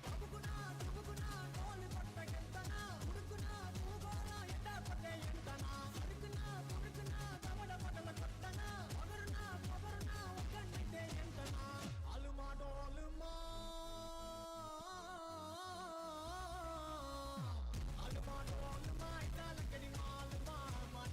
అబుకునా తుబుకునా కోలి పట్టకెంతనా ఉడుకునా తూగోనా ఎండ పట్టే ఎంతనా అడుకునా పుడుకునా దవడ పడల కొట్టనా పొగరునా పొగరునా ఒక్కనైతే ఎంతనా అలుమా డోలుమా అలుమా డోలుమా ఇటాలకడి మాలుమా మా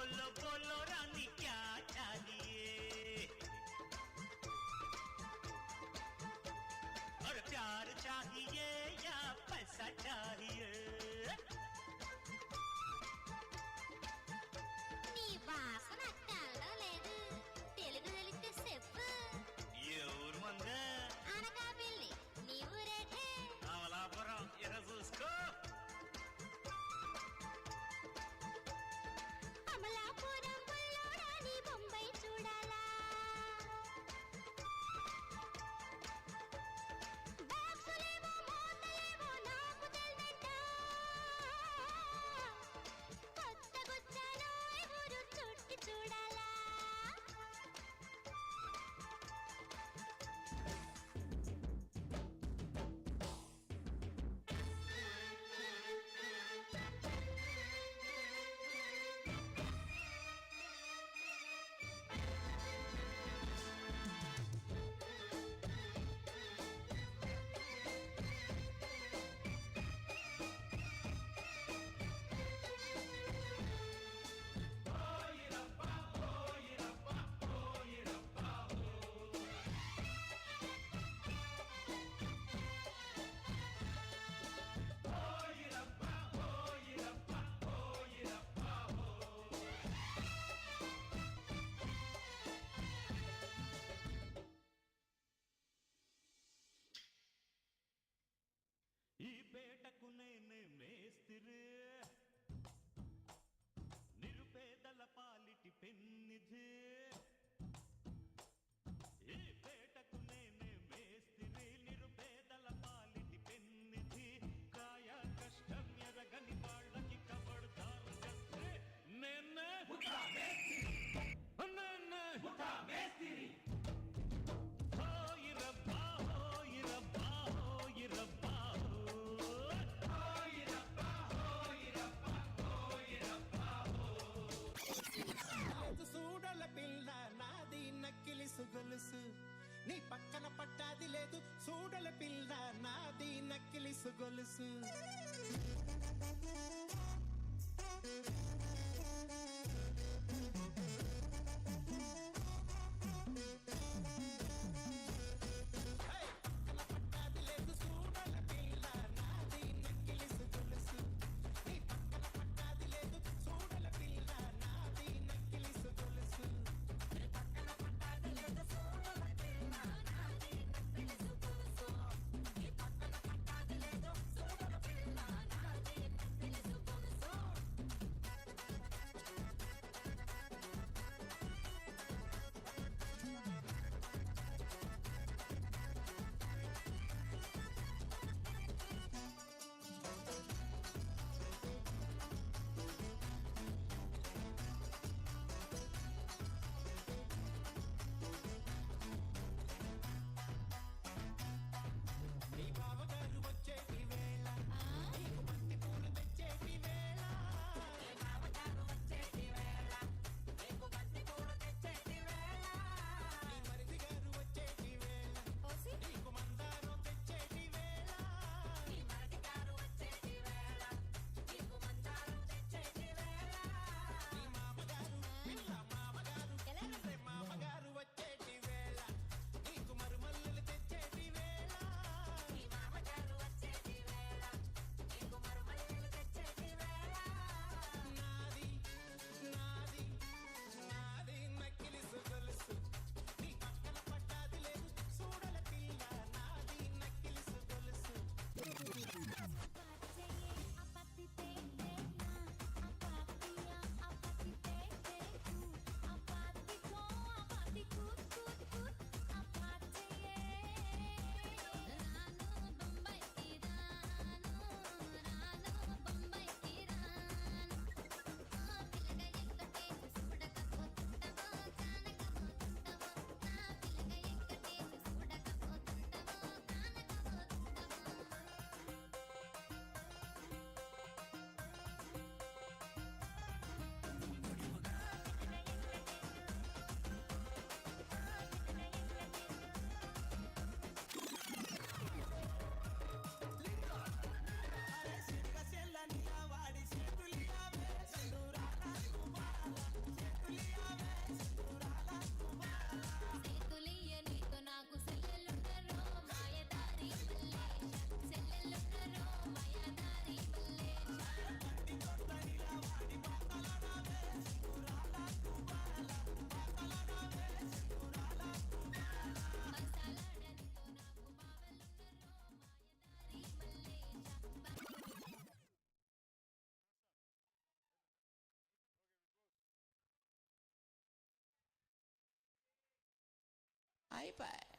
बोलो बोलो रानी क्या चाहिए और प्यार चाहिए या पैसा चाहिए నీ వాసన అట్టాలో లేదు తెలుగు తెలిస్తే చెప్పు ఏ ఊరు మందే అనకాపల్లి నీ ఊరేటే అమలాపురం ఎర చూసుకో అమలాపురం బుల్లోడా నీ బొంబాయి చూడాలా బాక్సులేమో మోతలేమో నాకు తెల్దంట bye.